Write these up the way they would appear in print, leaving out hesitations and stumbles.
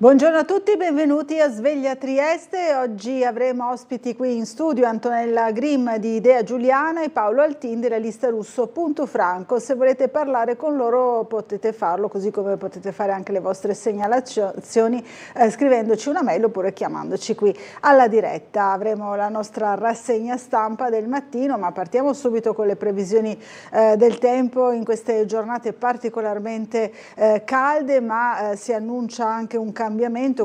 Buongiorno a tutti, benvenuti a Sveglia Trieste. Oggi avremo ospiti qui in studio Antonella Grimm di Idea Giuliana e Paolo Altin della lista Russo Punto Franco. Se volete parlare con loro potete farlo, così come potete fare anche le vostre segnalazioni scrivendoci una mail oppure chiamandoci qui alla diretta. Avremo la nostra rassegna stampa del mattino, ma partiamo subito con le previsioni del tempo in queste giornate particolarmente calde, ma si annuncia anche un cambiamento,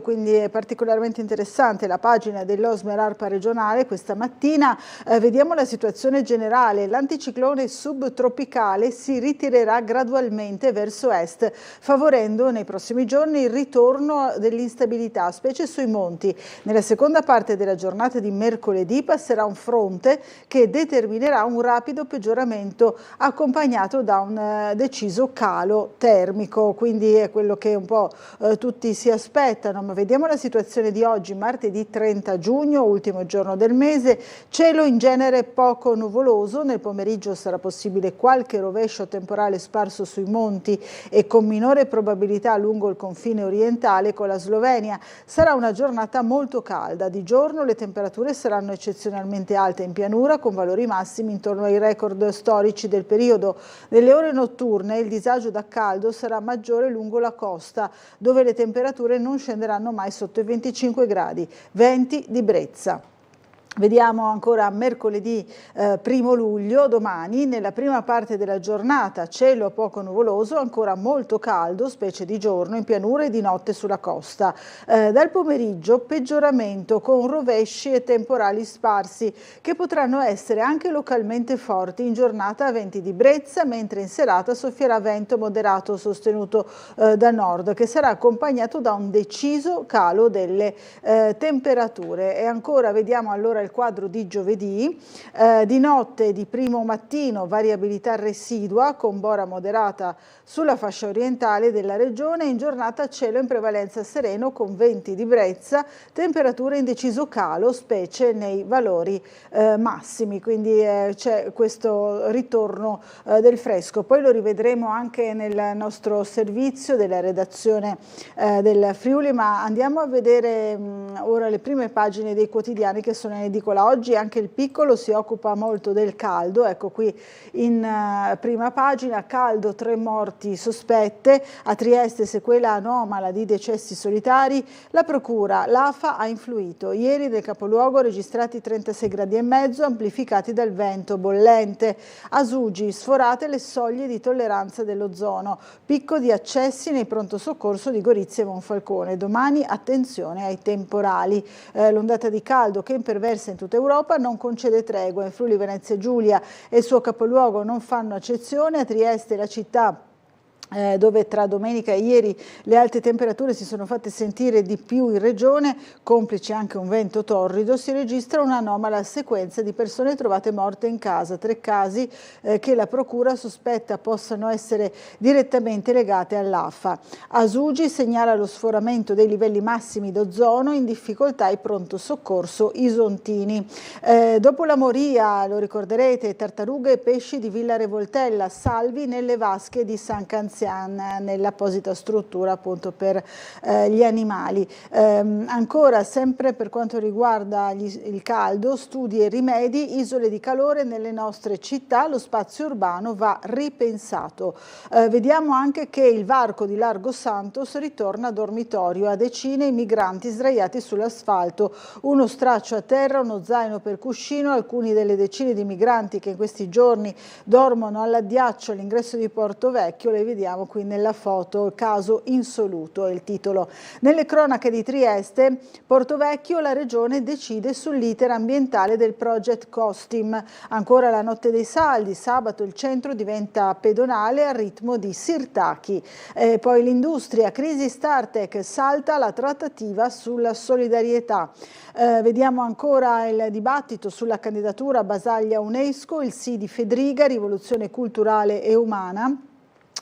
quindi è particolarmente interessante la pagina dell'Osmer ARPA regionale questa mattina. Vediamo la situazione generale. L'anticiclone subtropicale si ritirerà gradualmente verso est, favorendo nei prossimi giorni il ritorno dell'instabilità, specie sui monti. Nella seconda parte della giornata di mercoledì passerà un fronte che determinerà un rapido peggioramento accompagnato da un deciso calo termico, quindi è quello che un po' tutti si aspettano. Ma vediamo la situazione di oggi, martedì 30 giugno, ultimo giorno del mese. Cielo in genere poco nuvoloso, nel pomeriggio sarà possibile qualche rovescio temporale sparso sui monti e con minore probabilità lungo il confine orientale con la Slovenia. Sarà una giornata molto calda, di giorno le temperature saranno eccezionalmente alte in pianura con valori massimi intorno ai record storici del periodo. Nelle ore notturne il disagio da caldo sarà maggiore lungo la costa, dove le temperature non scenderanno mai sotto i 25 gradi, venti di brezza. Vediamo ancora mercoledì 1 luglio, domani, nella prima parte della giornata cielo poco nuvoloso, ancora molto caldo, specie di giorno, in pianura e di notte sulla costa. Dal pomeriggio peggioramento con rovesci e temporali sparsi che potranno essere anche localmente forti in giornata a venti di brezza, mentre in serata soffierà vento moderato sostenuto da nord che sarà accompagnato da un deciso calo delle temperature. E ancora vediamo allora il quadro di giovedì, di notte e di primo mattino variabilità residua con bora moderata sulla fascia orientale della regione, in giornata cielo in prevalenza sereno con venti di brezza, temperature in deciso calo specie nei valori massimi, quindi c'è questo ritorno del fresco. Poi lo rivedremo anche nel nostro servizio della redazione del Friuli, ma andiamo a vedere ora le prime pagine dei quotidiani che sono in edicola. Oggi anche il Piccolo si occupa molto del caldo, ecco qui in prima pagina: caldo, 3 morti sospette, a Trieste sequela anomala di decessi solitari, la procura, l'AFA ha influito, ieri nel capoluogo registrati 36 gradi e mezzo amplificati dal vento bollente, a Sugi sforate le soglie di tolleranza dell'ozono, picco di accessi nei pronto soccorso di Gorizia e Monfalcone, domani attenzione ai temporali. L'ondata di caldo che imperversa in tutta Europa non concede tregua, in Friuli Venezia Giulia e il suo capoluogo non fanno eccezione, a Trieste la città dove tra domenica e ieri le alte temperature si sono fatte sentire di più in regione, complice anche un vento torrido, si registra un'anomala sequenza di persone trovate morte in casa, 3 casi che la procura sospetta possano essere direttamente legate all'AFA. Asugi segnala lo sforamento dei livelli massimi d'ozono, in difficoltà il pronto soccorso isontini. Dopo la moria, lo ricorderete, tartarughe e pesci di Villa Revoltella, salvi nelle vasche di San Canziano, nell'apposita struttura appunto per gli animali. Ancora sempre per quanto riguarda il caldo, studi e rimedi, isole di calore nelle nostre città, lo spazio urbano va ripensato. Vediamo anche che il varco di Largo Santos ritorna a dormitorio, a decine i migranti sdraiati sull'asfalto, uno straccio a terra, uno zaino per cuscino, alcuni delle decine di migranti che in questi giorni dormono all'addiaccio all'ingresso di Porto Vecchio, le vediamo qui nella foto, caso insoluto è il titolo. Nelle cronache di Trieste, Porto Vecchio, la regione decide sull'iter ambientale del progetto Costim. Ancora la notte dei saldi, sabato il centro diventa pedonale al ritmo di Sirtaki. Poi l'industria, crisi Startech, salta la trattativa sulla solidarietà. Vediamo ancora il dibattito sulla candidatura a Basaglia UNESCO, il sì di Fedriga, rivoluzione culturale e umana.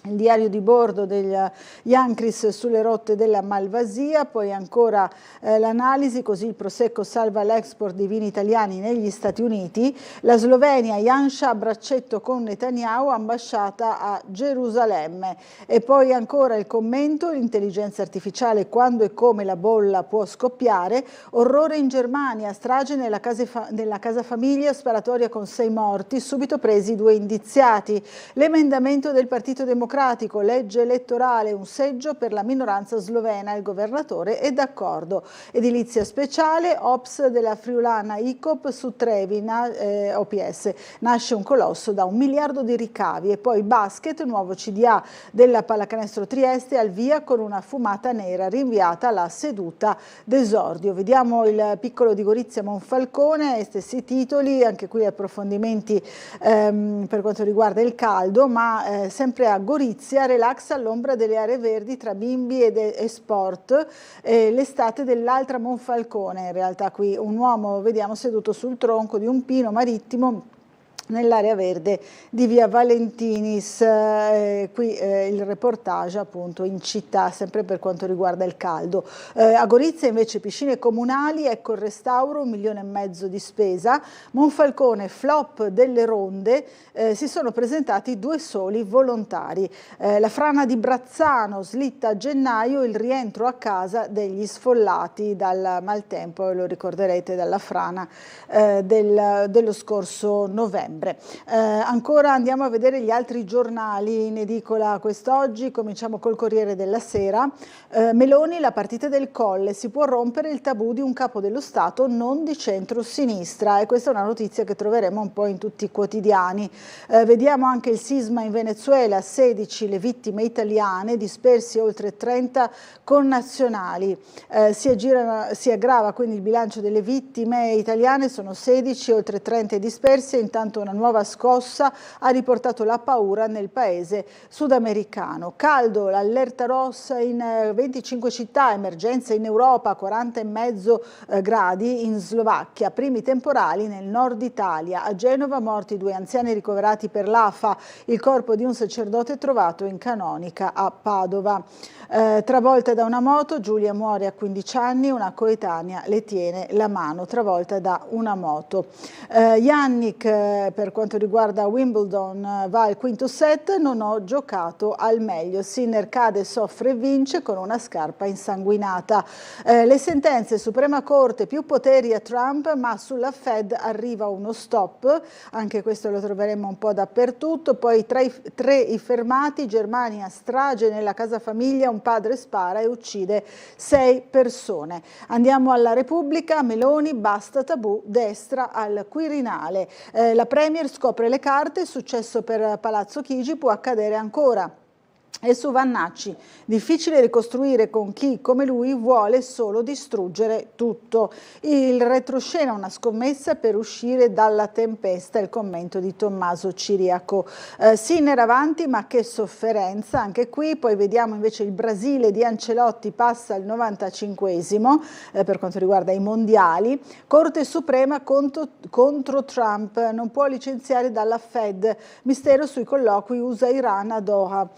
il diario di bordo degli Yankris sulle rotte della malvasia, poi ancora l'analisi, così il Prosecco salva l'export di vini italiani negli Stati Uniti, la Slovenia, Janša a braccetto con Netanyahu, ambasciata a Gerusalemme, e poi ancora il commento, l'intelligenza artificiale quando e come la bolla può scoppiare, orrore in Germania, strage nella casa famiglia, sparatoria con 6 morti, subito presi 2 indiziati, l'emendamento del Partito Democratico, legge elettorale, un seggio per la minoranza slovena, il governatore è d'accordo. Edilizia speciale, Ops della friulana ICOP su Trevi, OPS, nasce un colosso da 1 miliardo di ricavi. E poi basket, nuovo CDA della Pallacanestro Trieste al via con una fumata nera, rinviata alla seduta d'esordio. Vediamo il piccolo di Gorizia Monfalcone, stessi titoli, anche qui approfondimenti per quanto riguarda il caldo, ma sempre a Gorizia, relax all'ombra delle aree verdi tra bimbi e sport, l'estate dell'altra Monfalcone. In realtà qui un uomo, vediamo, seduto sul tronco di un pino marittimo nell'area verde di via Valentinis, qui il reportage appunto in città, sempre per quanto riguarda il caldo. A Gorizia invece piscine comunali, ecco il restauro, 1,5 milioni di spesa. Monfalcone, flop delle ronde, si sono presentati 2 soli volontari. La frana di Brazzano slitta a gennaio, il rientro a casa degli sfollati dal maltempo, lo ricorderete, dalla frana dello scorso novembre. Ancora andiamo a vedere gli altri giornali in edicola quest'oggi, cominciamo col Corriere della Sera. Meloni, la partita del Colle, si può rompere il tabù di un capo dello Stato non di centro-sinistra, e questa è una notizia che troveremo un po' in tutti i quotidiani. Vediamo anche il sisma in Venezuela, 16 le vittime italiane, dispersi oltre 30 connazionali. Si aggrava quindi il bilancio delle vittime italiane, sono 16, oltre 30 dispersi, e intanto una nuova scossa ha riportato la paura nel paese sudamericano. Caldo, l'allerta rossa in 25 città, emergenza in Europa, 40,5 gradi in Slovacchia, primi temporali nel nord Italia. A Genova morti 2 anziani ricoverati per l'AFA, il corpo di un sacerdote trovato in canonica a Padova. Travolta da una moto, Giulia muore a 15 anni, una coetanea le tiene la mano, travolta da una moto. Jannik, per quanto riguarda Wimbledon, va al quinto set, non ho giocato al meglio. Sinner cade, soffre e vince con una scarpa insanguinata. Le sentenze, Suprema Corte, più poteri a Trump, ma sulla Fed arriva uno stop, anche questo lo troveremo un po' dappertutto. Poi tra i fermati, Germania, strage nella casa famiglia, un padre spara e uccide 6 persone. Andiamo alla Repubblica, Meloni, basta tabù, destra al Quirinale. La Premier scopre le carte, successo per Palazzo Chigi può accadere ancora. E su Vannacci, difficile ricostruire con chi come lui vuole solo distruggere tutto. Il retroscena, una scommessa per uscire dalla tempesta, il commento di Tommaso Ciriaco. Sinner avanti, ma che sofferenza anche qui. Poi vediamo invece il Brasile di Ancelotti, passa al 95esimo per quanto riguarda i mondiali. Corte Suprema contro Trump, non può licenziare dalla Fed, mistero sui colloqui USA-Iran a Doha.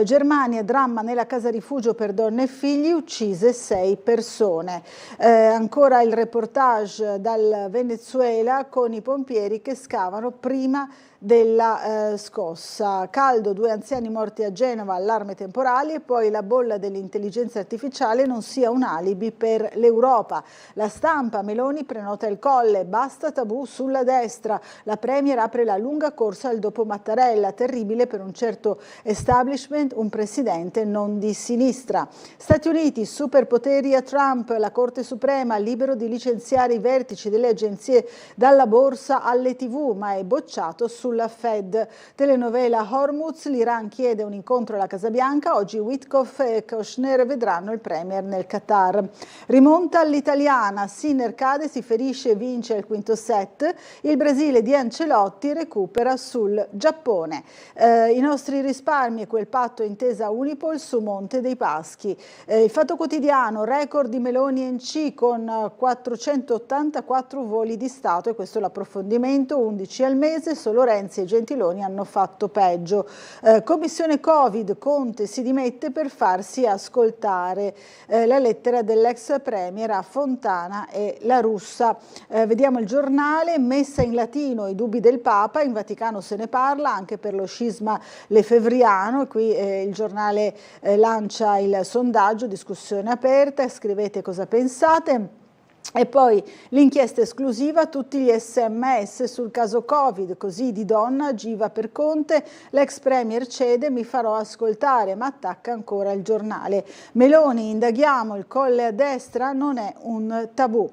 Germania, dramma nella casa rifugio per donne e figli, uccise 6 persone. Ancora il reportage dal Venezuela con i pompieri che scavano prima della scossa. Caldo, 2 anziani morti a Genova, allarme temporali, e poi la bolla dell'intelligenza artificiale non sia un alibi per l'Europa. La Stampa, Meloni prenota il Colle, basta tabù sulla destra. La Premier apre la lunga corsa al dopo Mattarella, terribile per un certo establishment, un presidente non di sinistra. Stati Uniti, superpoteri a Trump, la Corte Suprema libero di licenziare i vertici delle agenzie dalla borsa alle TV, ma è bocciato sulla Fed. Telenovela Hormuz, l'Iran chiede un incontro alla Casa Bianca, oggi Witkoff e Kushner vedranno il premier nel Qatar. Rimonta all'italiana, Sinner cade, si ferisce e vince il quinto set, il Brasile di Ancelotti recupera sul Giappone. I nostri risparmi e quel patto fatto intesa Unipol su Monte dei Paschi. Il Fatto Quotidiano, record di Meloni NC con 484 voli di Stato, e questo è l'approfondimento, 11 al mese, solo Renzi e Gentiloni hanno fatto peggio. Commissione Covid, Conte si dimette per farsi ascoltare. La lettera dell'ex premier a Fontana e La Russa. Vediamo il Giornale, messa in latino i dubbi del Papa, in Vaticano se ne parla anche per lo scisma lefebvriano, e qui il Giornale lancia il sondaggio, discussione aperta, scrivete cosa pensate. E poi l'inchiesta esclusiva, tutti gli sms sul caso Covid, così di donna, Giva per Conte, l'ex premier cede, mi farò ascoltare, ma attacca ancora il Giornale. Meloni, indaghiamo, il Colle a destra non è un tabù.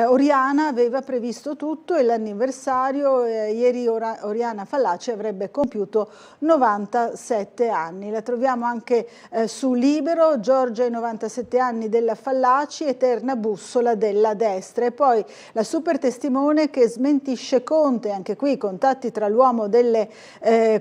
Oriana aveva previsto tutto e l'anniversario, ieri Oriana Fallaci avrebbe compiuto 97 anni. La troviamo anche su Libero, Giorgia ai 97 anni della Fallaci, eterna bussola della destra. E poi la super testimone che smentisce Conte, anche qui contatti tra l'uomo delle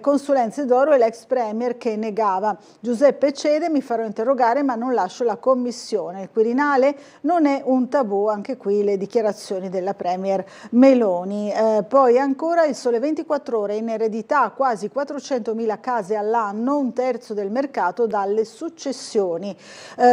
consulenze d'oro e l'ex premier che negava. Giuseppe cede, mi farò interrogare ma non lascio la commissione. Il Quirinale non è un tabù, anche qui le dichiarazioni della premier Meloni. Poi ancora il Sole 24 Ore, in eredità quasi 400.000 case all'anno, un terzo del mercato dalle successioni.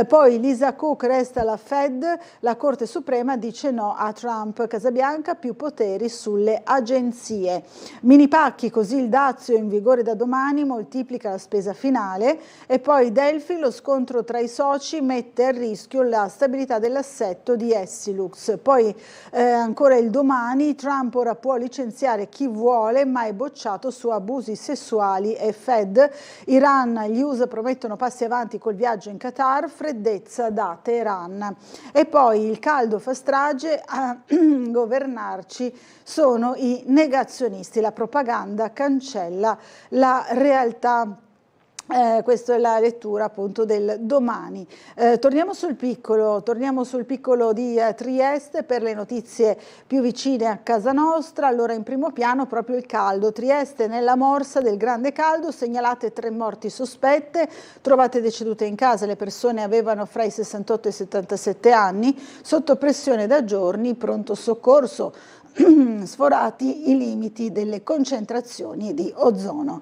Poi Lisa Cook, resta la Fed, la Corte Suprema dice no a Trump, Casabianca più poteri sulle agenzie. Mini pacchi, così il dazio in vigore da domani moltiplica la spesa finale. E poi Delphi, lo scontro tra i soci mette a rischio la stabilità dell'assetto di Essilux. Poi ancora il Domani, Trump ora può licenziare chi vuole ma è bocciato su abusi sessuali e Fed. Iran, gli USA promettono passi avanti col viaggio in Qatar, freddezza da Teheran. E poi il caldo fa strage, a governarci sono i negazionisti, la propaganda cancella la realtà. Questa è la lettura appunto del Domani. Torniamo sul piccolo di Trieste per le notizie più vicine a casa nostra. Allora, in primo piano proprio il caldo. Trieste nella morsa del grande caldo, segnalate 3 morti sospette, trovate decedute in casa, le persone avevano fra i 68 e i 77 anni, sotto pressione da giorni, pronto soccorso. Sforati i limiti delle concentrazioni di ozono.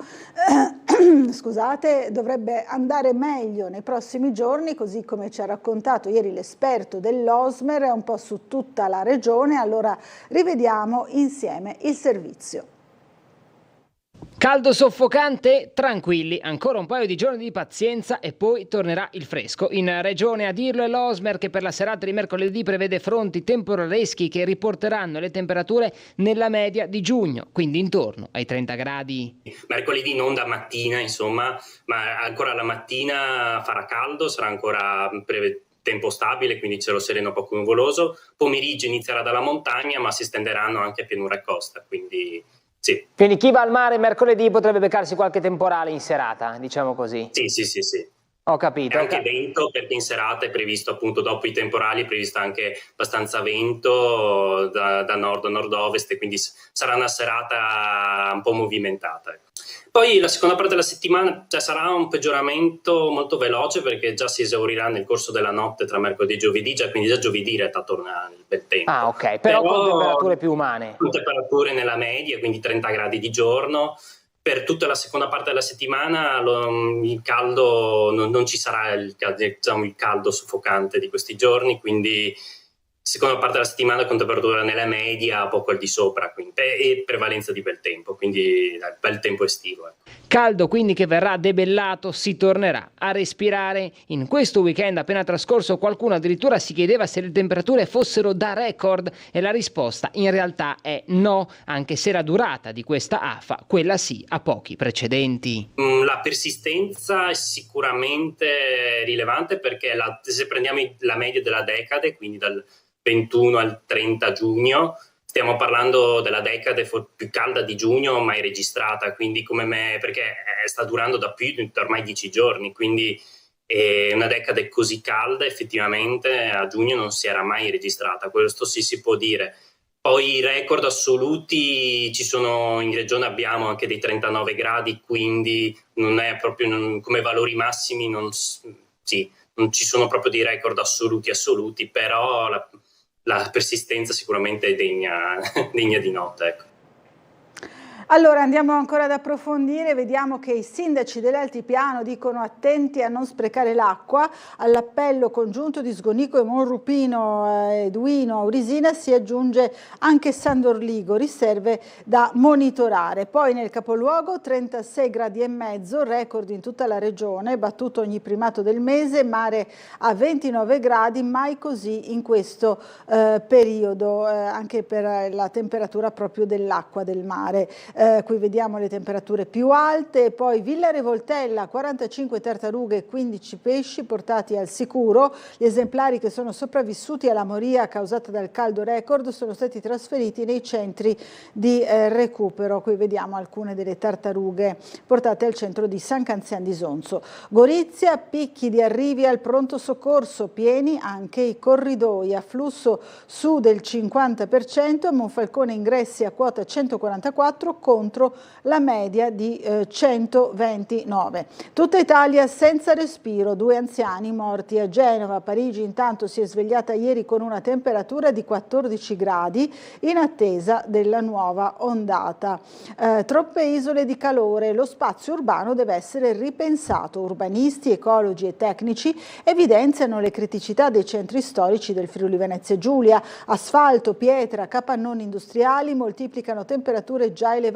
Scusate, dovrebbe andare meglio nei prossimi giorni, così come ci ha raccontato ieri l'esperto dell'Osmer, un po' su tutta la regione. Allora rivediamo insieme il servizio. Caldo soffocante? Tranquilli, ancora un paio di giorni di pazienza e poi tornerà il fresco. In regione a dirlo è l'Osmer, che per la serata di mercoledì prevede fronti temporaleschi che riporteranno le temperature nella media di giugno, quindi intorno ai 30 gradi. Mercoledì non da mattina, insomma, ma ancora la mattina farà caldo, sarà ancora tempo stabile, quindi cielo sereno poco nuvoloso. Pomeriggio inizierà dalla montagna, ma si stenderanno anche a pianura e costa, quindi sì. Quindi chi va al mare mercoledì potrebbe beccarsi qualche temporale in serata, diciamo così. Sì. Ho capito. E anche vento, perché in serata è previsto, appunto, dopo i temporali è previsto anche abbastanza vento da nord a nord-ovest, e quindi sarà una serata un po' movimentata. Poi la seconda parte della settimana sarà un peggioramento molto veloce, perché già si esaurirà nel corso della notte tra mercoledì e giovedì, quindi già giovedì in realtà torna il bel tempo. Ah, ok, però con temperature più umane. Con temperature nella media, quindi 30 gradi di giorno. Per tutta la seconda parte della settimana il caldo non ci sarà, il caldo soffocante di questi giorni, quindi seconda parte della settimana con temperatura nella media, poco al di sopra, quindi, e prevalenza di bel tempo, quindi bel tempo estivo. Caldo quindi che verrà debellato, si tornerà a respirare. In questo weekend appena trascorso qualcuno addirittura si chiedeva se le temperature fossero da record, e la risposta in realtà è no, anche se la durata di questa afa, quella sì, ha pochi precedenti. La persistenza è sicuramente rilevante, perché se prendiamo la media della decade, quindi dal 21 al 30 giugno, stiamo parlando della decade più calda di giugno mai registrata, quindi perché sta durando da ormai 10 giorni, quindi una decade così calda effettivamente a giugno non si era mai registrata, questo sì si può dire. Poi i record assoluti ci sono, in regione abbiamo anche dei 39 gradi, quindi non è proprio come valori massimi, non ci sono proprio dei record assoluti, però la persistenza sicuramente è degna di nota, ecco. Allora andiamo ancora ad approfondire, vediamo che i sindaci dell'Altipiano dicono attenti a non sprecare l'acqua. All'appello congiunto di Sgonico e Monrupino e Duino Aurisina si aggiunge anche San Dorligo, riserve da monitorare. Poi nel capoluogo 36 gradi e mezzo, record in tutta la regione, battuto ogni primato del mese, mare a 29 gradi, mai così in questo periodo, anche per la temperatura proprio dell'acqua del mare. Qui vediamo le temperature più alte, poi Villa Revoltella 45 tartarughe e 15 pesci portati al sicuro. Gli esemplari che sono sopravvissuti alla moria causata dal caldo record sono stati trasferiti nei centri di recupero. Qui vediamo alcune delle tartarughe portate al centro di San Canzian di Sonzo. Gorizia, picchi di arrivi al pronto soccorso, pieni anche i corridoi, afflusso su del 50%, a Monfalcone ingressi a quota 144 contro la media di 129. Tutta Italia senza respiro, 2 anziani morti a Genova. Parigi intanto si è svegliata ieri con una temperatura di 14 gradi in attesa della nuova ondata. Troppe isole di calore, lo spazio urbano deve essere ripensato. Urbanisti, ecologi e tecnici evidenziano le criticità dei centri storici del Friuli Venezia Giulia. Asfalto, pietra, capannoni industriali moltiplicano temperature già elevate.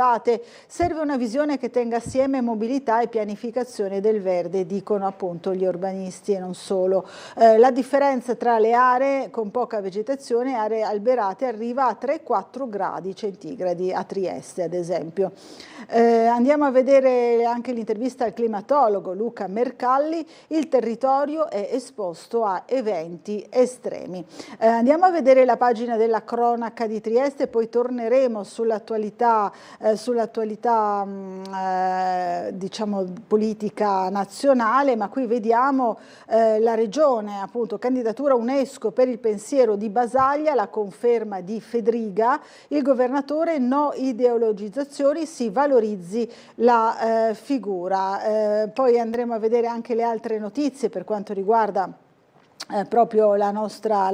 Serve una visione che tenga assieme mobilità e pianificazione del verde, dicono appunto gli urbanisti e non solo. La differenza tra le aree con poca vegetazione e aree alberate arriva a 3-4 gradi centigradi a Trieste, ad esempio. Andiamo a vedere anche l'intervista al climatologo Luca Mercalli. Il territorio è esposto a eventi estremi. Andiamo a vedere la pagina della cronaca di Trieste, poi torneremo sull'attualità diciamo politica nazionale, ma qui vediamo la regione, appunto, candidatura UNESCO per il pensiero di Basaglia, la conferma di Fedriga, il governatore no ideologizzazioni, si valorizzi la figura. Poi andremo a vedere anche le altre notizie per quanto riguarda proprio la nostra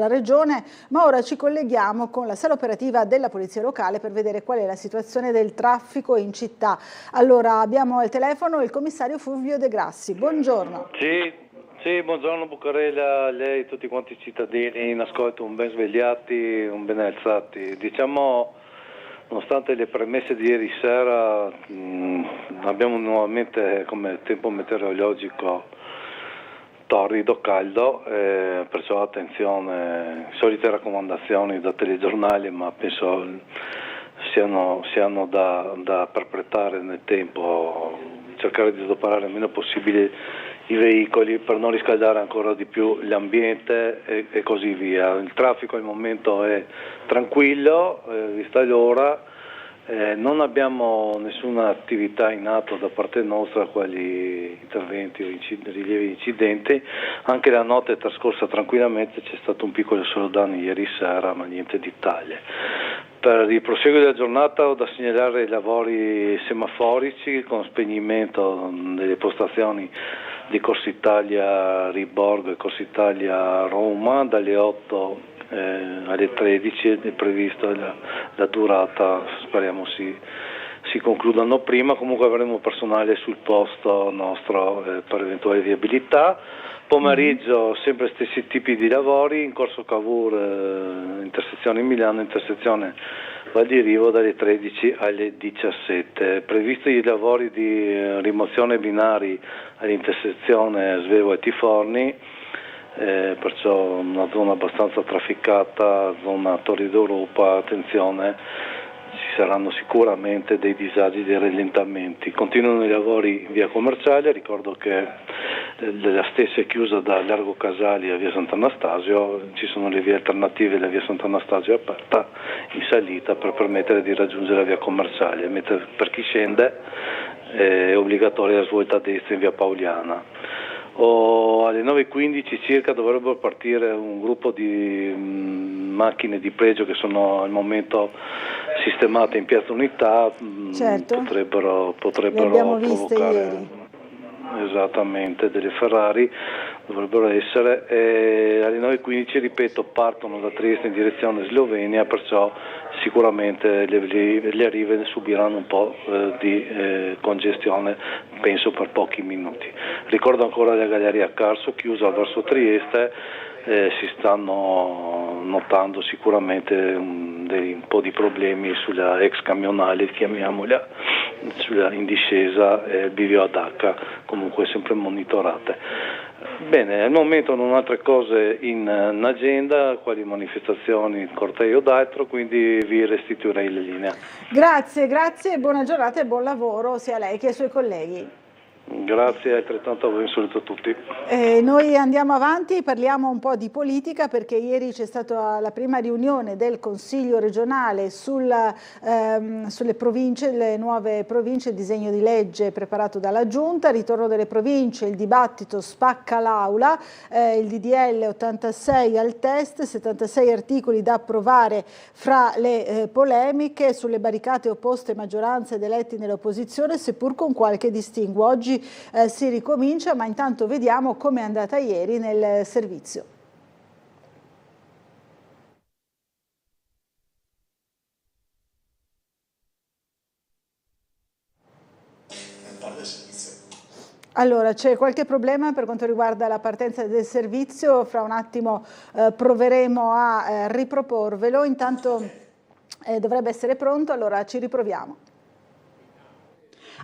regione, ma ora ci colleghiamo con la sala operativa della Polizia Locale per vedere qual è la situazione del traffico in città. Allora abbiamo al telefono il commissario Fulvio De Grassi. Buongiorno. Sì, buongiorno Bucarella, a lei e tutti quanti i cittadini in ascolto, un ben svegliati, un ben alzati. Diciamo, nonostante le premesse di ieri sera, abbiamo nuovamente come tempo meteorologico torrido, caldo, perciò attenzione, solite raccomandazioni da telegiornali, ma penso siano da perpetrare nel tempo, cercare di adoperare il meno possibile i veicoli per non riscaldare ancora di più l'ambiente e così via. Il traffico al momento è tranquillo, vista l'ora. Non abbiamo nessuna attività in atto da parte nostra, quali interventi o rilievi incidenti. Anche la notte è trascorsa tranquillamente, c'è stato un piccolo solo danno ieri sera, ma niente di tale. Per il proseguo della giornata ho da segnalare i lavori semaforici con spegnimento delle postazioni di Corsa Italia Riborgo e Corsa Italia Roma dalle 8 alle 13 è prevista la durata, speriamo si concludano prima. Comunque avremo personale sul posto nostro per eventuali viabilità. Pomeriggio sempre stessi tipi di lavori, in corso Cavour, intersezione Milano, intersezione Val di Rivo dalle 13 alle 17. Previsti i lavori di rimozione binari all'intersezione Svevo e Tiforni, perciò una zona abbastanza trafficata, zona Torri d'Europa, attenzione, ci saranno sicuramente dei disagi, dei rallentamenti. Continuano i lavori in via Commerciale, ricordo che la stessa è chiusa da Largo Casali a via Sant'Anastasio, ci sono le vie alternative, la via Sant'Anastasio è aperta in salita per permettere di raggiungere la via Commerciale, mentre per chi scende è obbligatoria la svolta a destra in via Pauliana. o alle 9:15 circa dovrebbero partire un gruppo di macchine di pregio che sono al momento sistemate in Piazza Unità, certo. potrebbero Le abbiamo viste provocare ieri. esattamente delle Ferrari, dovrebbero essere, e alle 9:15 ripeto partono da Trieste in direzione Slovenia, perciò sicuramente le rive subiranno un po' di congestione, penso per pochi minuti. Ricordo ancora la Galleria Carso chiusa verso Trieste, si stanno notando sicuramente un po' di problemi sulla ex camionale, chiamiamola, in discesa, bivio ad H, comunque sempre monitorate. Bene, al momento non ho altre cose in agenda, quali manifestazioni, corteo d'altro, quindi vi restituirei la linea. Grazie, buona giornata e buon lavoro sia a lei che ai suoi colleghi. Grazie, altrettanto a voi, un saluto a tutti. Noi andiamo avanti, parliamo un po' di politica perché ieri c'è stata la prima riunione del Consiglio regionale sulle province, le nuove province, il disegno di legge preparato dalla Giunta, ritorno delle province, il dibattito spacca l'aula, il DDL 86 al test, 76 articoli da approvare fra le polemiche, sulle barricate opposte maggioranza ed eletti nell'opposizione, seppur con qualche distinguo. Oggi si ricomincia, ma intanto vediamo come è andata ieri nel servizio. Allora, c'è qualche problema per quanto riguarda la partenza del servizio, fra un attimo proveremo a riproporvelo, intanto dovrebbe essere pronto, allora ci riproviamo.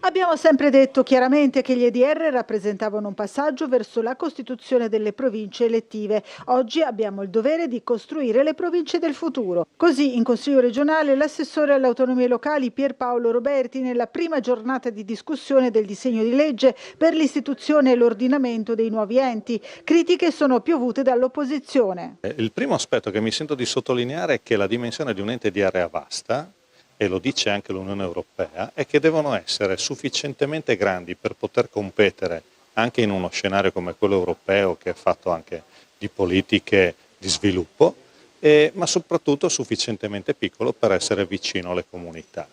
Abbiamo sempre detto chiaramente che gli EDR rappresentavano un passaggio verso la costituzione delle province elettive. Oggi abbiamo il dovere di costruire le province del futuro. Così in Consiglio regionale l'assessore alle autonomie locali Pierpaolo Roberti nella prima giornata di discussione del disegno di legge per l'istituzione e l'ordinamento dei nuovi enti. Critiche sono piovute dall'opposizione. Il primo aspetto che mi sento di sottolineare è che la dimensione di un ente di area vasta, e lo dice anche l'Unione Europea, è che devono essere sufficientemente grandi per poter competere anche in uno scenario come quello europeo, che è fatto anche di politiche di sviluppo, ma soprattutto sufficientemente piccolo per essere vicino alle comunità.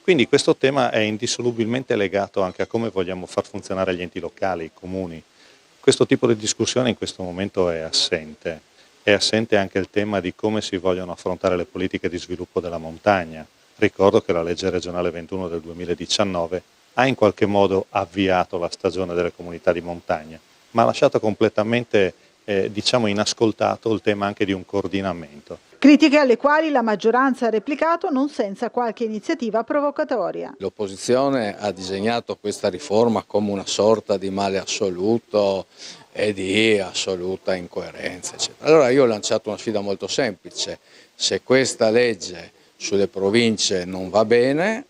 Quindi questo tema è indissolubilmente legato anche a come vogliamo far funzionare gli enti locali, i comuni. Questo tipo di discussione in questo momento è assente. È assente anche il tema di come si vogliono affrontare le politiche di sviluppo della montagna. Ricordo che la legge regionale 21 del 2019 ha in qualche modo avviato la stagione delle comunità di montagna, ma ha lasciato completamente inascoltato il tema anche di un coordinamento. Critiche alle quali la maggioranza ha replicato non senza qualche iniziativa provocatoria. L'opposizione ha disegnato questa riforma come una sorta di male assoluto e di assoluta incoerenza, eccetera. Allora io ho lanciato una sfida molto semplice: se questa legge sulle province non va bene,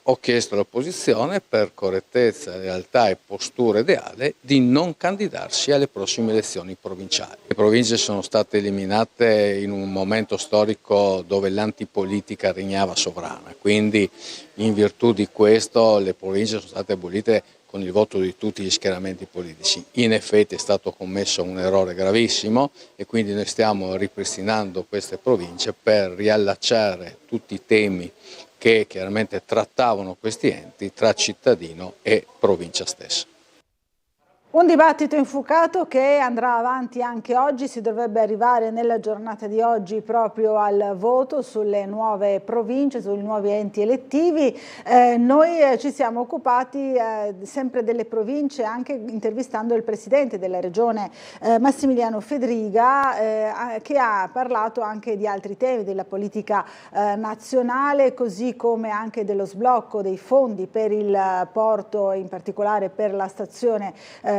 ho chiesto all'opposizione, per correttezza, lealtà e postura ideale, di non candidarsi alle prossime elezioni provinciali. Le province sono state eliminate in un momento storico dove l'antipolitica regnava sovrana, quindi in virtù di questo le province sono state abolite con il voto di tutti gli schieramenti politici. In effetti è stato commesso un errore gravissimo e quindi noi stiamo ripristinando queste province per riallacciare tutti i temi che chiaramente trattavano questi enti tra cittadino e provincia stessa. Un dibattito infuocato che andrà avanti anche oggi, si dovrebbe arrivare nella giornata di oggi proprio al voto sulle nuove province, sui nuovi enti elettivi. Noi ci siamo occupati sempre delle province, anche intervistando il presidente della regione Massimiliano Fedriga, che ha parlato anche di altri temi, della politica nazionale, così come anche dello sblocco dei fondi per il porto, in particolare per la stazione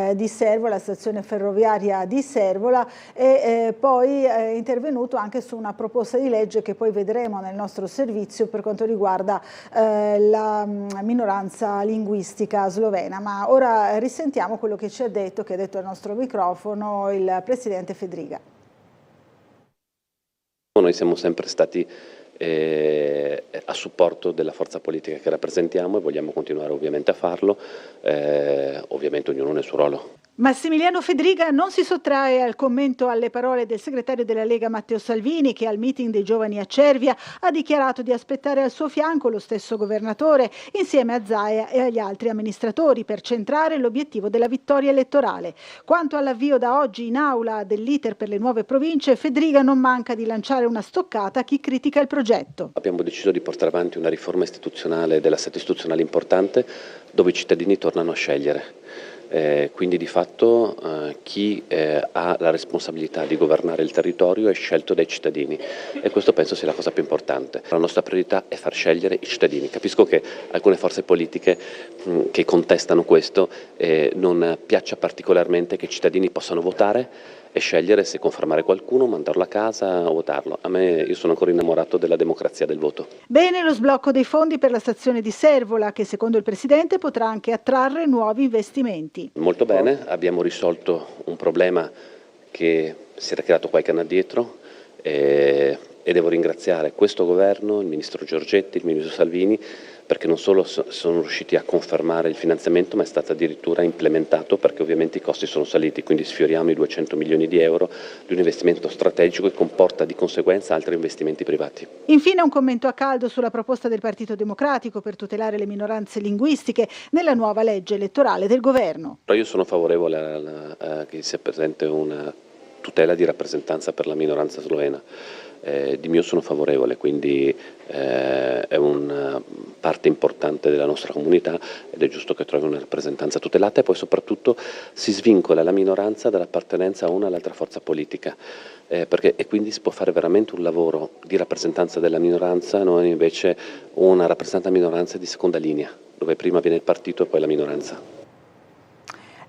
di Servola, la stazione ferroviaria di Servola, e poi è intervenuto anche su una proposta di legge che poi vedremo nel nostro servizio per quanto riguarda la minoranza linguistica slovena. Ma ora risentiamo quello che ci ha detto, che ha detto al nostro microfono il presidente Fedriga. Noi siamo sempre stati a supporto della forza politica che rappresentiamo e vogliamo continuare ovviamente a farlo, ovviamente ognuno nel suo ruolo. Massimiliano Fedriga non si sottrae al commento alle parole del segretario della Lega Matteo Salvini, che al meeting dei giovani a Cervia ha dichiarato di aspettare al suo fianco lo stesso governatore insieme a Zaia e agli altri amministratori per centrare l'obiettivo della vittoria elettorale. Quanto all'avvio da oggi in aula dell'iter per le nuove province, Fedriga non manca di lanciare una stoccata a chi critica il progetto. Abbiamo deciso di portare avanti una riforma istituzionale dell'assetto istituzionale importante, dove i cittadini tornano a scegliere. Quindi di fatto chi ha la responsabilità di governare il territorio è scelto dai cittadini, e questo penso sia la cosa più importante. La nostra priorità è far scegliere i cittadini. Capisco che alcune forze politiche che contestano questo non piaccia particolarmente che i cittadini possano votare e scegliere se confermare qualcuno, mandarlo a casa o votarlo. Io sono ancora innamorato della democrazia del voto. Bene lo sblocco dei fondi per la stazione di Servola, che secondo il Presidente potrà anche attrarre nuovi investimenti. Molto bene, abbiamo risolto un problema che si era creato qualche anno addietro e devo ringraziare questo governo, il Ministro Giorgetti, il Ministro Salvini, perché non solo sono riusciti a confermare il finanziamento, ma è stato addirittura implementato, perché ovviamente i costi sono saliti, quindi sfioriamo i 200 milioni di euro di un investimento strategico che comporta di conseguenza altri investimenti privati. Infine un commento a caldo sulla proposta del Partito Democratico per tutelare le minoranze linguistiche nella nuova legge elettorale del governo. Io sono favorevole a che sia presente una tutela di rappresentanza per la minoranza slovena. Di mio sono favorevole, quindi è una parte importante della nostra comunità ed è giusto che trovi una rappresentanza tutelata, e poi soprattutto si svincola la minoranza dall'appartenenza a una o all'altra forza politica, e quindi si può fare veramente un lavoro di rappresentanza della minoranza, non invece una rappresentanza della minoranza di seconda linea, dove prima viene il partito e poi la minoranza.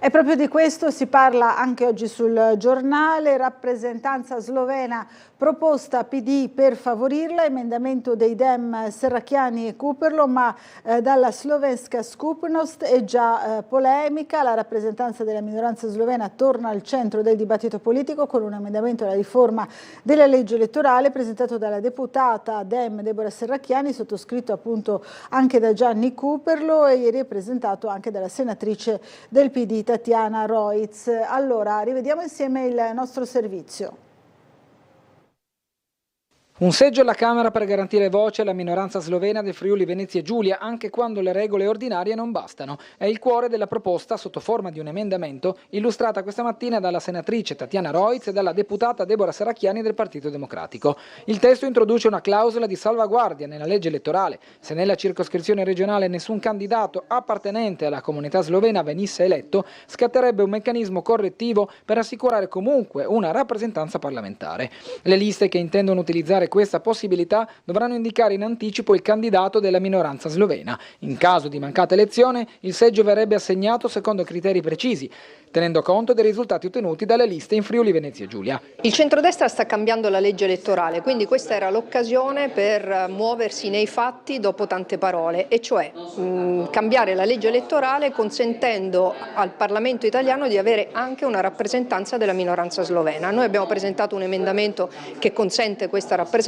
E proprio di questo si parla anche oggi sul giornale. Rappresentanza slovena proposta PD per favorirla, emendamento dei Dem Serracchiani e Kuperlo, ma dalla Slovenska skupnost è già polemica. La rappresentanza della minoranza slovena torna al centro del dibattito politico con un emendamento alla riforma della legge elettorale presentato dalla deputata Dem Deborah Serracchiani, sottoscritto appunto anche da Gianni Kuperlo, e ieri è presentato anche dalla senatrice del PD Tatiana Roiz. Allora, rivediamo insieme il nostro servizio. Un seggio alla Camera per garantire voce alla minoranza slovena del Friuli Venezia Giulia, anche quando le regole ordinarie non bastano. È il cuore della proposta, sotto forma di un emendamento, illustrata questa mattina dalla senatrice Tatiana Roiz e dalla deputata Deborah Serracchiani del Partito Democratico. Il testo introduce una clausola di salvaguardia nella legge elettorale. Se nella circoscrizione regionale nessun candidato appartenente alla comunità slovena venisse eletto, scatterebbe un meccanismo correttivo per assicurare comunque una rappresentanza parlamentare. Le liste che intendono utilizzare questa possibilità dovranno indicare in anticipo il candidato della minoranza slovena. In caso di mancata elezione, il seggio verrebbe assegnato secondo criteri precisi, tenendo conto dei risultati ottenuti dalle liste in Friuli Venezia Giulia. Il centrodestra sta cambiando la legge elettorale, quindi questa era l'occasione per muoversi nei fatti dopo tante parole, e cioè cambiare la legge elettorale consentendo al Parlamento italiano di avere anche una rappresentanza della minoranza slovena. Noi abbiamo presentato un emendamento che consente questa rappresentanza,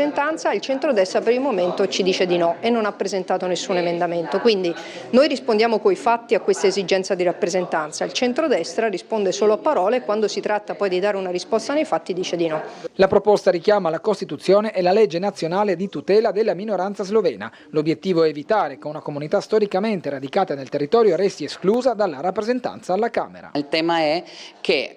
il centrodestra per il momento ci dice di no e non ha presentato nessun emendamento, quindi noi rispondiamo coi fatti a questa esigenza di rappresentanza. Il centrodestra risponde solo a parole, e quando si tratta poi di dare una risposta nei fatti dice di no. La proposta richiama la Costituzione e la legge nazionale di tutela della minoranza slovena. L'obiettivo è evitare che una comunità storicamente radicata nel territorio resti esclusa dalla rappresentanza alla Camera. Il tema è che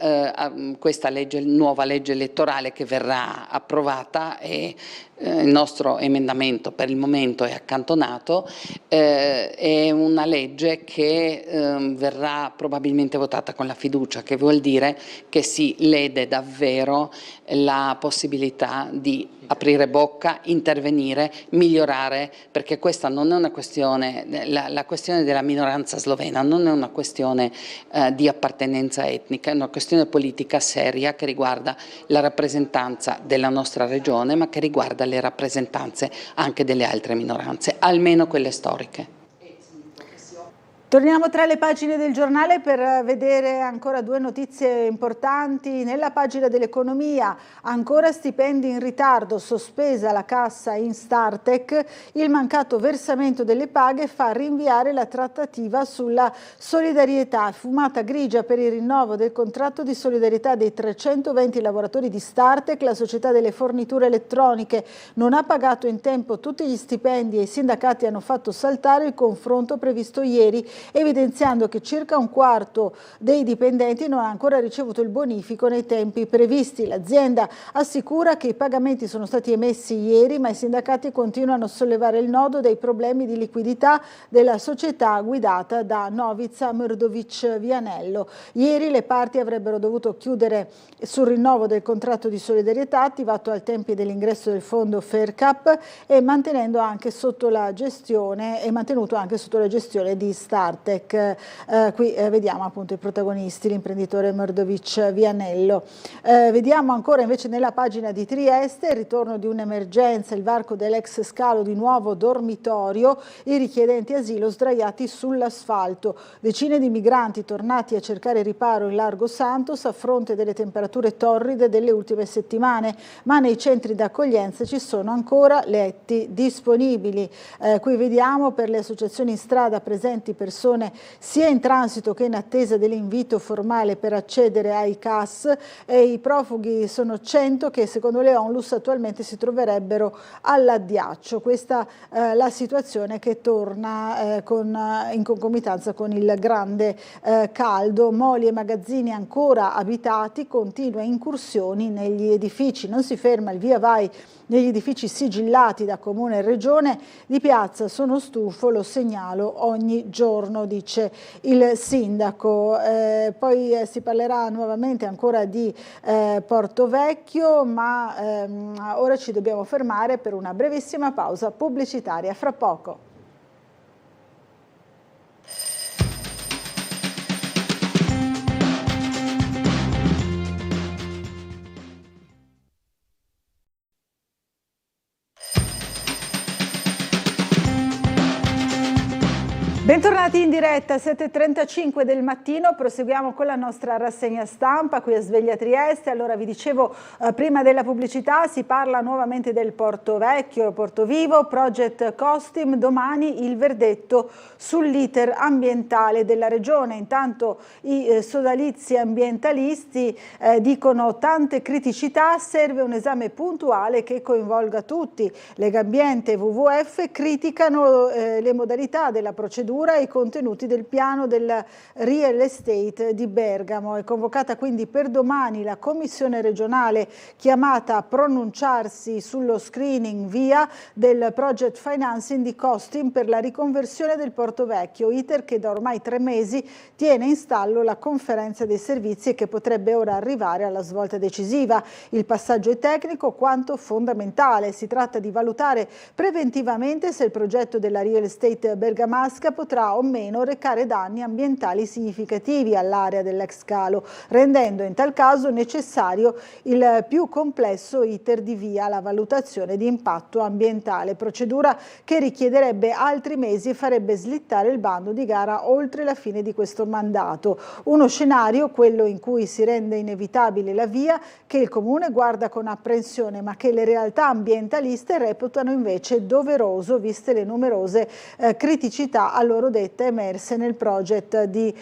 questa nuova legge elettorale che verrà approvata, e il nostro emendamento per il momento è accantonato, è una legge che verrà probabilmente votata con la fiducia, che vuol dire che si lede davvero la possibilità di aprire bocca, intervenire, migliorare, perché questa non è una questione, la questione della minoranza slovena non è una questione di appartenenza etnica, è una questione politica seria che riguarda la rappresentanza della nostra regione, ma che riguarda le rappresentanze anche delle altre minoranze, almeno quelle storiche. Torniamo tra le pagine del giornale per vedere ancora due notizie importanti. Nella pagina dell'economia, ancora stipendi in ritardo, sospesa la cassa in Startec, il mancato versamento delle paghe fa rinviare la trattativa sulla solidarietà. Fumata grigia per il rinnovo del contratto di solidarietà dei 320 lavoratori di Startec. La società delle forniture elettroniche non ha pagato in tempo tutti gli stipendi e i sindacati hanno fatto saltare il confronto previsto ieri, evidenziando che circa un quarto dei dipendenti non ha ancora ricevuto il bonifico nei tempi previsti. L'azienda assicura che i pagamenti sono stati emessi ieri, ma i sindacati continuano a sollevare il nodo dei problemi di liquidità della società guidata da Novica Mrdovic Vianello. Ieri le parti avrebbero dovuto chiudere sul rinnovo del contratto di solidarietà attivato al tempi dell'ingresso del fondo FairCap e mantenuto anche sotto la gestione di Startec. Qui vediamo appunto i protagonisti, l'imprenditore Mrdovic Vianello. Vediamo ancora invece nella pagina di Trieste il ritorno di un'emergenza, il varco dell'ex scalo di nuovo dormitorio, i richiedenti asilo sdraiati sull'asfalto. Decine di migranti tornati a cercare riparo in Largo Santos a fronte delle temperature torride delle ultime settimane, ma nei centri d'accoglienza ci sono ancora letti disponibili. Qui vediamo per le associazioni in strada presenti persone sia in transito che in attesa dell'invito formale per accedere ai CAS, e i profughi sono 100 che secondo le Onlus attualmente si troverebbero all'addiaccio. Questa la situazione che torna in concomitanza con il grande caldo. Moli e magazzini ancora abitati, continue incursioni negli edifici, non si ferma il via vai negli edifici sigillati da Comune e Regione. Di piazza sono stufo, lo segnalo ogni giorno, dice il sindaco. Poi si parlerà nuovamente ancora di Porto Vecchio, ma ora ci dobbiamo fermare per una brevissima pausa pubblicitaria. Fra poco. Bentornati in diretta, 7:35 del mattino, proseguiamo con la nostra rassegna stampa qui a Sveglia Trieste. Allora vi dicevo prima della pubblicità si parla nuovamente del Porto Vecchio, Porto Vivo, Project Costim, domani il verdetto sull'iter ambientale della regione. Intanto i sodalizi ambientalisti dicono tante criticità, serve un esame puntuale che coinvolga tutti. Legambiente e WWF criticano le modalità della procedura e i contenuti del piano del real estate di Bergamo. È convocata quindi per domani la commissione regionale chiamata a pronunciarsi sullo screening via del project financing di Costim per la riconversione del Porto Vecchio, iter che da ormai 3 mesi tiene in stallo la conferenza dei servizi e che potrebbe ora arrivare alla svolta decisiva. Il passaggio è tecnico quanto fondamentale. Si tratta di valutare preventivamente se il progetto della real estate bergamasca potrà o meno recare danni ambientali significativi all'area dell'ex scalo, rendendo in tal caso necessario il più complesso iter di via alla valutazione di impatto ambientale, procedura che richiederebbe altri mesi e farebbe slittare il bando di gara oltre la fine di questo mandato. Uno scenario, quello in cui si rende inevitabile la via, che il Comune guarda con apprensione, ma che le realtà ambientaliste reputano invece doveroso, viste le numerose criticità a loro dette emerse nel progetto di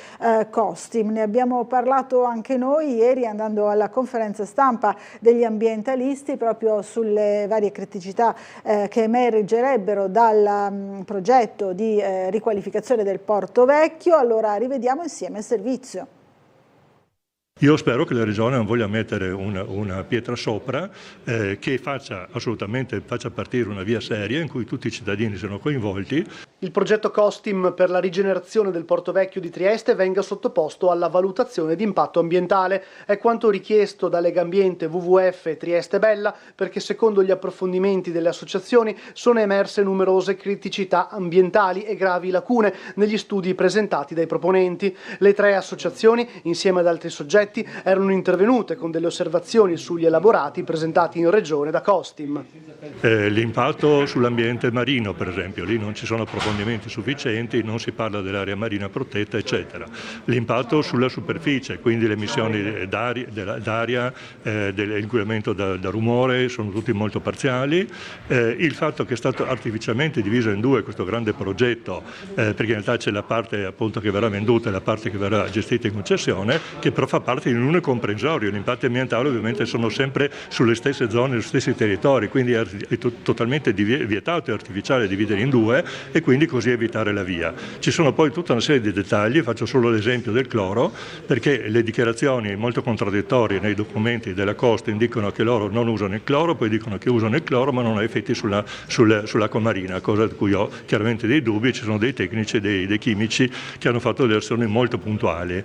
Costim. Ne abbiamo parlato anche noi ieri andando alla conferenza stampa degli ambientalisti proprio sulle varie criticità che emergerebbero dal progetto di riqualificazione del Porto Vecchio. Allora rivediamo insieme il servizio. Io spero che la Regione non voglia mettere una pietra sopra, che faccia partire una via seria in cui tutti i cittadini siano coinvolti. Il progetto Costim per la rigenerazione del Porto Vecchio di Trieste venga sottoposto alla valutazione di impatto ambientale. È quanto richiesto da Legambiente, WWF e Trieste Bella, perché secondo gli approfondimenti delle associazioni sono emerse numerose criticità ambientali e gravi lacune negli studi presentati dai proponenti. Le 3 associazioni, insieme ad altri soggetti soggetti erano intervenute con delle osservazioni sugli elaborati presentati in regione da Costim. L'impatto sull'ambiente marino, per esempio, lì non ci sono approfondimenti sufficienti, non si parla dell'area marina protetta, eccetera. L'impatto sulla superficie, quindi le emissioni d'aria, dell'inquinamento da rumore, sono tutti molto parziali. Il fatto che è stato artificialmente diviso in due questo grande progetto, perché in realtà c'è la parte appunto che verrà venduta e la parte che verrà gestita in concessione, che però fa parte di un unico comprensorio. Gli impatti ambientali ovviamente sono sempre sulle stesse zone, sui stessi territori, quindi è totalmente vietato e artificiale dividere in due e quindi così evitare la via. Ci sono poi tutta una serie di dettagli, faccio solo l'esempio del cloro, perché le dichiarazioni molto contraddittorie nei documenti della Costim dicono che loro non usano il cloro, poi dicono che usano il cloro ma non ha effetti sull'acqua marina, cosa di cui ho chiaramente dei dubbi. Ci sono dei tecnici, dei chimici che hanno fatto delle azioni molto puntuali.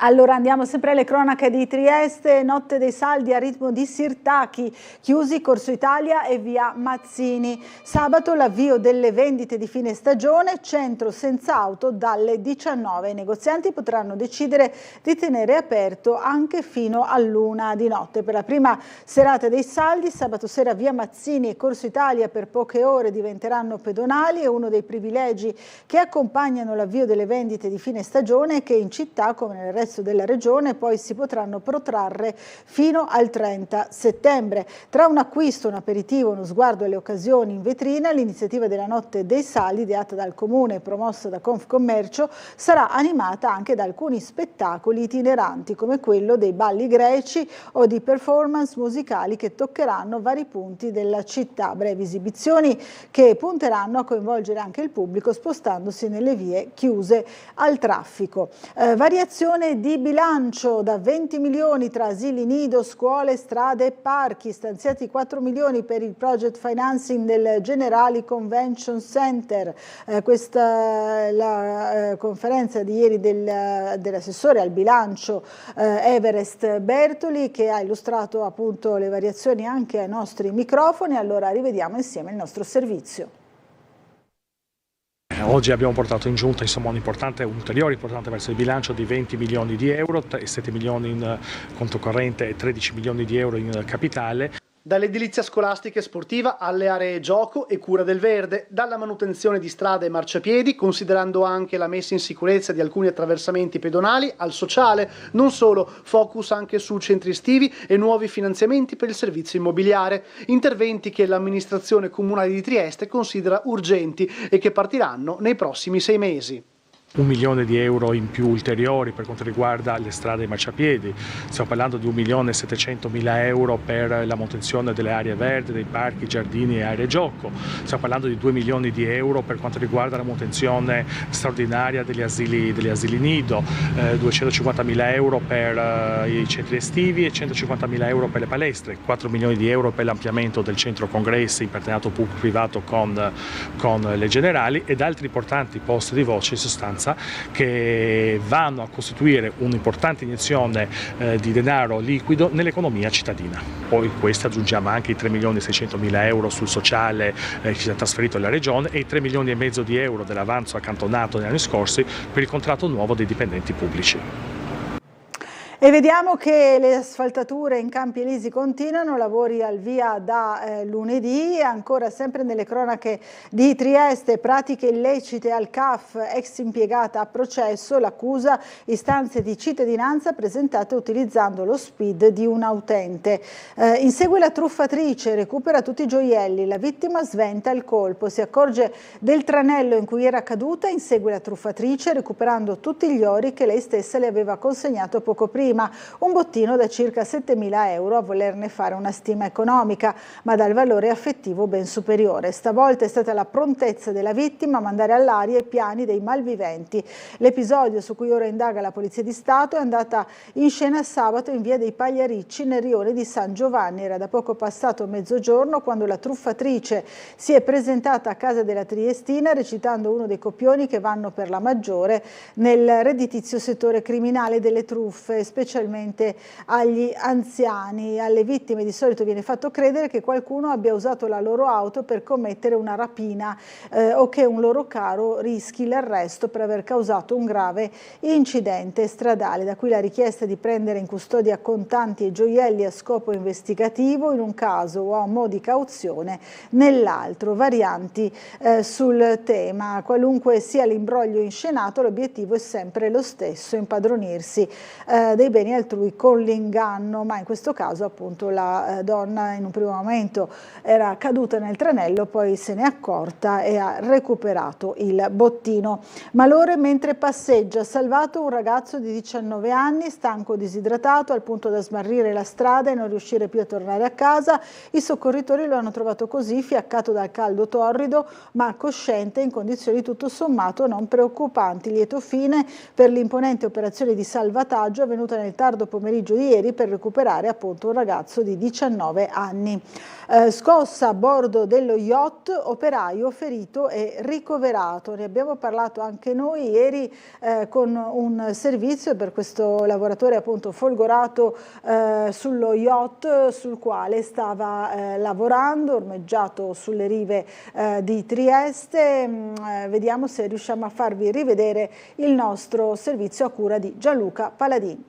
Allora andiamo sempre alle cronache di Trieste, notte dei saldi a ritmo di Sirtaki, chiusi Corso Italia e via Mazzini. Sabato l'avvio delle vendite di fine stagione, centro senza auto dalle 19. I negozianti potranno decidere di tenere aperto anche fino all'1 di notte. Per la prima serata dei saldi, sabato sera via Mazzini e Corso Italia per poche ore diventeranno pedonali. È uno dei privilegi che accompagnano l'avvio delle vendite di fine stagione che in città, come nel resto della regione, poi si potranno protrarre fino al 30 settembre. Tra un acquisto, un aperitivo, uno sguardo alle occasioni in vetrina, l'iniziativa della Notte dei Saldi, ideata dal Comune e promossa da Confcommercio, sarà animata anche da alcuni spettacoli itineranti, come quello dei balli greci o di performance musicali che toccheranno vari punti della città. Brevi esibizioni che punteranno a coinvolgere anche il pubblico spostandosi nelle vie chiuse al traffico. Variazione di bilancio da 20 milioni tra asili nido, scuole, strade e parchi, stanziati 4 milioni per il project financing del Generali Convention Center. Questa è la conferenza di ieri dell'assessore al bilancio Everest Bertoli, che ha illustrato appunto le variazioni anche ai nostri microfoni. Allora rivediamo insieme il nostro servizio. Oggi abbiamo portato in giunta un ulteriore importante verso il bilancio di 20 milioni di euro, 7 milioni in conto corrente e 13 milioni di euro in capitale. Dall'edilizia scolastica e sportiva alle aree gioco e cura del verde, dalla manutenzione di strade e marciapiedi, considerando anche la messa in sicurezza di alcuni attraversamenti pedonali, al sociale, non solo, focus anche su centri estivi e nuovi finanziamenti per il servizio immobiliare, interventi che l'amministrazione comunale di Trieste considera urgenti e che partiranno nei prossimi 6 mesi. 1 milione di euro in più ulteriori per quanto riguarda le strade e i marciapiedi, stiamo parlando di 1.700.000 euro per la manutenzione delle aree verdi, dei parchi, giardini e aree gioco, stiamo parlando di 2 milioni di euro per quanto riguarda la manutenzione straordinaria degli asili nido, 250.000 euro per i centri estivi e 150.000 euro per le palestre, 4 milioni di euro per l'ampliamento del centro congressi in partenariato pubblico-privato con le Generali ed altri importanti posti di voce in sostanza che vanno a costituire un'importante iniezione di denaro liquido nell'economia cittadina. Poi questo aggiungiamo anche i 3.600.000 euro sul sociale che ci è trasferito alla Regione e i 3 milioni e mezzo di euro dell'avanzo accantonato negli anni scorsi per il contratto nuovo dei dipendenti pubblici. E vediamo che le asfaltature in Campi Elisi continuano, lavori al via da lunedì. Ancora sempre nelle cronache di Trieste, pratiche illecite al CAF, ex impiegata a processo, l'accusa istanze di cittadinanza presentate utilizzando lo SPID di un utente. Insegue la truffatrice, recupera tutti i gioielli, la vittima sventa il colpo, si accorge del tranello in cui era caduta, insegue la truffatrice recuperando tutti gli ori che lei stessa le aveva consegnato poco prima. Un bottino da circa 7.000 euro a volerne fare una stima economica, ma dal valore affettivo ben superiore. Stavolta è stata la prontezza della vittima a mandare all'aria i piani dei malviventi. L'episodio, su cui ora indaga la Polizia di Stato, è andata in scena sabato in via dei Pagliaricci nel rione di San Giovanni. Era da poco passato mezzogiorno quando la truffatrice si è presentata a casa della triestina recitando uno dei copioni che vanno per la maggiore nel redditizio settore criminale delle truffe, specialmente agli anziani. Alle vittime di solito viene fatto credere che qualcuno abbia usato la loro auto per commettere una rapina o che un loro caro rischi l'arresto per aver causato un grave incidente stradale. Da qui la richiesta di prendere in custodia contanti e gioielli a scopo investigativo in un caso o a mo' di cauzione nell'altro. Varianti sul tema. Qualunque sia l'imbroglio inscenato, l'obiettivo è sempre lo stesso: impadronirsi dei beni altrui con l'inganno, ma in questo caso appunto la donna in un primo momento era caduta nel tranello, poi se n'è accorta e ha recuperato il bottino. Malore mentre passeggia, salvato un ragazzo di 19 anni, stanco, disidratato, al punto da smarrire la strada e non riuscire più a tornare a casa. I soccorritori lo hanno trovato così, fiaccato dal caldo torrido, ma cosciente, in condizioni tutto sommato non preoccupanti. Lieto fine per l'imponente operazione di salvataggio avvenuta nel tardo pomeriggio di ieri per recuperare appunto un ragazzo di 19 anni. Scossa a bordo dello yacht, operaio ferito e ricoverato. Ne abbiamo parlato anche noi ieri con un servizio per questo lavoratore appunto folgorato sullo yacht sul quale stava lavorando, ormeggiato sulle rive di Trieste. Vediamo se riusciamo a farvi rivedere il nostro servizio a cura di Gianluca Paladini.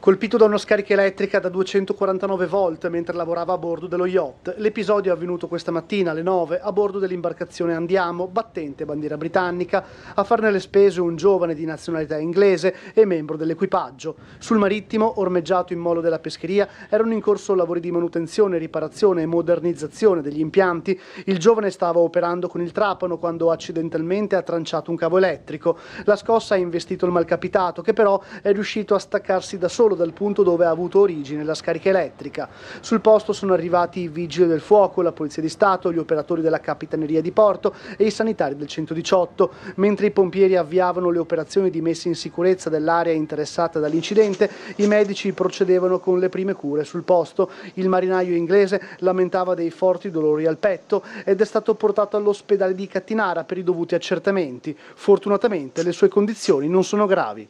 Colpito da una scarica elettrica da 249 volt mentre lavorava a bordo dello yacht. L'episodio è avvenuto questa mattina alle 9 a bordo dell'imbarcazione Andiamo, battente bandiera britannica. A farne le spese un giovane di nazionalità inglese e membro dell'equipaggio. Sul marittimo, ormeggiato in molo della pescheria, erano in corso lavori di manutenzione, riparazione e modernizzazione degli impianti. Il giovane stava operando con il trapano quando accidentalmente ha tranciato un cavo elettrico. La scossa ha investito il malcapitato, che però è riuscito a staccarsi da solo dal punto dove ha avuto origine la scarica elettrica. Sul posto sono arrivati i vigili del fuoco, la polizia di Stato, gli operatori della Capitaneria di Porto e i sanitari del 118. Mentre i pompieri avviavano le operazioni di messa in sicurezza dell'area interessata dall'incidente, i medici procedevano con le prime cure sul posto. Il marinaio inglese lamentava dei forti dolori al petto ed è stato portato all'ospedale di Cattinara per i dovuti accertamenti. Fortunatamente le sue condizioni non sono gravi.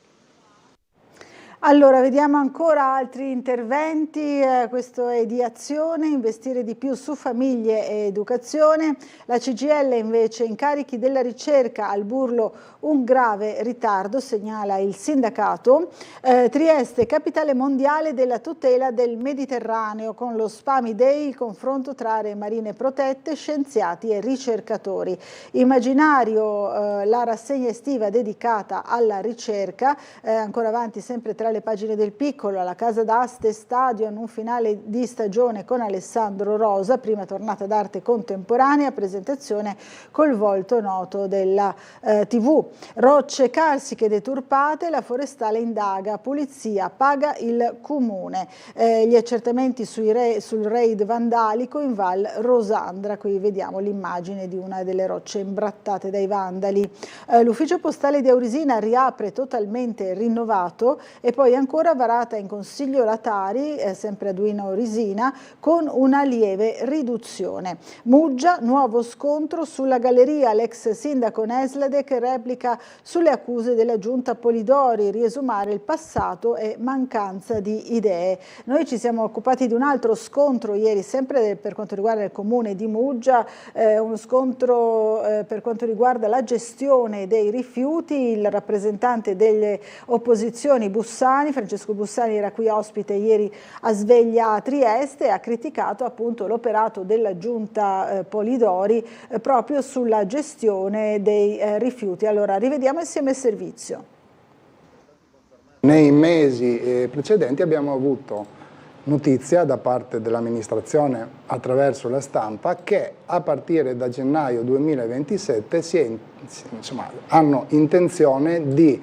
Allora, vediamo ancora altri interventi, questo è di Azione, investire di più su famiglie e educazione. La CGIL invece, incarichi della ricerca al Burlo, un grave ritardo, segnala il sindacato. Trieste, capitale mondiale della tutela del Mediterraneo, con lo Spami Day, il confronto tra aree marine protette, scienziati e ricercatori. Immaginario, la rassegna estiva dedicata alla ricerca, ancora avanti sempre tra le pagine del Piccolo, alla Casa d'Aste Stadion, un finale di stagione con Alessandro Rosa, prima tornata d'arte contemporanea, presentazione col volto noto della TV. Rocce carsiche deturpate, la forestale indaga, pulizia, paga il comune. Gli accertamenti sul raid vandalico in Val Rosandra, qui vediamo l'immagine di una delle rocce imbrattate dai vandali. L'ufficio postale di Aurisina riapre totalmente rinnovato e poi ancora varata in Consiglio la Tari, sempre a Duino Aurisina, con una lieve riduzione. Muggia, nuovo scontro sulla galleria, l'ex sindaco Neslade che replica sulle accuse della giunta Polidori, riesumare il passato e mancanza di idee. Noi ci siamo occupati di un altro scontro ieri, sempre per quanto riguarda il comune di Muggia, uno scontro per quanto riguarda la gestione dei rifiuti. Il rappresentante delle opposizioni Bussani, Francesco Bussani, era qui ospite ieri a Sveglia a Trieste e ha criticato appunto l'operato della giunta Polidori proprio sulla gestione dei rifiuti. Allora rivediamo insieme il servizio. Nei mesi precedenti abbiamo avuto notizia da parte dell'amministrazione attraverso la stampa che a partire da gennaio 2027 hanno intenzione di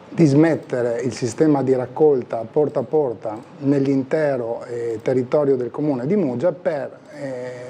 dismettere il sistema di raccolta porta a porta nell'intero territorio del comune di Muggia per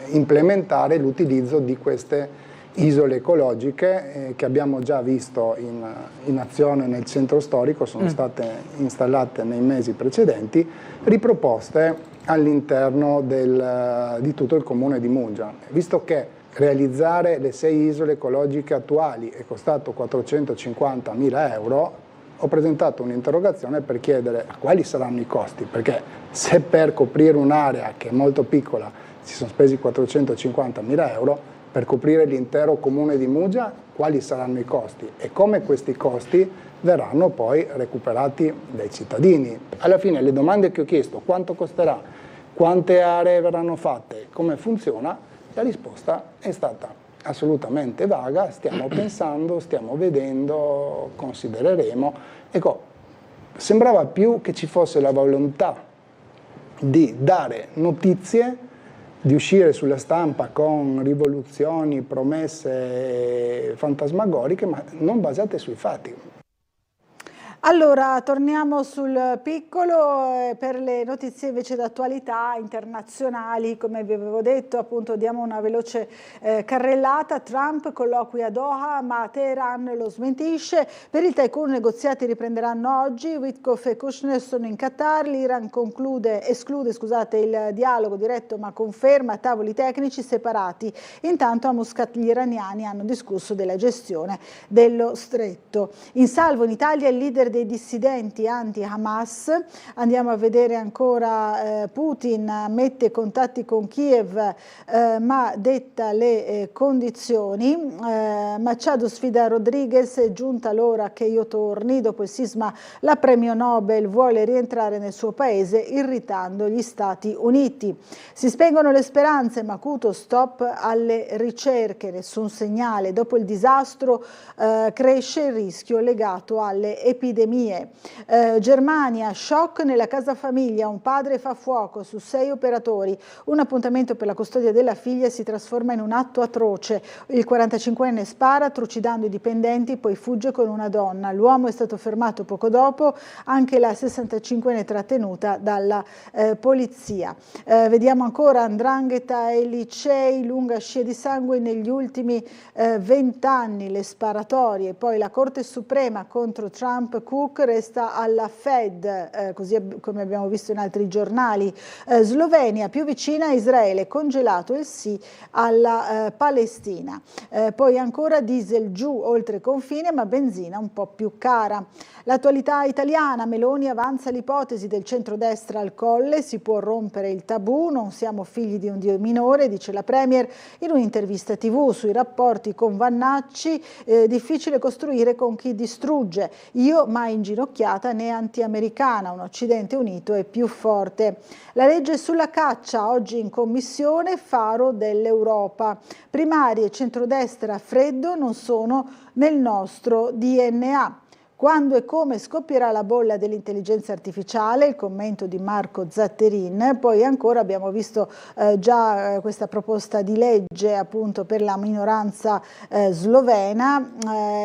implementare l'utilizzo di queste isole ecologiche che abbiamo già visto in azione nel centro storico, sono state installate nei mesi precedenti, riproposte all'interno di tutto il comune di Muggia. Visto che realizzare le 6 isole ecologiche attuali è costato 450.000 euro, ho presentato un'interrogazione per chiedere quali saranno i costi, perché se per coprire un'area che è molto piccola si sono spesi 450.000 euro, per coprire l'intero comune di Muggia quali saranno i costi e come questi costi verranno poi recuperati dai cittadini. Alla fine le domande che ho chiesto, quanto costerà, quante aree verranno fatte, come funziona, la risposta è stata assolutamente vaga, stiamo pensando, stiamo vedendo, considereremo. Ecco, sembrava più che ci fosse la volontà di dare notizie, di uscire sulla stampa con rivoluzioni, promesse fantasmagoriche, ma non basate sui fatti. Allora, torniamo sul piccolo per le notizie invece d'attualità internazionali. Come vi avevo detto, appunto, diamo una veloce carrellata. Trump colloqui a Doha, ma Teheran lo smentisce. Per il tycoon negoziati riprenderanno oggi. Witkoff e Kushner sono in Qatar. L'Iran esclude il dialogo diretto, ma conferma tavoli tecnici separati. Intanto a Muscat gli iraniani hanno discusso della gestione dello stretto. In salvo in Italia il leader dei dissidenti anti-Hamas. Andiamo a vedere ancora Putin mette contatti con Kiev ma detta le condizioni. Machado sfida Rodriguez, è giunta l'ora che io torni. Dopo il sisma la premio Nobel vuole rientrare nel suo paese irritando gli Stati Uniti. Si spengono le speranze, Makuto stop alle ricerche, nessun segnale. Dopo il disastro cresce il rischio legato alle epidemie. Germania, shock nella casa famiglia, un padre fa fuoco su 6 operatori, un appuntamento per la custodia della figlia si trasforma in un atto atroce, il 45enne spara trucidando i dipendenti, poi fugge con una donna, l'uomo è stato fermato poco dopo, anche la 65enne trattenuta dalla polizia. Vediamo ancora 'ndrangheta e licei, lunga scia di sangue negli ultimi 20 anni, le sparatorie, poi la Corte Suprema contro Trump, Cook resta alla Fed, così come abbiamo visto in altri giornali. Slovenia più vicina a Israele, congelato il sì alla Palestina. Poi ancora diesel giù oltre confine, ma benzina un po' più cara. L'attualità italiana, Meloni avanza l'ipotesi del centrodestra al Colle, si può rompere il tabù, non siamo figli di un dio minore, dice la Premier in un'intervista TV sui rapporti con Vannacci, difficile costruire con chi distrugge, io mai inginocchiata né anti-americana, un Occidente unito è più forte. La legge sulla caccia, oggi in commissione, faro dell'Europa. Primarie, centrodestra, freddo non sono nel nostro DNA. Quando e come scoppierà la bolla dell'intelligenza artificiale, il commento di Marco Zatterin. Poi ancora abbiamo visto già questa proposta di legge appunto per la minoranza slovena.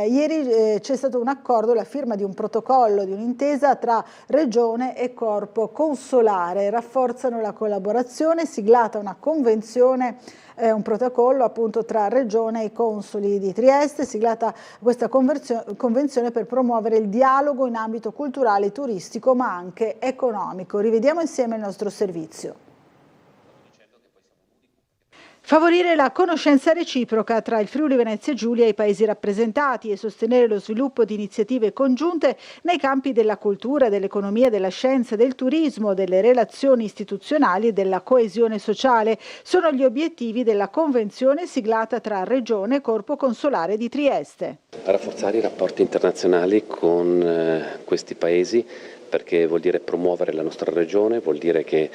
Ieri c'è stato un accordo, la firma di un protocollo, di un'intesa tra Regione e Corpo Consolare. Rafforzano la collaborazione, siglata una convenzione, un protocollo appunto tra Regione e i consoli di Trieste, siglata questa convenzione per promuovere il dialogo in ambito culturale, turistico ma anche economico. Rivediamo insieme il nostro servizio. Favorire la conoscenza reciproca tra il Friuli Venezia Giulia e i paesi rappresentati e sostenere lo sviluppo di iniziative congiunte nei campi della cultura, dell'economia, della scienza, del turismo, delle relazioni istituzionali e della coesione sociale sono gli obiettivi della convenzione siglata tra Regione e Corpo Consolare di Trieste. Rafforzare i rapporti internazionali con questi paesi, perché vuol dire promuovere la nostra regione, vuol dire che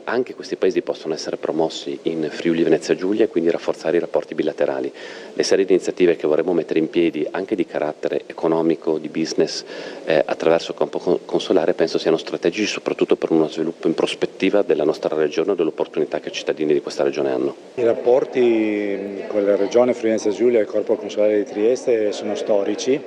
anche questi paesi possono essere promossi in Friuli Venezia Giulia e quindi rafforzare i rapporti bilaterali. Le serie di iniziative che vorremmo mettere in piedi anche di carattere economico, di business, attraverso il campo consolare penso siano strategici soprattutto per uno sviluppo in prospettiva della nostra regione e dell'opportunità che i cittadini di questa regione hanno. I rapporti con la regione Friuli Venezia Giulia e il Corpo Consolare di Trieste sono storici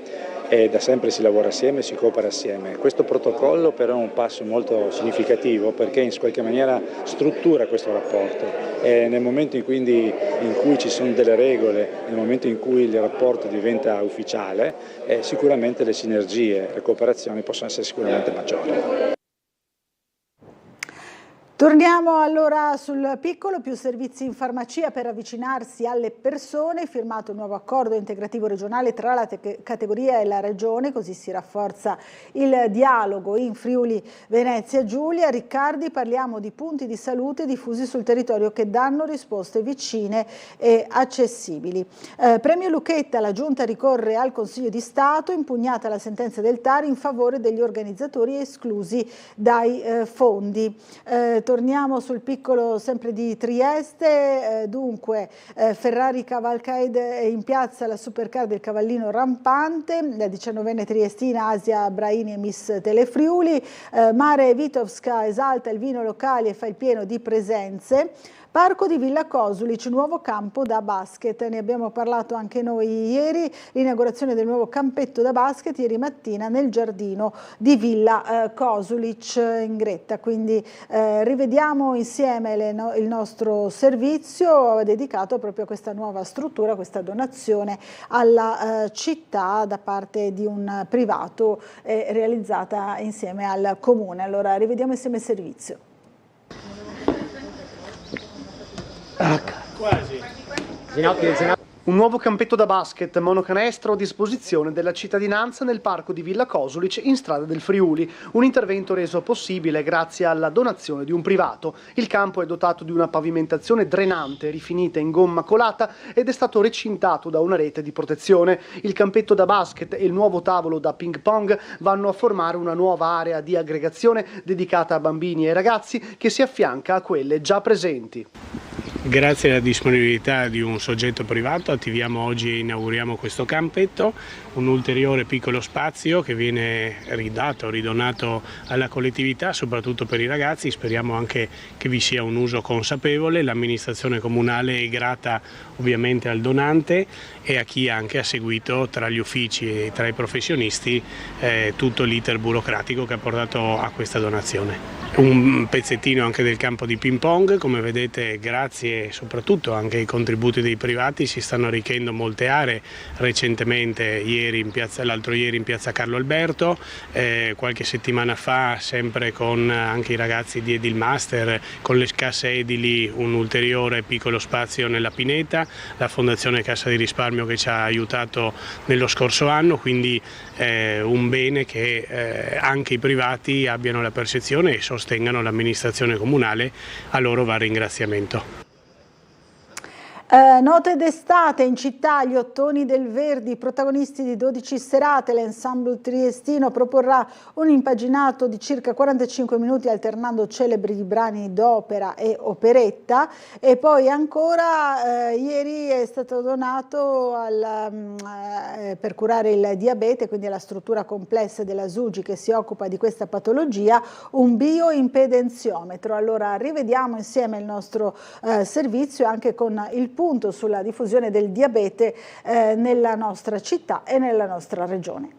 e da sempre si lavora assieme, si coopera assieme. Questo protocollo però è un passo molto significativo perché in qualche maniera struttura questo rapporto e nel momento in cui ci sono delle regole, nel momento in cui il rapporto diventa ufficiale, sicuramente le sinergie, le cooperazioni possono essere sicuramente maggiori. Torniamo allora sul piccolo, più servizi in farmacia per avvicinarsi alle persone, firmato un nuovo accordo integrativo regionale tra la categoria e la regione, così si rafforza il dialogo in Friuli Venezia Giulia. Riccardi, parliamo di punti di salute diffusi sul territorio che danno risposte vicine e accessibili. Premio Lucchetta, la Giunta ricorre al Consiglio di Stato, impugnata la sentenza del TAR in favore degli organizzatori esclusi dai fondi. Torniamo sul piccolo sempre di Trieste, dunque Ferrari Cavalcade in piazza la supercar del cavallino rampante, la 19enne triestina Asia Braini e Miss Telefriuli, Mare Vitovska esalta il vino locale e fa il pieno di presenze. Parco di Villa Kosulic, nuovo campo da basket, ne abbiamo parlato anche noi ieri, l'inaugurazione del nuovo campetto da basket ieri mattina nel giardino di Villa Kosulic in Gretta, quindi rivediamo insieme il nostro servizio dedicato proprio a questa nuova struttura, questa donazione alla città da parte di un privato realizzata insieme al comune. Allora rivediamo insieme il servizio. Quasi. Un nuovo campetto da basket monocanestro a disposizione della cittadinanza nel parco di Villa Kosulic in strada del Friuli, un intervento reso possibile grazie alla donazione di un privato. Il campo è dotato di una pavimentazione drenante rifinita in gomma colata ed è stato recintato da una rete di protezione. Il campetto da basket e il nuovo tavolo da ping pong vanno a formare una nuova area di aggregazione dedicata a bambini e ragazzi che si affianca a quelle già presenti. Grazie alla disponibilità di un soggetto privato attiviamo oggi e inauguriamo questo campetto, un ulteriore piccolo spazio che viene ridonato alla collettività, soprattutto per i ragazzi. Speriamo anche che vi sia un uso consapevole. L'amministrazione comunale è grata ovviamente al donante e a chi anche ha seguito tra gli uffici e tra i professionisti tutto l'iter burocratico che ha portato a questa donazione. Un pezzettino anche del campo di ping pong, come vedete grazie soprattutto anche ai contributi dei privati si stanno arricchendo molte aree. Recentemente l'altro ieri in piazza Carlo Alberto, qualche settimana fa sempre con anche i ragazzi di Edilmaster, con le casse edili un ulteriore piccolo spazio nella Pineta, la Fondazione Cassa di Risparmio che ci ha aiutato nello scorso anno, quindi un bene che anche i privati abbiano la percezione e sostengano l'amministrazione comunale, a loro va il ringraziamento. Note d'estate in città, gli Ottoni del Verdi, protagonisti di 12 serate, l'ensemble triestino proporrà un impaginato di circa 45 minuti alternando celebri brani d'opera e operetta. E poi ancora ieri è stato donato per curare il diabete, quindi alla struttura complessa della SUGI che si occupa di questa patologia, un bioimpedenziometro. Allora rivediamo insieme il nostro servizio anche con il punto sulla diffusione del diabete nella nostra città e nella nostra regione.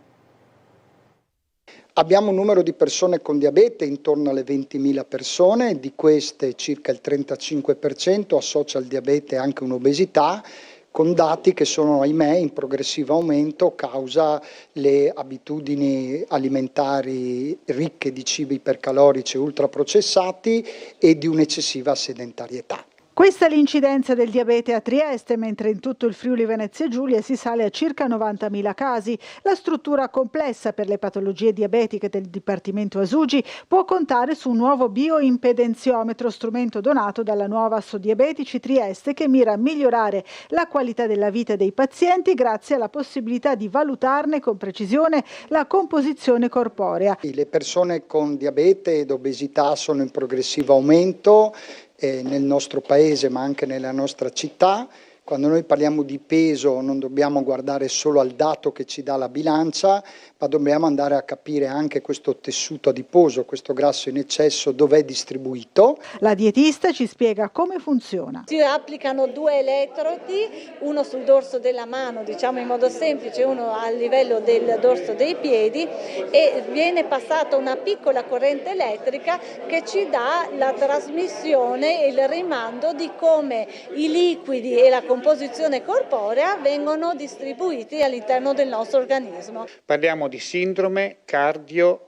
Abbiamo un numero di persone con diabete intorno alle 20.000 persone, di queste circa il 35% associa al diabete anche un'obesità, con dati che sono ahimè in progressivo aumento causa le abitudini alimentari ricche di cibi ipercalorici e ultraprocessati e di un'eccessiva sedentarietà. Questa è l'incidenza del diabete a Trieste, mentre in tutto il Friuli Venezia Giulia si sale a circa 90.000 casi. La struttura complessa per le patologie diabetiche del Dipartimento Asugi può contare su un nuovo bioimpedenziometro, strumento donato dalla nuova Assodiabetici Trieste che mira a migliorare la qualità della vita dei pazienti grazie alla possibilità di valutarne con precisione la composizione corporea. Le persone con diabete ed obesità sono in progressivo aumento nel nostro paese ma anche nella nostra città. Quando noi parliamo di peso non dobbiamo guardare solo al dato che ci dà la bilancia, ma dobbiamo andare a capire anche questo tessuto adiposo, questo grasso in eccesso, dov'è distribuito. La dietista ci spiega come funziona. Si applicano 2 elettrodi, uno sul dorso della mano, diciamo in modo semplice, uno a livello del dorso dei piedi, e viene passata una piccola corrente elettrica che ci dà la trasmissione e il rimando di come i liquidi e la composizione corporea vengono distribuiti all'interno del nostro organismo. Parliamo di sindrome cardio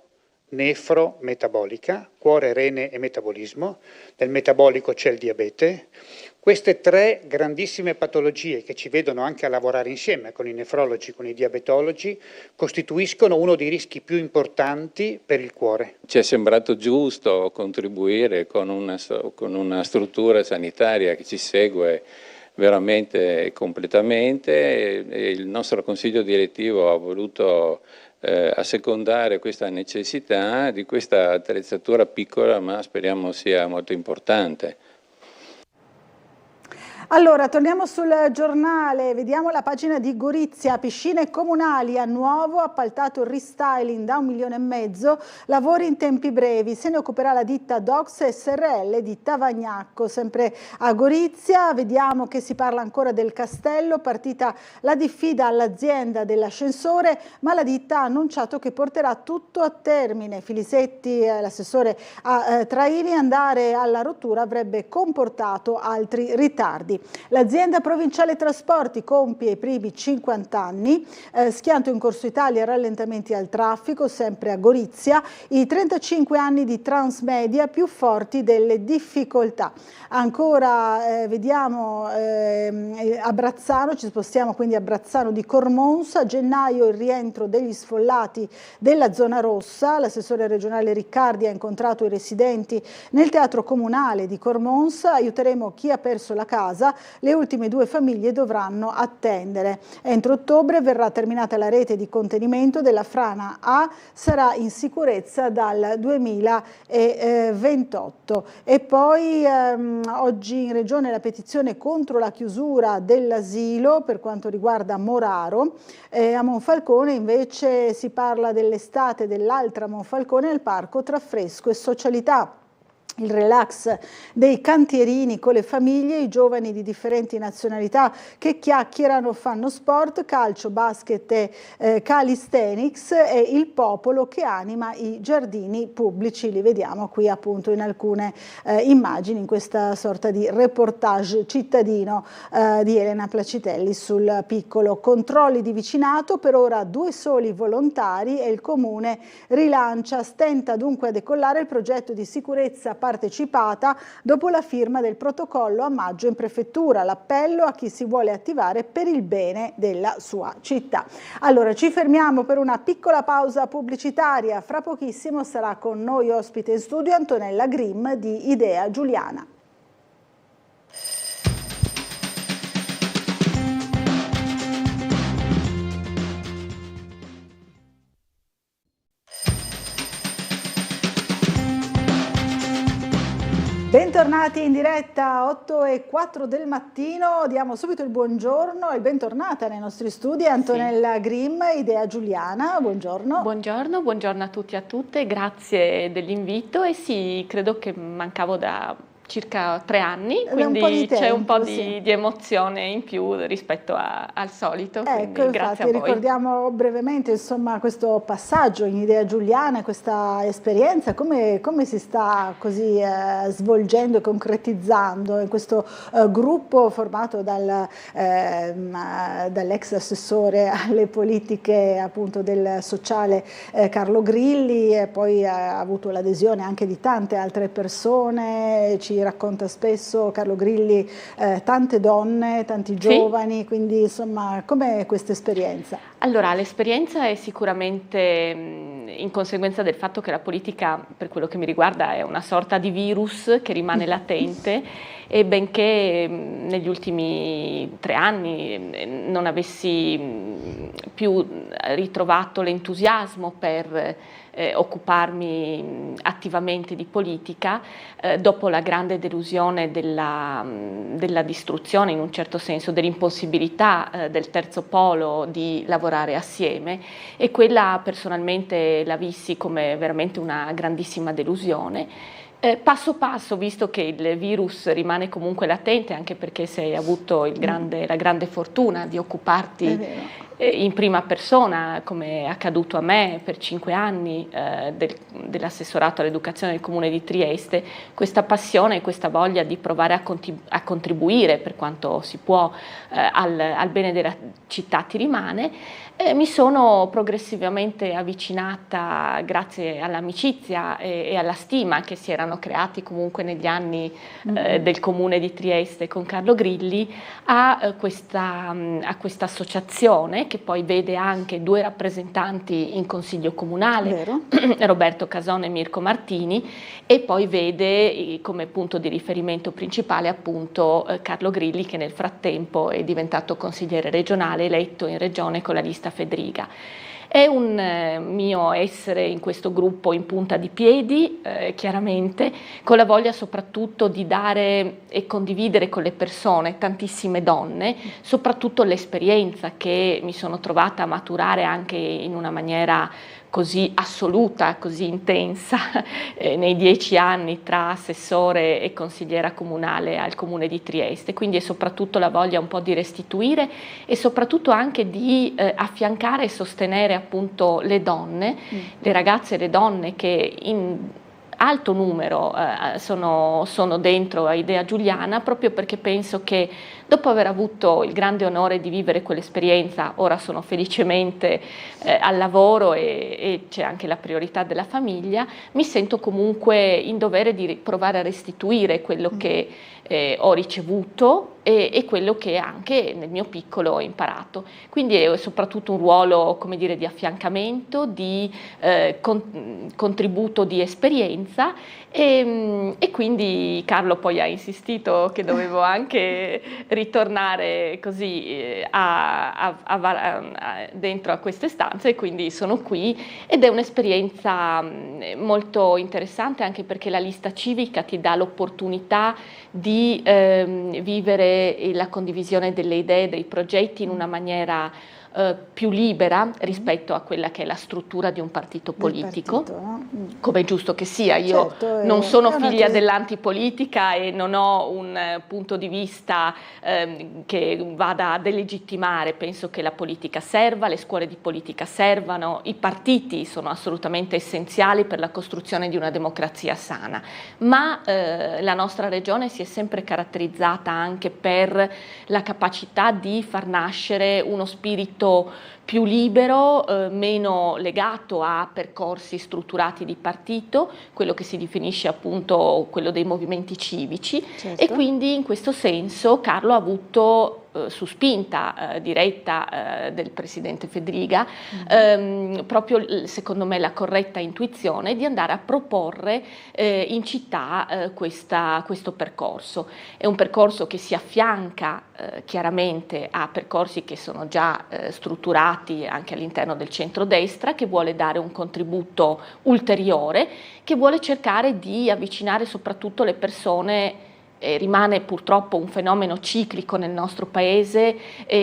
nefrometabolica, cuore, rene e metabolismo. Nel metabolico c'è il diabete. Queste 3 grandissime patologie che ci vedono anche a lavorare insieme con i nefrologi, con i diabetologi, costituiscono uno dei rischi più importanti per il cuore. Ci è sembrato giusto contribuire con una struttura sanitaria che ci segue veramente completamente e il nostro consiglio direttivo ha voluto assecondare questa necessità di questa attrezzatura piccola, ma speriamo sia molto importante. Allora, torniamo sul giornale, vediamo la pagina di Gorizia, piscine comunali a nuovo, appaltato il restyling da 1,5 milioni, lavori in tempi brevi, se ne occuperà la ditta Dox SRL di Tavagnacco, sempre a Gorizia. Vediamo che si parla ancora del castello, partita la diffida all'azienda dell'ascensore, ma la ditta ha annunciato che porterà tutto a termine. Filisetti, l'assessore a Traini, andare alla rottura avrebbe comportato altri ritardi. L'azienda provinciale trasporti compie i primi 50 anni, schianto in Corso Italia, rallentamenti al traffico, sempre a Gorizia, i 35 anni di Transmedia più forti delle difficoltà. Ancora vediamo a Brazzano, ci spostiamo quindi a Brazzano di Cormonsa, a gennaio il rientro degli sfollati della zona rossa, l'assessore regionale Riccardi ha incontrato i residenti nel teatro comunale di Cormonsa, aiuteremo chi ha perso la casa, le ultime 2 famiglie dovranno attendere. Entro ottobre verrà terminata la rete di contenimento della frana A, sarà in sicurezza dal 2028. E poi oggi in regione la petizione contro la chiusura dell'asilo per quanto riguarda Moraro. A Monfalcone invece si parla dell'estate dell'altra Monfalcone nel parco tra fresco e socialità. Il relax dei cantierini con le famiglie, i giovani di differenti nazionalità che chiacchierano, fanno sport, calcio, basket e calisthenics, e il popolo che anima i giardini pubblici. Li vediamo qui appunto in alcune immagini, in questa sorta di reportage cittadino di Elena Placitelli sul piccolo. Controlli di vicinato, per ora 2 soli volontari e il comune rilancia, stenta dunque a decollare il progetto di sicurezza partecipata dopo la firma del protocollo a maggio in prefettura. L'appello a chi si vuole attivare per il bene della sua città. Allora ci fermiamo per una piccola pausa pubblicitaria, fra pochissimo sarà con noi ospite in studio Antonella Grimm di Idea Giuliana. Bentornati in diretta, 8:04 del mattino, diamo subito il buongiorno e bentornata nei nostri studi Antonella Grimm, Idea Giuliana, buongiorno. Buongiorno a tutti e a tutte, grazie dell'invito e sì, credo che mancavo da circa 3 anni, quindi c'è un po' di emozione in più rispetto al solito, quindi ecco, grazie infatti, a voi. Ricordiamo brevemente insomma questo passaggio in Idea Giuliana, questa esperienza, come si sta così svolgendo e concretizzando in questo gruppo formato dall'ex assessore alle politiche appunto del sociale Carlo Grilli, e poi ha avuto l'adesione anche di tante altre persone. Ci racconta spesso Carlo Grilli tante donne, tanti giovani, sì. Quindi insomma com'è questa esperienza? Allora, l'esperienza è sicuramente in conseguenza del fatto che la politica, per quello che mi riguarda, è una sorta di virus che rimane latente e benché negli ultimi 3 anni non avessi più ritrovato l'entusiasmo per occuparmi attivamente di politica, dopo la grande delusione della distruzione, in un certo senso, dell'impossibilità del terzo polo di lavorare assieme, e quella personalmente la vissi come veramente una grandissima delusione. Passo passo, visto che il virus rimane comunque latente, anche perché sei avuto la grande fortuna di occuparti in prima persona, come è accaduto a me per 5 anni dell'assessorato all'educazione del Comune di Trieste, questa passione e questa voglia di provare a contribuire per quanto si può al bene della città ti rimane. Mi sono progressivamente avvicinata, grazie all'amicizia e alla stima che si erano creati comunque negli anni del Comune di Trieste con Carlo Grilli, a questa associazione che poi vede anche 2 rappresentanti in Consiglio Comunale, Roberto Casone e Mirko Martini, e poi vede come punto di riferimento principale appunto Carlo Grilli, che nel frattempo è diventato consigliere regionale eletto in regione con la lista Fedriga. È un mio essere in questo gruppo in punta di piedi, chiaramente, con la voglia soprattutto di dare e condividere con le persone, tantissime donne, soprattutto l'esperienza che mi sono trovata a maturare anche in una maniera così assoluta, così intensa, nei 10 anni tra assessore e consigliera comunale al Comune di Trieste. Quindi è soprattutto la voglia un po' di restituire e soprattutto anche di affiancare e sostenere appunto le donne, le ragazze e le donne che in alto numero sono dentro a Idea Giuliana, proprio perché penso che dopo aver avuto il grande onore di vivere quell'esperienza, ora sono felicemente al lavoro e c'è anche la priorità della famiglia, mi sento comunque in dovere di provare a restituire quello che ho ricevuto e quello che anche nel mio piccolo ho imparato. Quindi è soprattutto un ruolo, come dire, di affiancamento, di contributo di esperienza e quindi Carlo poi ha insistito che dovevo anche ritornare così dentro a queste stanze, e quindi sono qui ed è un'esperienza molto interessante, anche perché la lista civica ti dà l'opportunità di vivere la condivisione delle idee, dei progetti in una maniera più libera rispetto a quella che è la struttura di un partito politico, come è giusto che sia. Io non sono figlia dell'antipolitica e non ho un punto di vista che vada a delegittimare. Penso che la politica serva, le scuole di politica servano, i partiti sono assolutamente essenziali per la costruzione di una democrazia sana, ma la nostra regione si è sempre caratterizzata anche per la capacità di far nascere uno spirito più libero, meno legato a percorsi strutturati di partito, quello che si definisce appunto quello dei movimenti civici, e quindi in questo senso Carlo ha avuto su spinta diretta del presidente Fedriga proprio secondo me la corretta intuizione di andare a proporre in città questo percorso. È un percorso che si affianca chiaramente a percorsi che sono già strutturati anche all'interno del centrodestra, che vuole dare un contributo ulteriore, che vuole cercare di avvicinare soprattutto le persone. Rimane purtroppo un fenomeno ciclico nel nostro paese,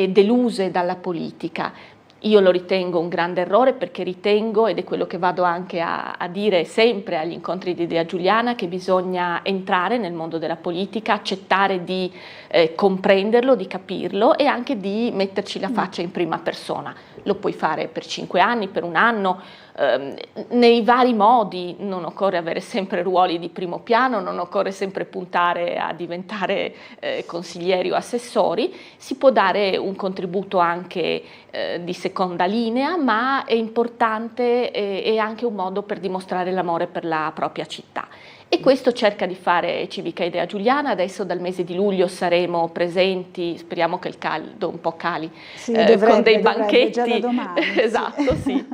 deluse dalla politica. Io lo ritengo un grande errore, perché ritengo, ed è quello che vado anche a dire sempre agli incontri di Idea Giuliana, che bisogna entrare nel mondo della politica, accettare di comprenderlo, di capirlo e anche di metterci la faccia in prima persona. Lo puoi fare per 5 anni, per un anno, nei vari modi. Non occorre avere sempre ruoli di primo piano, non occorre sempre puntare a diventare consiglieri o assessori, si può dare un contributo anche di seconda linea, ma è importante, è anche un modo per dimostrare l'amore per la propria città. E questo cerca di fare Civica Idea Giuliana. Adesso dal mese di luglio saremo presenti, speriamo che il caldo un po' cali, con dei banchetti, già da domani, esatto, sì.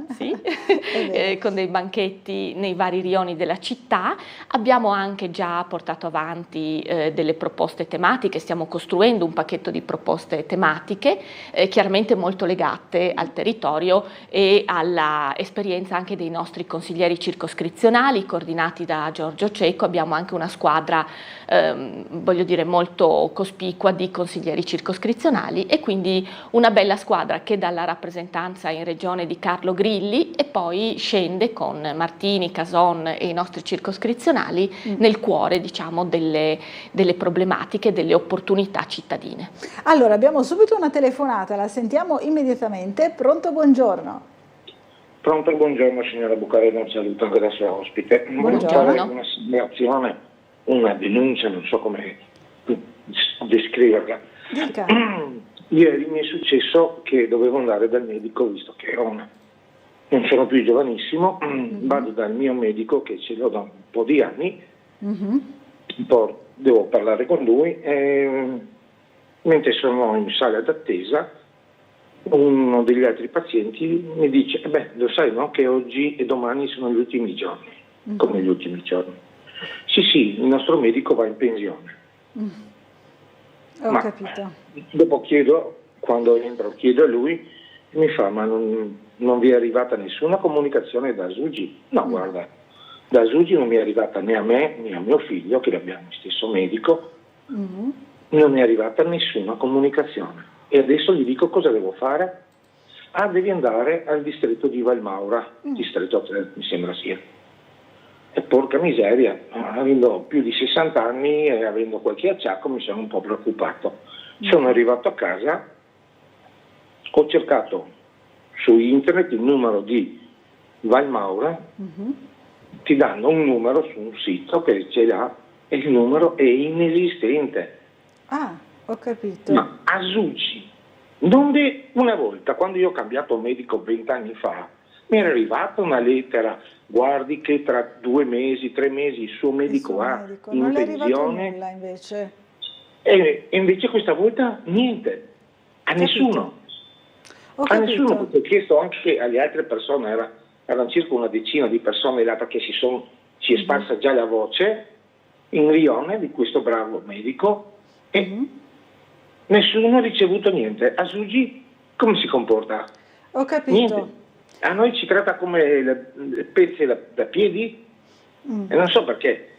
Con dei banchetti nei vari rioni della città. Abbiamo anche già portato avanti delle proposte tematiche, stiamo costruendo un pacchetto di proposte tematiche, chiaramente molto legate al territorio e alla esperienza anche dei nostri consiglieri circoscrizionali, coordinati da Giorgio Cesare, cieco abbiamo anche una squadra voglio dire molto cospicua di consiglieri circoscrizionali, e quindi una bella squadra che dalla rappresentanza in regione di Carlo Grilli e poi scende con Martini, Cason e i nostri circoscrizionali nel cuore, diciamo, delle problematiche, delle opportunità cittadine. Allora, abbiamo subito una telefonata, la sentiamo immediatamente. Pronto, buongiorno. Pronto, buongiorno signora Bucarella, un saluto anche da sua ospite. Volevo fare una segnalazione, una denuncia, non so come descriverla. Dica. Ieri mi è successo che dovevo andare dal medico, visto che non sono più giovanissimo, vado dal mio medico che ce l'ho da un po' di anni, devo parlare con lui, mentre sono in sala d'attesa uno degli altri pazienti mi dice lo sai, no, che oggi e domani sono gli ultimi giorni. Come gli ultimi giorni? Sì, il nostro medico va in pensione. Ho capito. Dopo quando entro chiedo a lui, mi fa ma non vi è arrivata nessuna comunicazione da Sugi? No, guarda, da Sugi non mi è arrivata né a me né a mio figlio, che abbiamo lo stesso medico, non è arrivata nessuna comunicazione. E adesso gli dico cosa devo fare? Devi andare al distretto di Valmaura, distretto 3 mi sembra sia. E porca miseria, avendo più di 60 anni e avendo qualche acciacco mi sono un po' preoccupato. Sono arrivato a casa, ho cercato su internet il numero di Valmaura, ti danno un numero su un sito che ce l'ha e il numero è inesistente. Ho capito. Ma a Sugi, donde una volta, quando io ho cambiato medico 20 anni fa, mi era arrivata una lettera, guardi che tra 2 mesi, 3 mesi il suo medico in non pensione. è arrivato nulla invece. E invece questa volta niente, a nessuno. A nessuno, perché ho chiesto anche alle altre persone, erano circa una decina di persone là, perché si è sparsa già la voce in rione di questo bravo medico e nessuno ha ricevuto niente. A Sugi come si comporta? Ho capito. Niente. A noi ci tratta come le pezze da piedi e non so perché.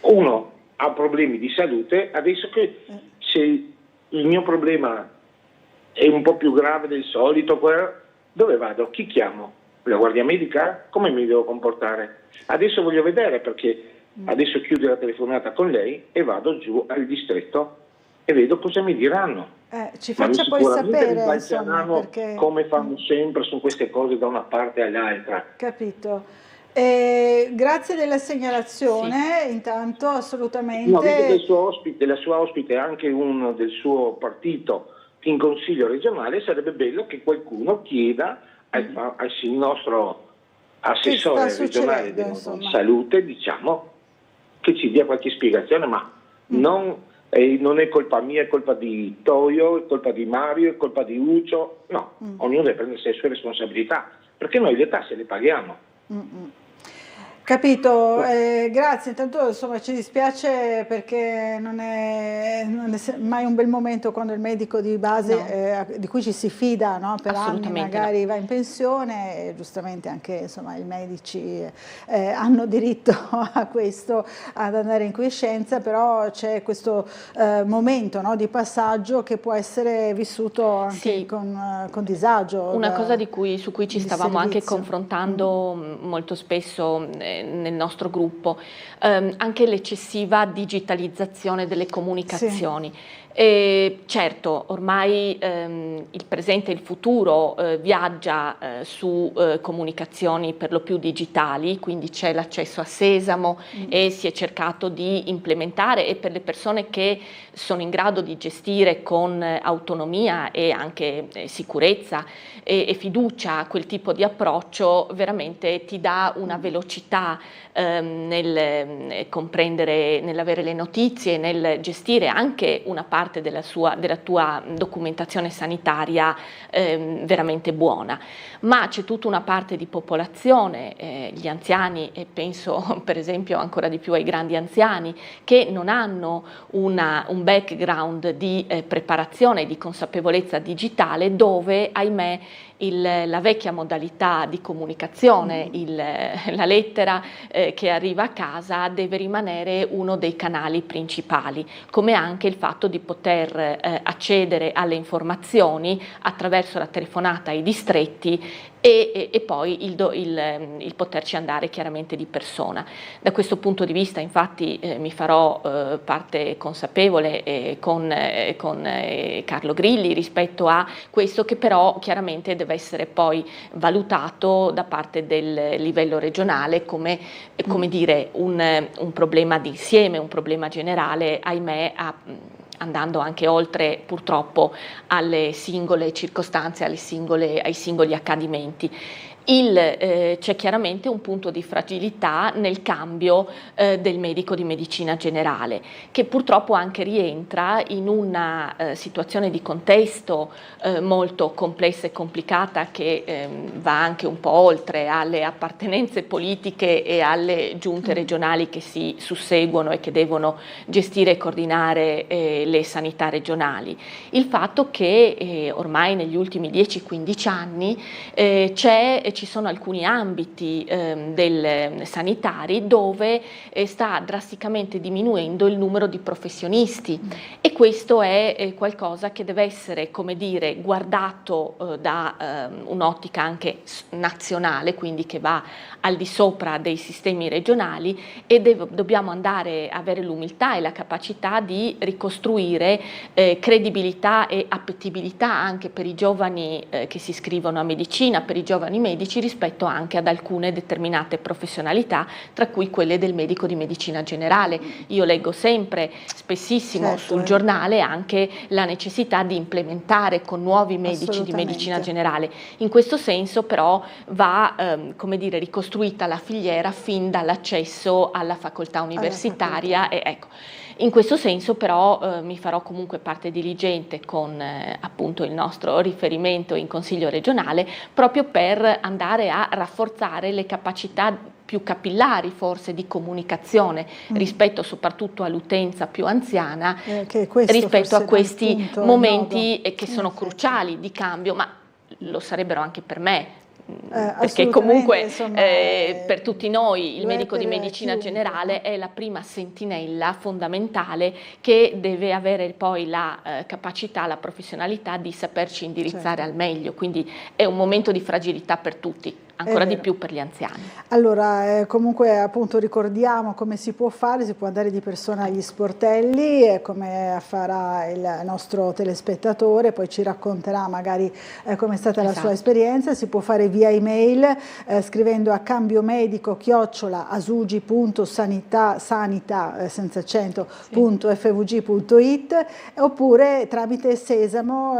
Uno ha problemi di salute, adesso che se il mio problema è un po' più grave del solito, dove vado? Chi chiamo? La guardia medica? Come mi devo comportare? Adesso voglio vedere, perché adesso chiudo la telefonata con lei e vado giù al distretto e vedo cosa mi diranno. Ci faccia poi sapere, insomma, perché... come fanno sempre su queste cose da una parte all'altra. Capito. Grazie della segnalazione, intanto assolutamente. No, vedo della sua ospite anche uno del suo partito in consiglio regionale, sarebbe bello che qualcuno chieda al nostro assessore regionale della salute, diciamo, che ci dia qualche spiegazione, ma non è colpa mia, è colpa di Toio, è colpa di Mario, è colpa di Uccio, no, ognuno deve prendersi le sue responsabilità, perché noi le tasse le paghiamo. Capito, grazie, intanto insomma ci dispiace perché non è mai un bel momento quando il medico di base di cui ci si fida, no? Per anni magari va in pensione, e giustamente anche insomma i medici hanno diritto a questo, ad andare in quiescenza, però c'è questo momento, no, di passaggio che può essere vissuto anche con disagio. Una cosa su cui ci stavamo anche confrontando molto spesso nel nostro gruppo, anche l'eccessiva digitalizzazione delle comunicazioni. Certo, ormai il presente e il futuro viaggia su comunicazioni per lo più digitali, quindi c'è l'accesso a Sesamo e si è cercato di implementare, e per le persone che sono in grado di gestire con autonomia e anche sicurezza e fiducia quel tipo di approccio, veramente ti dà una velocità nel comprendere, nell'avere le notizie, nel gestire anche una parte parte della tua documentazione sanitaria veramente buona, ma c'è tutta una parte di popolazione, gli anziani, e penso per esempio ancora di più ai grandi anziani, che non hanno un background di preparazione, di consapevolezza digitale, dove ahimè la vecchia modalità di comunicazione, la lettera che arriva a casa deve rimanere uno dei canali principali, come anche il fatto di poter accedere alle informazioni attraverso la telefonata ai distretti e poi il poterci andare chiaramente di persona. Da questo punto di vista infatti mi farò parte consapevole con Carlo Grilli rispetto a questo, che però chiaramente deve essere poi valutato da parte del livello regionale come dire un problema d'insieme, un problema generale, ahimè, andando anche oltre purtroppo alle singole circostanze, ai singoli accadimenti. C'è chiaramente un punto di fragilità nel cambio del medico di medicina generale, che purtroppo anche rientra in una situazione di contesto molto complessa e complicata, che va anche un po' oltre alle appartenenze politiche e alle giunte regionali che si susseguono e che devono gestire e coordinare le sanità regionali. Il fatto che ormai negli ultimi 10-15 anni ci sono alcuni ambiti sanitari dove sta drasticamente diminuendo il numero di professionisti, e questo è qualcosa che deve essere, come dire, guardato da un'ottica anche nazionale, quindi che va al di sopra dei sistemi regionali, e dobbiamo andare a avere l'umiltà e la capacità di ricostruire credibilità e appetibilità anche per i giovani che si iscrivono a medicina, per i giovani medici, rispetto anche ad alcune determinate professionalità, tra cui quelle del medico di medicina generale. Io leggo sempre, spessissimo sul giornale, anche la necessità di implementare con nuovi medici di medicina generale. In questo senso però va, come dire, ricostruita la filiera fin dall'accesso alla facoltà universitaria. E ecco, in questo senso però mi farò comunque parte diligente con appunto il nostro riferimento in Consiglio regionale, proprio per andare a rafforzare le capacità più capillari forse di comunicazione rispetto soprattutto all'utenza più anziana, rispetto a questi momenti che sono cruciali di cambio, ma lo sarebbero anche per me. Perché comunque insomma, per tutti noi il medico di medicina generale è la prima sentinella fondamentale, che deve avere poi la capacità, la professionalità di saperci indirizzare al meglio, quindi è un momento di fragilità per tutti, ancora di più per gli anziani. Allora, comunque appunto ricordiamo come si può fare: si può andare di persona agli sportelli, come farà il nostro telespettatore, poi ci racconterà magari come è stata la sua esperienza. Si può fare via email scrivendo a cambioMedico@asugi.sanità senza accento.fvg.it, oppure tramite Sesamo,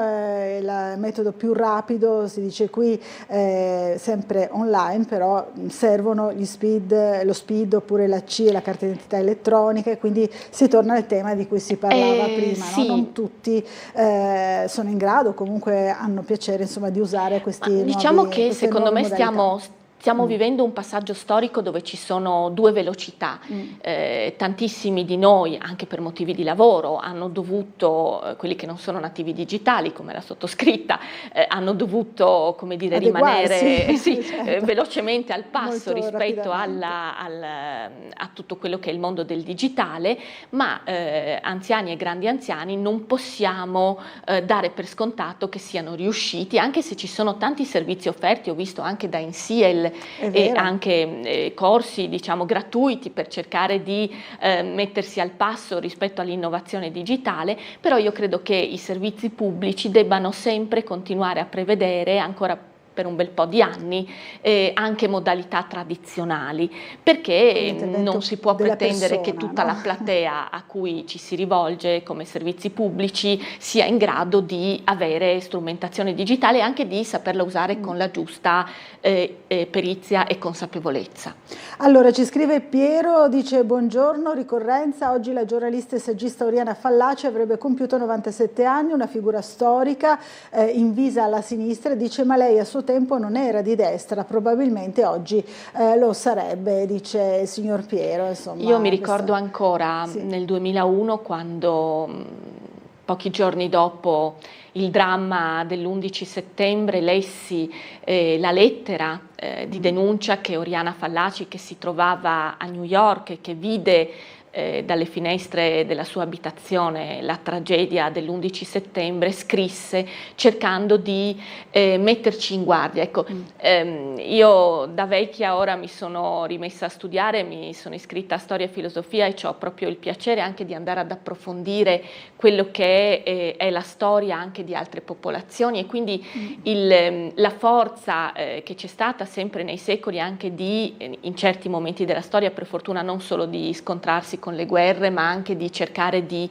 il metodo più rapido, si dice qui, sempre online, però servono lo SPID oppure la C e la carta d'identità elettronica, e quindi si torna al tema di cui si parlava prima, no? Non tutti sono in grado, comunque hanno piacere insomma di usare questi nuovi, diciamo che secondo me modalità. Stiamo vivendo un passaggio storico dove ci sono due velocità. Tantissimi di noi, anche per motivi di lavoro, hanno dovuto, quelli che non sono nativi digitali come la sottoscritta, hanno dovuto, come dire, rimanere velocemente al passo rispetto a tutto quello che è il mondo del digitale, ma anziani e grandi anziani non possiamo dare per scontato che siano riusciti, anche se ci sono tanti servizi offerti. Ho visto anche da Insiel e anche corsi, diciamo, gratuiti per cercare di mettersi al passo rispetto all'innovazione digitale, però io credo che i servizi pubblici debbano sempre continuare a prevedere, ancora per un bel po' di anni anche modalità tradizionali, perché non si può pretendere che tutta la platea a cui ci si rivolge come servizi pubblici sia in grado di avere strumentazione digitale e anche di saperla usare con la giusta perizia e consapevolezza. Allora ci scrive Piero, dice: buongiorno, ricorrenza, oggi la giornalista e saggista Oriana Fallaci avrebbe compiuto 97 anni, una figura storica, invisa alla sinistra, dice: ma lei a suo tempo non era di destra, probabilmente oggi lo sarebbe, dice il signor Piero. Insomma, io mi ricordo ancora nel 2001, quando pochi giorni dopo il dramma dell'11 settembre lessi la lettera di denuncia che Oriana Fallaci, che si trovava a New York e che vide dalle finestre della sua abitazione la tragedia dell'11 settembre, scrisse cercando di metterci in guardia. Ecco, io da vecchia ora mi sono rimessa a studiare, mi sono iscritta a storia e filosofia e ho proprio il piacere anche di andare ad approfondire quello che è la storia anche di altre popolazioni, e quindi la forza che c'è stata sempre nei secoli anche di, in certi momenti della storia, per fortuna non solo di scontrarsi con le guerre, ma anche di cercare di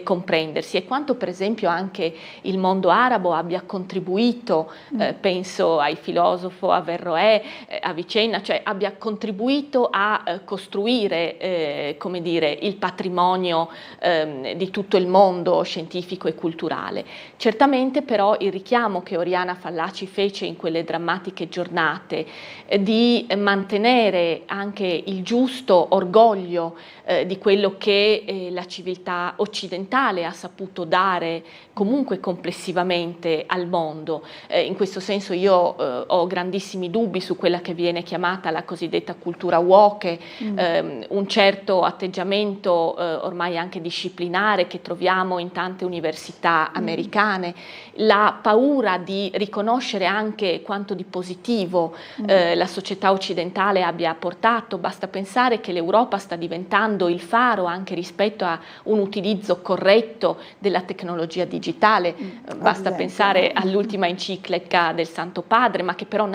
comprendersi, e quanto per esempio anche il mondo arabo abbia contribuito, penso ai filosofo Averroè, Avicenna, cioè abbia contribuito a costruire come dire, il patrimonio di tutto il mondo scientifico e culturale. Certamente però il richiamo che Oriana Fallaci fece in quelle drammatiche giornate di mantenere anche il giusto orgoglio di quello che la civiltà occidentale ha saputo dare comunque complessivamente al mondo. In questo senso io ho grandissimi dubbi su quella che viene chiamata la cosiddetta cultura woke, un certo atteggiamento ormai anche disciplinare che troviamo in tante università americane, la paura di riconoscere anche quanto di positivo la società occidentale abbia portato. Basta pensare che l'Europa sta diventando il faro anche rispetto a un utilizzo corretto della tecnologia digitale, basta pensare all'ultima enciclica del Santo Padre, ma che però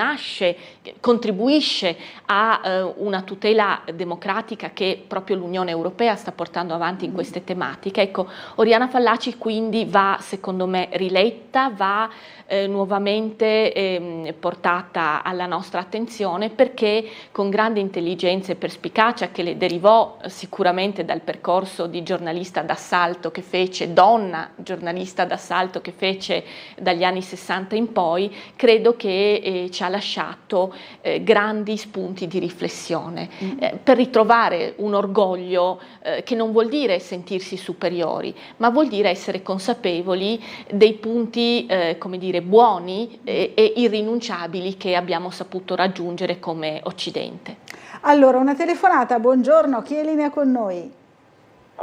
contribuisce a una tutela democratica che proprio l'Unione Europea sta portando avanti in queste tematiche. Ecco, Oriana Fallaci quindi va, secondo me, riletta, va nuovamente portata alla nostra attenzione, perché con grande intelligenza e perspicacia, che le derivò sicuramente dal percorso di giornalista d'assalto che fece, donna giornalista d'assalto che fece dagli anni 60 in poi, credo che ci ha lasciato grandi spunti di riflessione per ritrovare un orgoglio che non vuol dire sentirsi superiori, ma vuol dire essere consapevoli dei punti come dire buoni e irrinunciabili che abbiamo saputo raggiungere come Occidente. Allora, una telefonata, buongiorno, chi è in linea con noi?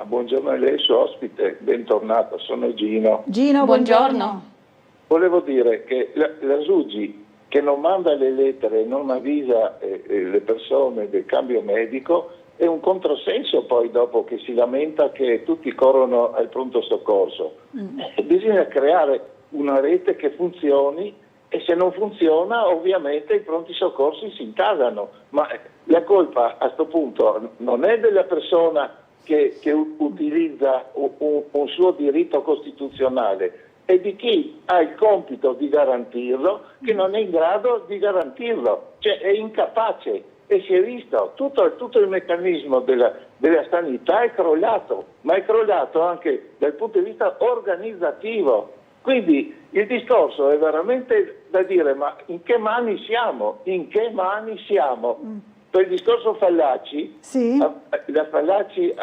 Buongiorno a lei, suo ospite, bentornato, sono Gino. Gino, buongiorno. Volevo dire che la Sugi, che non manda le lettere e non avvisa le persone del cambio medico, è un controsenso poi dopo che si lamenta che tutti corrono al pronto soccorso. Bisogna creare una rete che funzioni, e se non funziona ovviamente i pronti soccorsi si intasano, ma la colpa a questo punto non è della persona che utilizza un suo diritto costituzionale, è di chi ha il compito di garantirlo che non è in grado di garantirlo, cioè è incapace, e si è visto tutto il meccanismo della sanità è crollato, ma è crollato anche dal punto di vista organizzativo. Quindi il discorso è veramente da dire: ma in che mani siamo? In che mani siamo? Per il discorso Fallaci, la Fallaci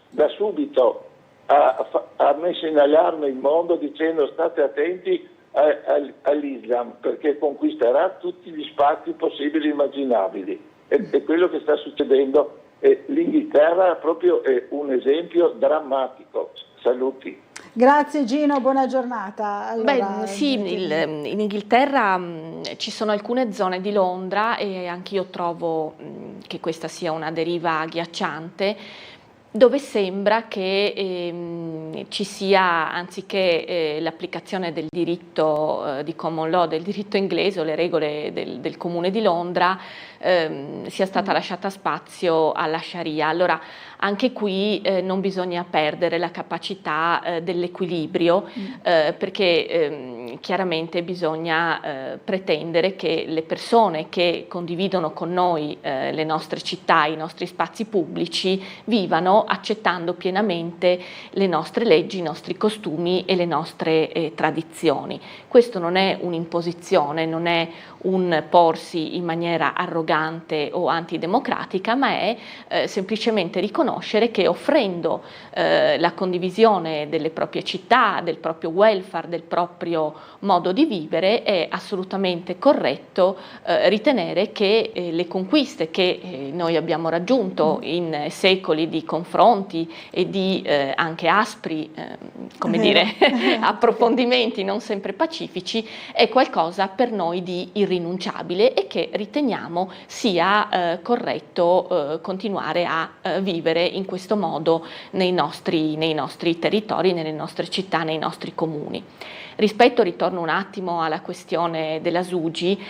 da subito ha messo in allarme il mondo dicendo: state attenti all'Islam, perché conquisterà tutti gli spazi possibili e immaginabili. È quello che sta succedendo. L'Inghilterra proprio è un esempio drammatico. Saluti. Grazie Gino, buona giornata. Allora, in Inghilterra ci sono alcune zone di Londra, e anch'io trovo che questa sia una deriva agghiacciante, dove sembra che ci sia, anziché l'applicazione del diritto di common law, del diritto inglese o le regole del Comune di Londra, sia stata lasciata spazio alla Sharia. Allora anche qui non bisogna perdere la capacità dell'equilibrio, perché chiaramente bisogna pretendere che le persone che condividono con noi le nostre città, i nostri spazi pubblici, vivano accettando pienamente le nostre leggi, i nostri costumi e le nostre tradizioni. Questo non è un'imposizione, non è un porsi in maniera arrogante o antidemocratica, ma è semplicemente riconoscere che offrendo la condivisione delle proprie città, del proprio welfare, del proprio modo di vivere, è assolutamente corretto ritenere che le conquiste che noi abbiamo raggiunto in secoli di confronti e di anche aspri come dire, approfondimenti non sempre pacifici, è qualcosa per noi di irrinunciabile e che riteniamo sia corretto continuare a vivere in questo modo nei nostri territori, nelle nostre città, nei nostri comuni. Ritorno un attimo alla questione della SUGI,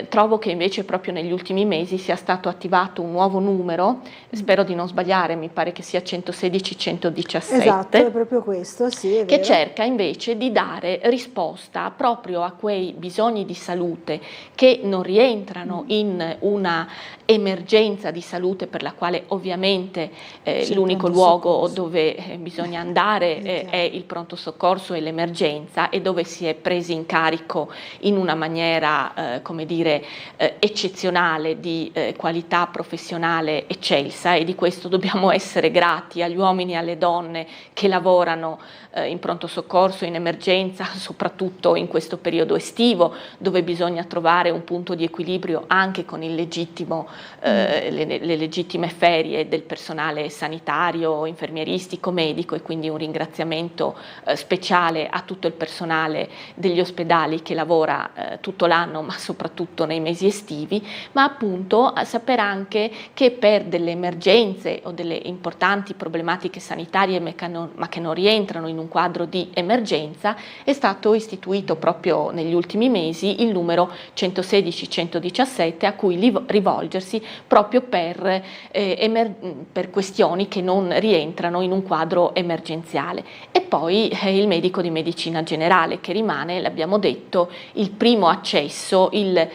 trovo che invece proprio negli ultimi mesi sia stato attivato un nuovo numero, spero di non sbagliare, mi pare che sia 116-117. Esatto, è proprio questo, sì, è vero. Che cerca invece di dare risposta proprio a quei bisogni di salute che non rientrano in una emergenza di salute, per la quale ovviamente l'unico luogo dove bisogna andare è il pronto soccorso e l'emergenza, e dove si è presi in carico in una maniera come dire eccezionale, di qualità professionale eccelsa, e di questo dobbiamo essere grati agli uomini e alle donne che lavorano in pronto soccorso, in emergenza, soprattutto in questo periodo estivo, dove bisogna trovare un punto di equilibrio anche con il legittimo, le legittime ferie del personale sanitario, infermieristico, medico, e quindi un ringraziamento speciale a tutto il personale degli ospedali che lavora tutto l'anno, ma soprattutto nei mesi estivi, ma appunto a sapere anche che per delle emergenze o delle importanti problematiche sanitarie ma che non rientrano in un quadro di emergenza, è stato istituito proprio negli ultimi mesi il numero 116-117 a cui rivolgersi proprio per questioni che non rientrano in un quadro emergenziale. E poi il medico di medicina generale, che rimane, l'abbiamo detto, il primo accesso, il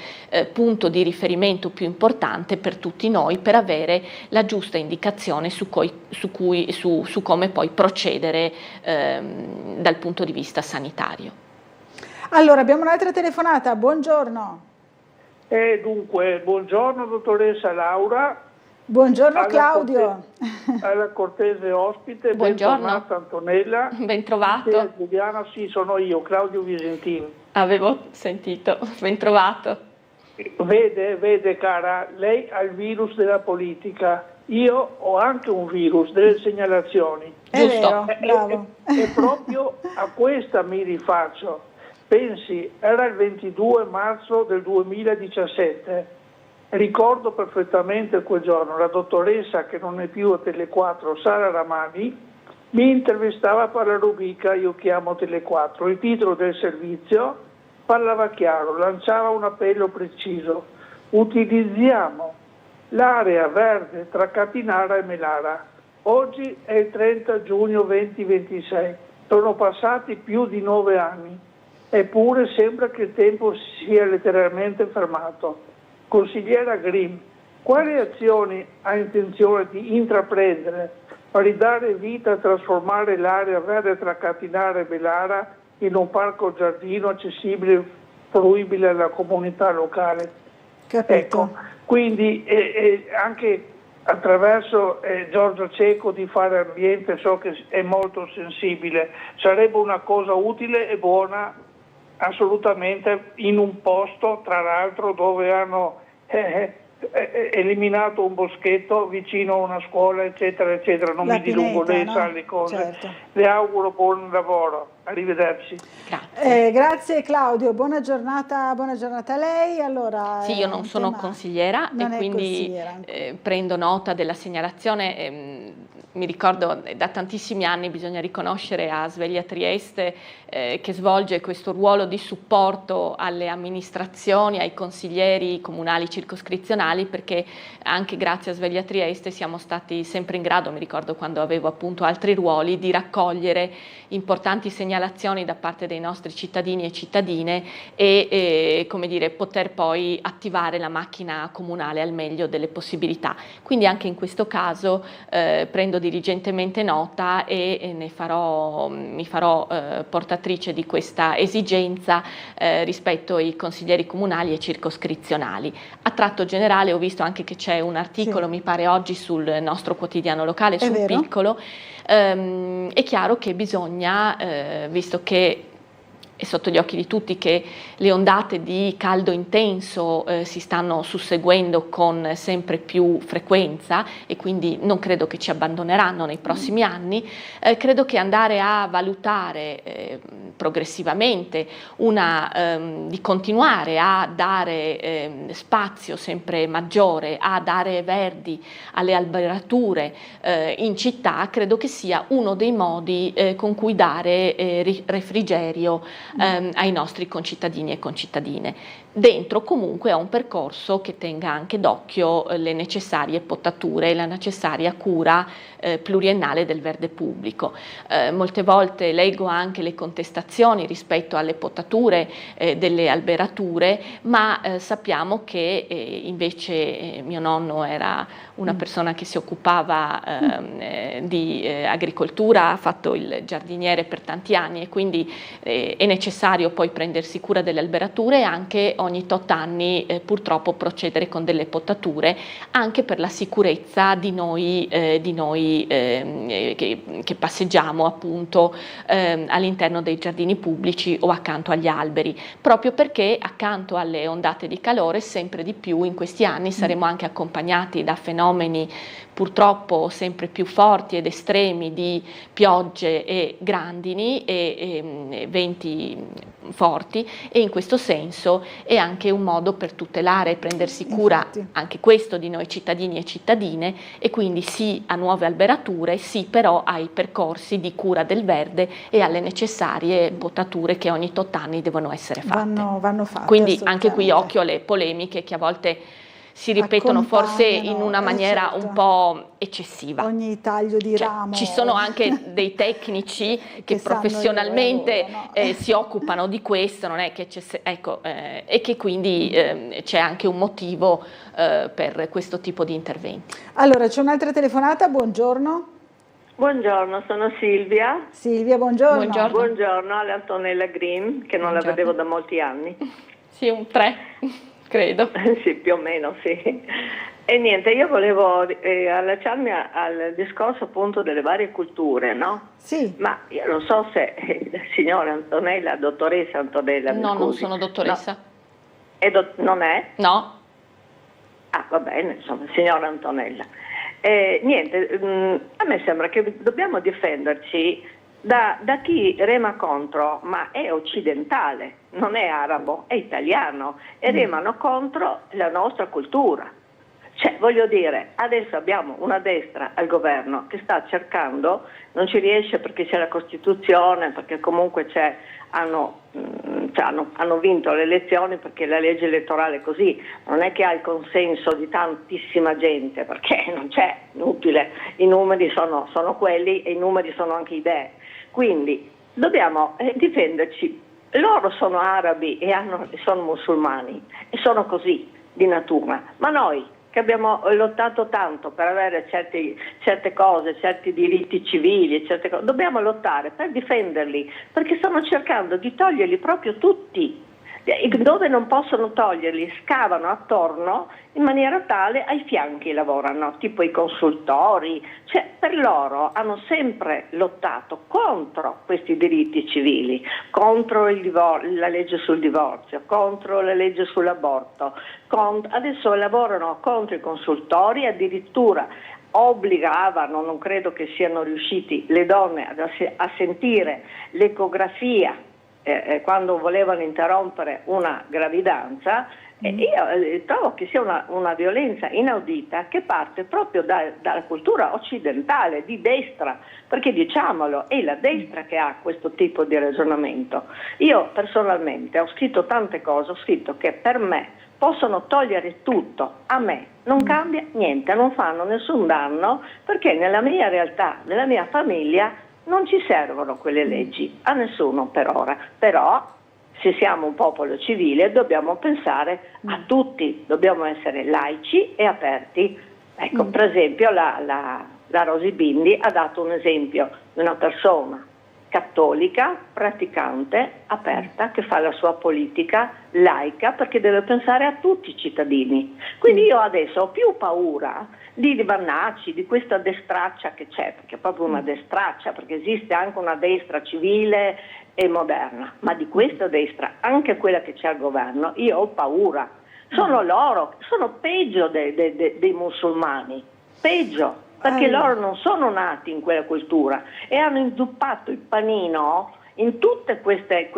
punto di riferimento più importante per tutti noi per avere la giusta indicazione su come poi procedere dal punto di vista sanitario. Allora, abbiamo un'altra telefonata, buongiorno. Dunque, buongiorno dottoressa Laura. Buongiorno Claudio. Alla cortese ospite, buongiorno. Bentornata Antonella. Ben trovato. Giuliana, sì, sono io, Claudio Visentini. Avevo sentito, ben trovato. Vede cara, lei ha il virus della politica, io ho anche un virus delle segnalazioni. Giusto. Bravo. E proprio a questa mi rifaccio. Pensi, era il 22 marzo del 2017. Ricordo perfettamente quel giorno la dottoressa, che non è più a Tele4, Sara Ramani, mi intervistava per la rubrica Io chiamo Tele4. Il titolo del servizio parlava chiaro, lanciava un appello preciso: utilizziamo l'area verde tra Catinara e Melara. Oggi è il 30 giugno 2026, sono passati più di 9 anni, eppure sembra che il tempo si sia letteralmente fermato. Consigliera Grimm, quali azioni ha intenzione di intraprendere per ridare vita a trasformare l'area verde tra Catinara e Melara in un parco giardino accessibile e fruibile alla comunità locale? Capito. Ecco, quindi anche attraverso Giorgio Cecco di Fare Ambiente, so che è molto sensibile, sarebbe una cosa utile e buona assolutamente, in un posto tra l'altro dove hanno eliminato un boschetto vicino a una scuola, eccetera eccetera. Non mi dilungo, lei sa le cose. Certo. Le auguro buon lavoro, arrivederci. Grazie Claudio, buona giornata a lei. Allora, sì, io non sono consigliera e quindi prendo nota della segnalazione. mi ricordo da tantissimi anni, bisogna riconoscere a Sveglia Trieste che svolge questo ruolo di supporto alle amministrazioni, ai consiglieri comunali circoscrizionali, perché anche grazie a Sveglia Trieste siamo stati sempre in grado, mi ricordo quando avevo appunto altri ruoli, di raccogliere importanti segnalazioni da parte dei nostri cittadini e cittadine e come dire, poter poi attivare la macchina comunale al meglio delle possibilità. Quindi anche in questo caso prendo diligentemente nota e mi farò portatrice di questa esigenza rispetto ai consiglieri comunali e circoscrizionali. A tratto generale ho visto anche che c'è un articolo, mi pare oggi, sul nostro quotidiano locale, sul Piccolo. È chiaro che bisogna, visto che è sotto gli occhi di tutti che le ondate di caldo intenso si stanno susseguendo con sempre più frequenza e quindi non credo che ci abbandoneranno nei prossimi anni, credo che andare a valutare progressivamente di continuare a dare spazio sempre maggiore ad aree verdi, alle alberature in città, credo che sia uno dei modi con cui dare refrigerio ai nostri concittadini e concittadine, dentro comunque a un percorso che tenga anche d'occhio le necessarie potature e la necessaria cura pluriennale del verde pubblico. Molte volte leggo anche le contestazioni rispetto alle potature delle alberature, ma sappiamo che invece mio nonno era una persona che si occupava di agricoltura, ha fatto il giardiniere per tanti anni e quindi è necessario poi prendersi cura delle alberature e anche ogni tot anni purtroppo procedere con delle potature, anche per la sicurezza di noi che passeggiamo appunto all'interno dei giardini pubblici o accanto agli alberi, proprio perché accanto alle ondate di calore sempre di più in questi anni saremo anche accompagnati da fenomeni purtroppo sempre più forti ed estremi di piogge e grandini e venti forti, e in questo senso è anche un modo per tutelare e prendersi cura anche questo di noi cittadini e cittadine, e quindi sì a nuove alberature, sì però ai percorsi di cura del verde e alle necessarie potature che ogni tot anni devono essere fatte. Vanno fatte. Quindi anche qui occhio alle polemiche che a volte si ripetono forse in una maniera un po' eccessiva. Ogni taglio di ramo. Ci sono anche dei tecnici che professionalmente si occupano di questo, non è che e che quindi c'è anche un motivo per questo tipo di interventi. Allora, c'è un'altra telefonata, buongiorno. Buongiorno, sono Silvia. Silvia, buongiorno. Buongiorno alle Antonella Green, che non la vedevo da molti anni. Sì, un 3. Credo. Sì, più o meno, sì. E niente, io volevo allacciarmi al discorso appunto delle varie culture, no? Sì. Ma io non so se la signora Antonella, dottoressa Antonella, no, non sono dottoressa. No. Non è? No. Ah, va bene, insomma, signora Antonella. Niente, a me sembra che dobbiamo difenderci da chi rema contro, ma è occidentale, non è arabo, è italiano, e remano contro la nostra cultura. Cioè, voglio dire, adesso abbiamo una destra al governo che sta cercando, non ci riesce perché c'è la Costituzione, perché comunque hanno vinto le elezioni perché la legge elettorale è così, non è che ha il consenso di tantissima gente, perché non c'è, inutile, i numeri sono quelli e i numeri sono anche idee. Quindi dobbiamo difenderci. Loro sono arabi e sono musulmani e sono così di natura, ma noi che abbiamo lottato tanto per avere certe cose, certi diritti civili, dobbiamo lottare per difenderli, perché stanno cercando di toglierli proprio tutti. Dove non possono toglierli scavano attorno in maniera tale, ai fianchi lavorano, tipo i consultori, cioè per loro hanno sempre lottato contro questi diritti civili, contro la legge sul divorzio, contro la legge sull'aborto, adesso lavorano contro i consultori, addirittura obbligavano, non credo che siano riusciti, le donne a sentire l'ecografia quando volevano interrompere una gravidanza, E io trovo che sia una violenza inaudita che parte proprio dalla cultura occidentale, di destra, perché diciamolo, è la destra che ha questo tipo di ragionamento. Io personalmente ho scritto tante cose, ho scritto che per me possono togliere tutto, a me non cambia niente, non fanno nessun danno, perché nella mia realtà, nella mia famiglia non ci servono quelle leggi, a nessuno per ora, però se siamo un popolo civile dobbiamo pensare a tutti, dobbiamo essere laici e aperti. Ecco, per esempio la Rosy Bindi ha dato un esempio di una persona cattolica, praticante, aperta, che fa la sua politica laica perché deve pensare a tutti i cittadini. Quindi io adesso ho più paura di Vannacci, di questa destraccia che c'è, perché è proprio una destraccia, perché esiste anche una destra civile e moderna, ma di questa destra, anche quella che c'è al governo, io ho paura. Sono loro, sono peggio dei musulmani, peggio. Perché loro non sono nati in quella cultura e hanno inzuppato il panino in tutte queste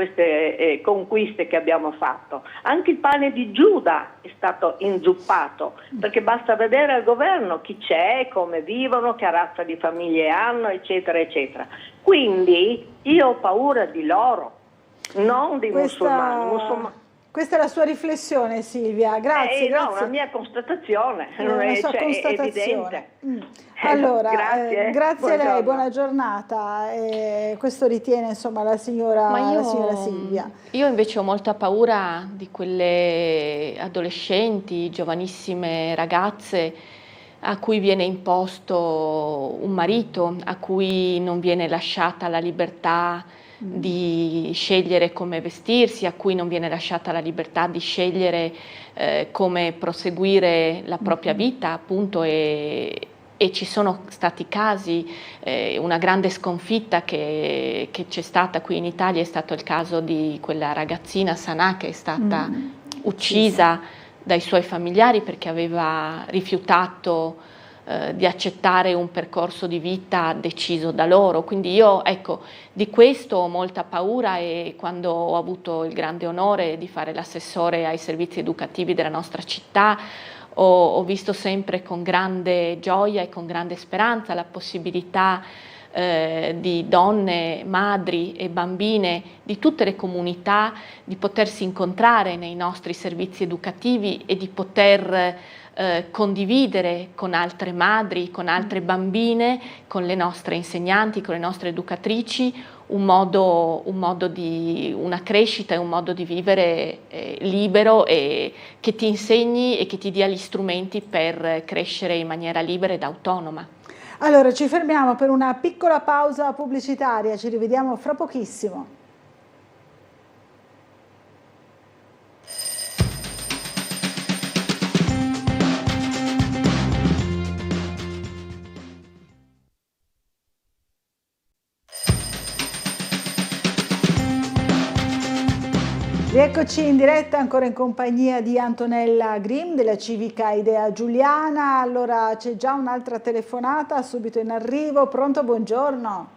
conquiste che abbiamo fatto. Anche il pane di Giuda è stato inzuppato, perché basta vedere al governo chi c'è, come vivono, che razza di famiglie hanno, eccetera, eccetera. Quindi io ho paura di loro, non dei musulmani. Questa è la sua riflessione, Silvia, grazie. No, una mia constatazione, una sua constatazione. È evidente. Allora, grazie a lei, buona giornata. Questo ritiene insomma la signora Silvia. Io invece ho molta paura di quelle adolescenti, giovanissime ragazze a cui viene imposto un marito, a cui non viene lasciata la libertà di scegliere come vestirsi, a cui non viene lasciata la libertà di scegliere come proseguire la propria vita, appunto, e ci sono stati casi, una grande sconfitta che c'è stata qui in Italia è stato il caso di quella ragazzina Sanà che è stata uccisa dai suoi familiari perché aveva rifiutato di accettare un percorso di vita deciso da loro. Quindi io, ecco, di questo ho molta paura, e quando ho avuto il grande onore di fare l'assessore ai servizi educativi della nostra città ho visto sempre con grande gioia e con grande speranza la possibilità di donne, madri e bambine di tutte le comunità di potersi incontrare nei nostri servizi educativi e di poter condividere con altre madri, con altre bambine, con le nostre insegnanti, con le nostre educatrici una crescita e un modo di vivere libero, e che ti insegni e che ti dia gli strumenti per crescere in maniera libera ed autonoma. Allora ci fermiamo per una piccola pausa pubblicitaria, ci rivediamo fra pochissimo. Rieccoci in diretta ancora in compagnia di Antonella Grimm della Civica Idea Giuliana. Allora c'è già un'altra telefonata subito in arrivo. Pronto, buongiorno.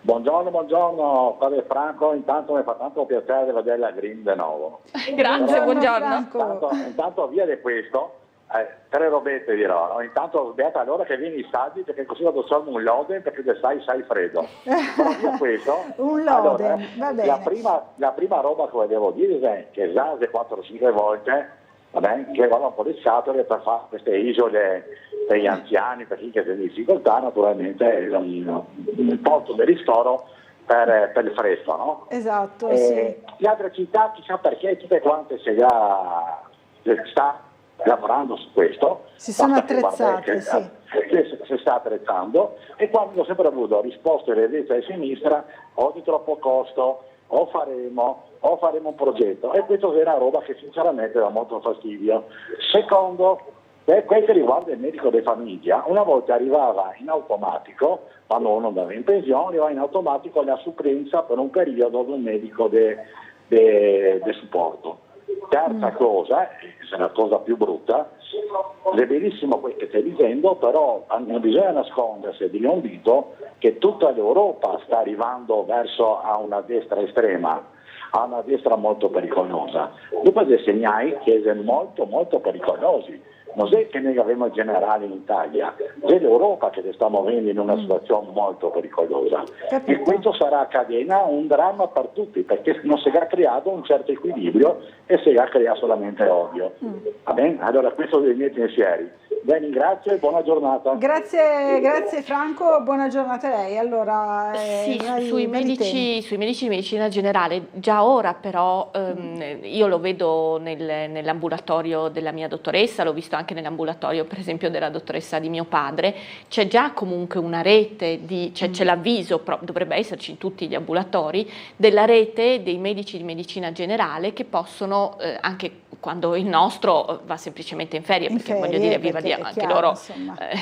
Buongiorno, padre Franco, intanto mi fa tanto piacere vedere la Grimm di nuovo. Grazie, buongiorno. Intanto via di questo, tre robette dirò, no? Intanto beata allora che vieni in stadi, perché così vado solo un loden perché sai freddo. Però via questo, un loden, allora, va bene. La prima roba che volevo dire è che già 4-5 volte che vanno poliziatori per fare queste isole per gli anziani, per chi che è in difficoltà, naturalmente un porto di ristoro per il fresco, no? Esatto, sì. Le altre città, chissà perché, tutte quante si sta lavorando su questo, si sono attrezzate, si sta attrezzando, e quando ho sempre avuto risposte di destra e sinistra o di troppo costo o faremo un progetto, e questo è una roba che sinceramente dà molto fastidio. Secondo, per quel che riguarda il medico di famiglia, una volta arrivava in automatico, quando uno andava in pensione, arrivava in automatico la supplenza per un periodo del medico di supporto. Terza cosa, è la cosa più brutta, è benissimo quello che stai dicendo, però non bisogna nascondersi di un dito che tutta l'Europa sta arrivando verso a una destra estrema. ha una destra molto pericolosa. Dopo dei segnali che sono molto molto pericolosi. Non è che noi abbiamo generale in Italia, è l'Europa che si sta muovendo in una situazione molto pericolosa. E questo sarà a catena un dramma per tutti, perché non si è creato un certo equilibrio e si è creato solamente odio. Va bene? Allora questo sono i miei pensieri. Bene, grazie e buona giornata. Grazie Franco, buona giornata a lei. Allora, sì, sui medici di medicina generale, già ora però io lo vedo nell'ambulatorio della mia dottoressa, l'ho visto anche nell'ambulatorio per esempio della dottoressa di mio padre, c'è già comunque una rete, c'è l'avviso, dovrebbe esserci in tutti gli ambulatori, della rete dei medici di medicina generale che possono anche quando il nostro va semplicemente in ferie, perché voglio dire, viva Dio, anche chiaro, loro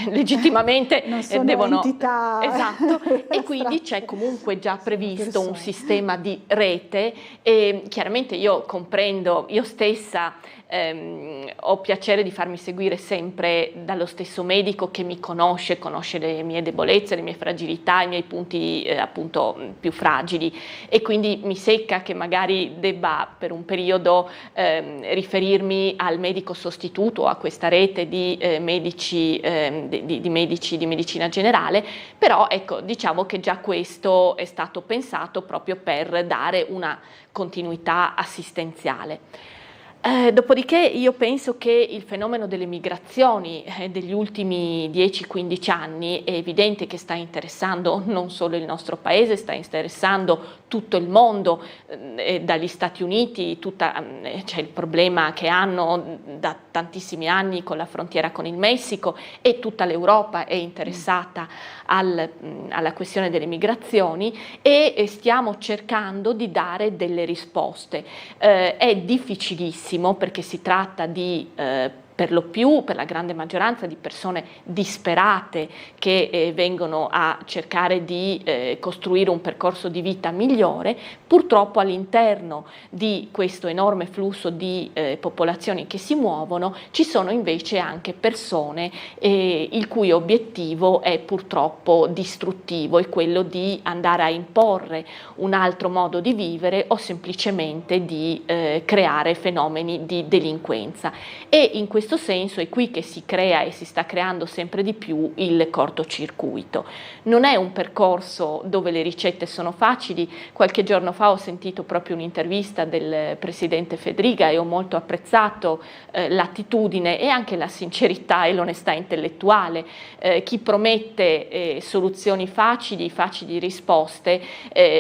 legittimamente devono... entità esatto, e quindi c'è comunque già previsto un sistema di rete e chiaramente io comprendo, io stessa ho piacere di farmi seguire sempre dallo stesso medico che mi conosce le mie debolezze, le mie fragilità, i miei punti appunto più fragili e quindi mi secca che magari debba per un periodo riferirmi al medico sostituto, a questa rete di medici di medicina generale, però ecco, diciamo che già questo è stato pensato proprio per dare una continuità assistenziale. Dopodiché io penso che il fenomeno delle migrazioni degli ultimi 10-15 anni è evidente che sta interessando non solo il nostro paese, sta interessando tutto il mondo, dagli Stati Uniti, c'è il problema che hanno da tantissimi anni con la frontiera con il Messico e tutta l'Europa è interessata alla questione delle migrazioni e stiamo cercando di dare delle risposte. È difficilissimo perché si tratta di per lo più, per la grande maggioranza, di persone disperate che vengono a cercare di costruire un percorso di vita migliore. Purtroppo all'interno di questo enorme flusso di popolazioni che si muovono ci sono invece anche persone il cui obiettivo è purtroppo distruttivo, è quello di andare a imporre un altro modo di vivere o semplicemente di creare fenomeni di delinquenza. E in questo senso è qui che si crea e si sta creando sempre di più il cortocircuito. Non è un percorso dove le ricette sono facili. Qualche giorno fa ho sentito proprio un'intervista del presidente Fedriga e ho molto apprezzato l'attitudine e anche la sincerità e l'onestà intellettuale. Chi promette soluzioni facili risposte,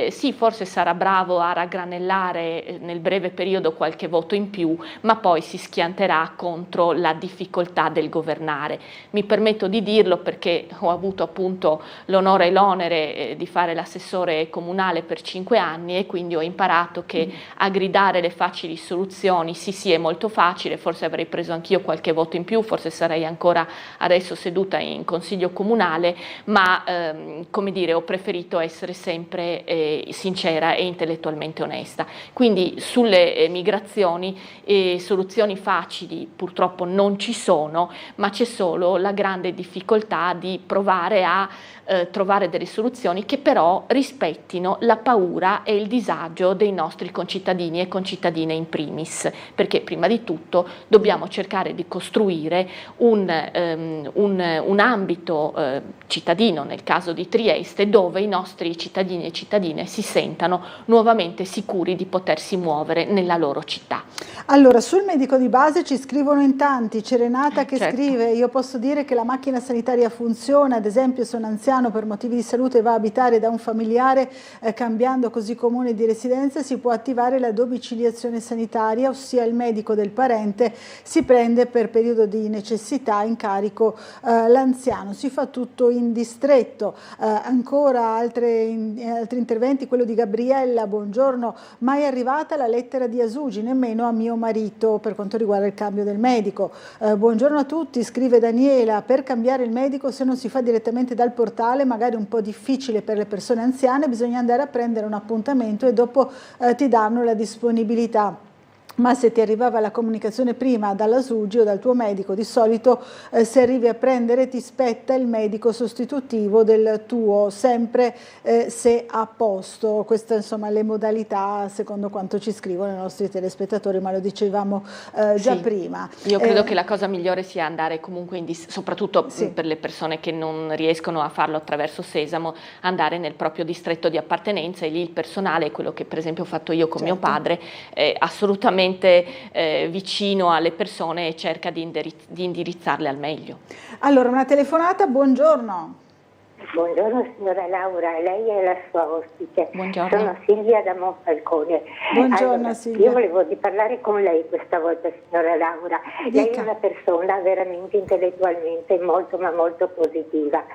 sì, forse sarà bravo a raggranellare nel breve periodo qualche voto in più, ma poi si schianterà contro la difficoltà del governare. Mi permetto di dirlo perché ho avuto appunto l'onore e l'onere di fare l'assessore comunale per 5 anni e quindi ho imparato che a gridare le facili soluzioni sì è molto facile, forse avrei preso anch'io qualche voto in più, forse sarei ancora adesso seduta in consiglio comunale, ma come dire, ho preferito essere sempre sincera e intellettualmente onesta. Quindi sulle migrazioni soluzioni facili purtroppo non ci sono, ma c'è solo la grande difficoltà di provare a trovare delle soluzioni che però rispettino la paura e il disagio dei nostri concittadini e concittadine in primis, perché prima di tutto dobbiamo cercare di costruire un ambito cittadino, nel caso di Trieste, dove i nostri cittadini e cittadine si sentano nuovamente sicuri di potersi muovere nella loro città. Allora, sul medico di base ci scrivono in tanti, c'è Renata che certo. Scrive: io posso dire che la macchina sanitaria funziona, ad esempio se un anziano per motivi di salute va a abitare da un familiare cambiando così comune di residenza si può attivare la domiciliazione sanitaria, ossia il medico del parente si prende per periodo di necessità in carico l'anziano, si fa tutto in distretto. Ancora altri interventi, quello di Gabriella: buongiorno, mai è arrivata la lettera di Asugi, nemmeno a mio marito per quanto riguarda il cambio del medico. Buongiorno a tutti, scrive Daniela: per cambiare il medico se non si fa direttamente dal portale magari un po' difficile per le persone anziane, bisogna andare a prendere un appuntamento e dopo ti danno la disponibilità. ma se ti arrivava la comunicazione prima dalla SUGI o dal tuo medico, di solito se arrivi a prendere ti spetta il medico sostitutivo del tuo, sempre se a posto. Queste insomma le modalità secondo quanto ci scrivono i nostri telespettatori, ma lo dicevamo già prima. Io credo che la cosa migliore sia andare comunque, soprattutto per le persone che non riescono a farlo attraverso Sesamo, andare nel proprio distretto di appartenenza, e lì il personale, quello che per esempio ho fatto io con mio padre, assolutamente vicino alle persone e cerca di indirizzarle al meglio. Allora, una telefonata, buongiorno. Buongiorno signora Laura, lei è la sua ospite. Buongiorno. Sono Silvia da Monfalcone. Buongiorno allora, Silvia. Io volevo parlare con lei questa volta, signora Laura. Lei è una persona veramente intellettualmente molto ma molto positiva,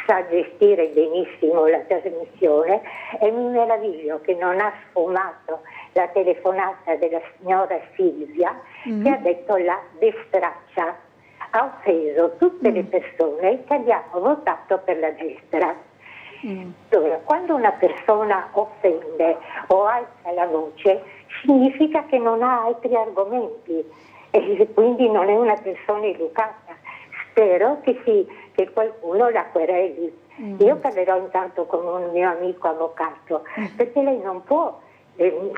sa gestire benissimo la trasmissione e mi meraviglio che non ha sfumato la telefonata della signora Silvia che ha detto la destraccia. Ha offeso tutte le persone che abbiamo votato per la destra. Allora, quando una persona offende o alza la voce, significa che non ha altri argomenti e quindi non è una persona educata. Spero che qualcuno la quereli. Io parlerò intanto con un mio amico avvocato, perché lei non può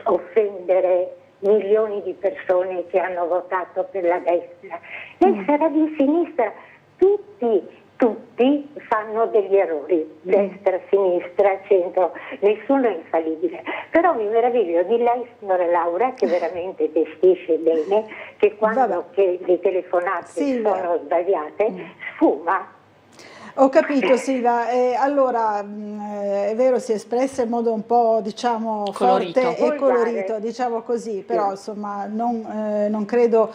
offendere milioni di persone che hanno votato per la destra. Lei sarà di sinistra, tutti fanno degli errori, destra, sinistra, centro, nessuno è infallibile. Però mi meraviglio di lei, signora Laura, che veramente gestisce bene, che quando le telefonate sono sbagliate, sfuma. Ho capito Silvia, allora è vero, si è espressa in modo un po' diciamo forte e colorito, diciamo così, però insomma non credo,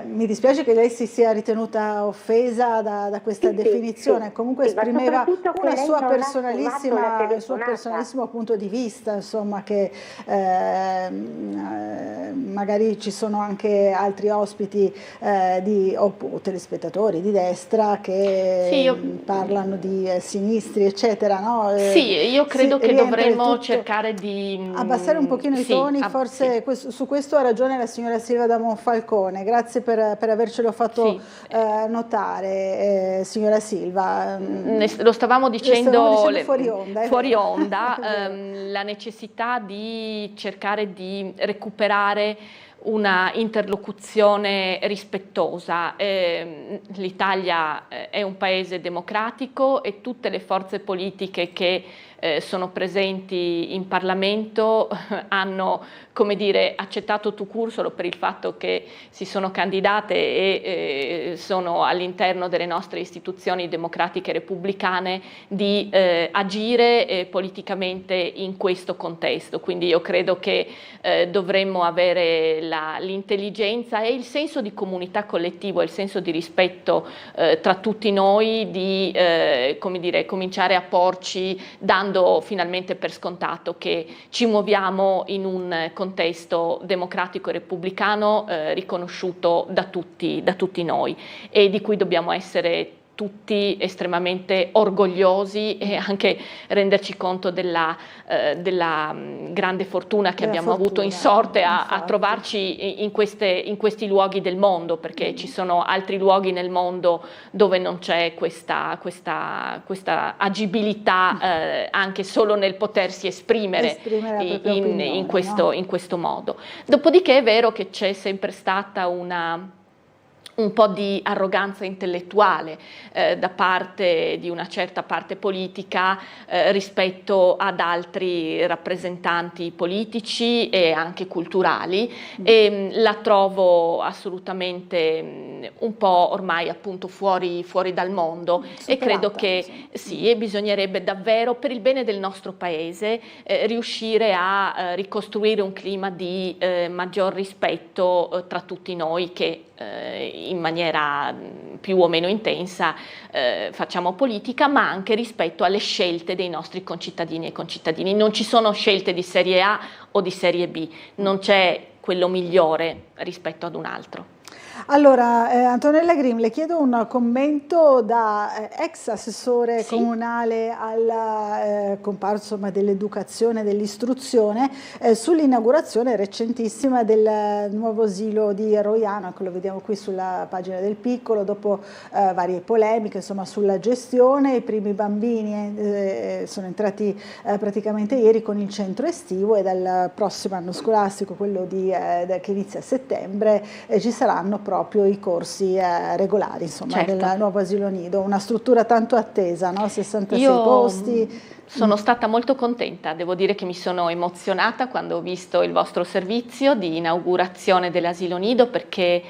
mi dispiace che lei si sia ritenuta offesa da questa definizione, comunque esprimeva una sua personalissima, il suo personalissimo punto di vista, insomma, che magari ci sono anche altri ospiti o telespettatori di destra che parlano di sinistri eccetera, no? Sì, io credo che dovremmo cercare di abbassare un pochino i toni, forse su questo ha ragione la signora Silvia da Monfalcone, grazie per avercelo fatto notare, signora Silva. Lo stavamo dicendo fuori onda, la necessità di cercare di recuperare una interlocuzione rispettosa. L'Italia è un paese democratico e tutte le forze politiche che sono presenti in Parlamento hanno, come dire, accettato tout court solo per il fatto che si sono candidate e sono all'interno delle nostre istituzioni democratiche repubblicane di agire politicamente in questo contesto. Quindi io credo che dovremmo avere l'intelligenza e il senso di comunità collettivo e il senso di rispetto tra tutti noi di come dire, cominciare a porci dando finalmente per scontato che ci muoviamo in un contesto democratico e repubblicano riconosciuto da tutti noi e di cui dobbiamo essere tutti estremamente orgogliosi e anche renderci conto della grande fortuna che abbiamo avuto in sorte a trovarci in questi luoghi del mondo, perché ci sono altri luoghi nel mondo dove non c'è questa agibilità anche solo nel potersi esprimere in questo modo. Dopodiché è vero che c'è sempre stata un po' di arroganza intellettuale da parte di una certa parte politica rispetto ad altri rappresentanti politici e anche culturali e la trovo assolutamente un po' ormai appunto fuori dal mondo e credo che sì, e bisognerebbe davvero per il bene del nostro paese riuscire a ricostruire un clima di maggior rispetto tra tutti noi che in maniera più o meno intensa facciamo politica, ma anche rispetto alle scelte dei nostri concittadini e concittadini. Non ci sono scelte di serie A o di serie B, non c'è quello migliore rispetto ad un altro. Allora, Antonella Grimm, le chiedo un commento da ex assessore comunale al comparto dell'educazione e dell'istruzione sull'inaugurazione recentissima del nuovo asilo di Roiano, che lo vediamo qui sulla pagina del Piccolo, dopo varie polemiche sulla gestione. I primi bambini sono entrati praticamente ieri con il centro estivo, e dal prossimo anno scolastico, quello che inizia a settembre, ci saranno proprio i corsi regolari del nuovo asilo nido, una struttura tanto attesa, no? 66 posti. Sono stata molto contenta, devo dire che mi sono emozionata quando ho visto il vostro servizio di inaugurazione dell'asilo nido, perché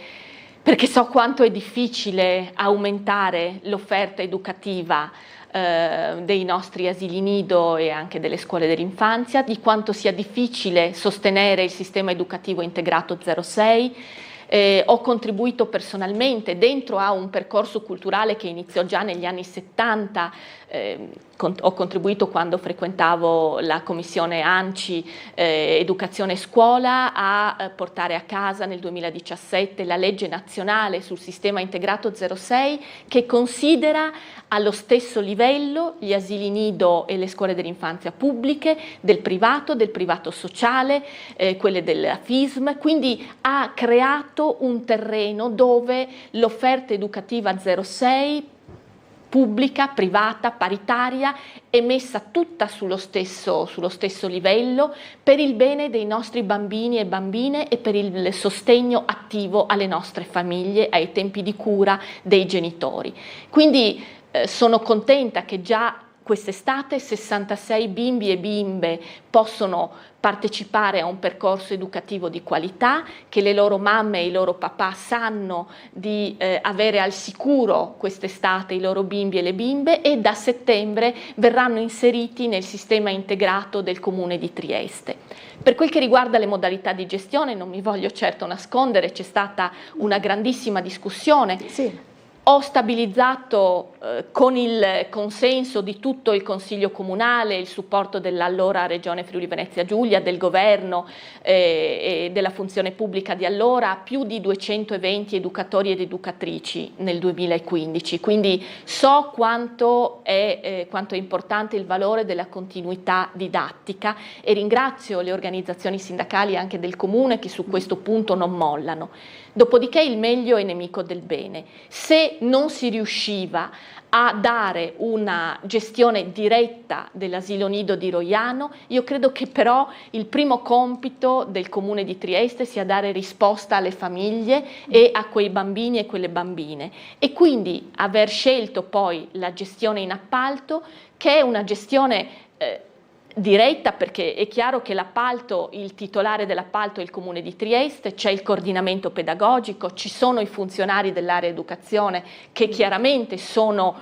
so quanto è difficile aumentare l'offerta educativa dei nostri asili nido e anche delle scuole dell'infanzia, di quanto sia difficile sostenere il sistema educativo integrato 06. Ho contribuito personalmente dentro a un percorso culturale che iniziò già negli anni 70, ho contribuito quando frequentavo la commissione ANCI Educazione e Scuola a portare a casa nel 2017 la legge nazionale sul sistema integrato 06, che considera allo stesso livello gli asili nido e le scuole dell'infanzia pubbliche, del privato sociale, quelle della FISM, quindi ha creato un terreno dove l'offerta educativa 06 pubblica, privata, paritaria, è messa tutta sullo stesso livello per il bene dei nostri bambini e bambine e per il sostegno attivo alle nostre famiglie, ai tempi di cura dei genitori. Quindi sono contenta che già quest'estate 66 bimbi e bimbe possono partecipare a un percorso educativo di qualità, che le loro mamme e i loro papà sanno di avere al sicuro quest'estate i loro bimbi e le bimbe, e da settembre verranno inseriti nel sistema integrato del Comune di Trieste. Per quel che riguarda le modalità di gestione, non mi voglio certo nascondere, c'è stata una grandissima discussione. Sì. Ho stabilizzato con il consenso di tutto il Consiglio Comunale, il supporto dell'allora Regione Friuli Venezia Giulia, del Governo e della funzione pubblica di allora, più di 220 educatori ed educatrici nel 2015, quindi so quanto è importante il valore della continuità didattica, e ringrazio le organizzazioni sindacali anche del Comune che su questo punto non mollano. Dopodiché il meglio è nemico del bene. Se non si riusciva a dare una gestione diretta dell'asilo nido di Roiano, io credo che però il primo compito del Comune di Trieste sia dare risposta alle famiglie e a quei bambini e quelle bambine, e quindi aver scelto poi la gestione in appalto, che è una gestione diretta, perché è chiaro che l'appalto, il titolare dell'appalto è il Comune di Trieste, c'è il coordinamento pedagogico, ci sono i funzionari dell'area educazione che chiaramente sono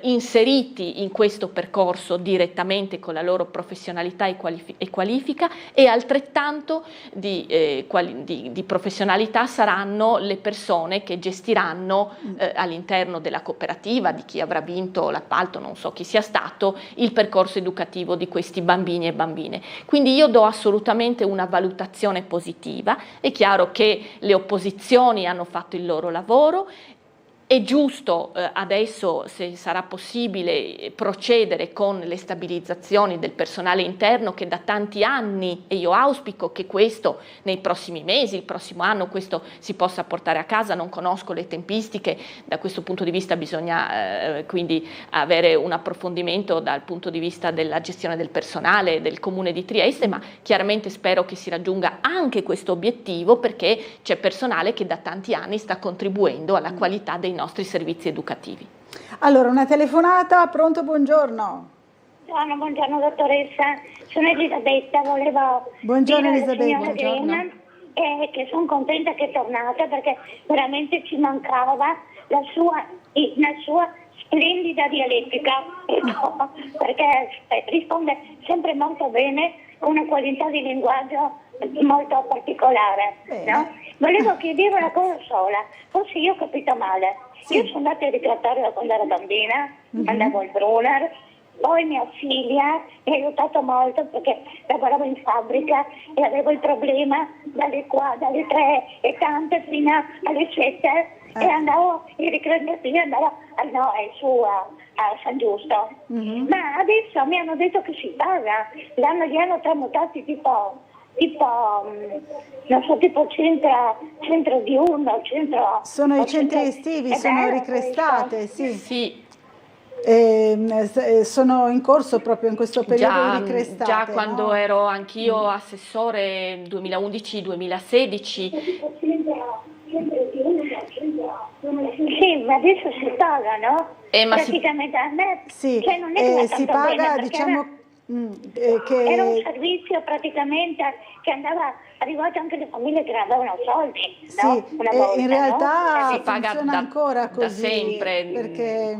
inseriti in questo percorso direttamente con la loro professionalità e qualifica, e altrettanto di professionalità saranno le persone che gestiranno all'interno della cooperativa, di chi avrà vinto l'appalto, non so chi sia stato, il percorso educativo di questi bambini e bambine. Quindi io do assolutamente una valutazione positiva. È chiaro che le opposizioni hanno fatto il loro lavoro. È giusto adesso, se sarà possibile, procedere con le stabilizzazioni del personale interno che da tanti anni, e io auspico che questo nei prossimi mesi, il prossimo anno, questo si possa portare a casa. Non conosco le tempistiche, da questo punto di vista bisogna quindi avere un approfondimento dal punto di vista della gestione del personale del Comune di Trieste, ma chiaramente spero che si raggiunga anche questo obiettivo, perché c'è personale che da tanti anni sta contribuendo alla qualità dei nostri servizi educativi. Allora, una telefonata, pronto, buongiorno. Buongiorno dottoressa, sono Elisabetta, volevo buongiorno dire Elisabetta, alla signora Grimm che sono contenta che è tornata, perché veramente ci mancava la sua splendida dialettica, perché risponde sempre molto bene, con una qualità di linguaggio molto particolare. No? Volevo chiedere una cosa sola, forse io ho capito male. Io sono andata in ricreatorio quando ero bambina, andavo al Brunner, Poi mia figlia mi ha aiutato molto perché lavoravo in fabbrica e avevo il problema dalle 3:30 fino alle 7 e andavo in ricreativa, andavo a San Giusto. Ma adesso mi hanno detto che si paga, li hanno tramutati tipo non so, tipo centro diurno, sono i centri estivi, sono ricrestate, sì. Sono in corso proprio in questo periodo di ricrestate. Già quando ero anch'io assessore 2011-2016. Sì, ma adesso si paga, no? Praticamente a me cioè non è che si paga, diciamo era un servizio praticamente che arrivato anche le famiglie che non avevano soldi, no? Una volta, in realtà si paga funziona ancora così, da sempre, perché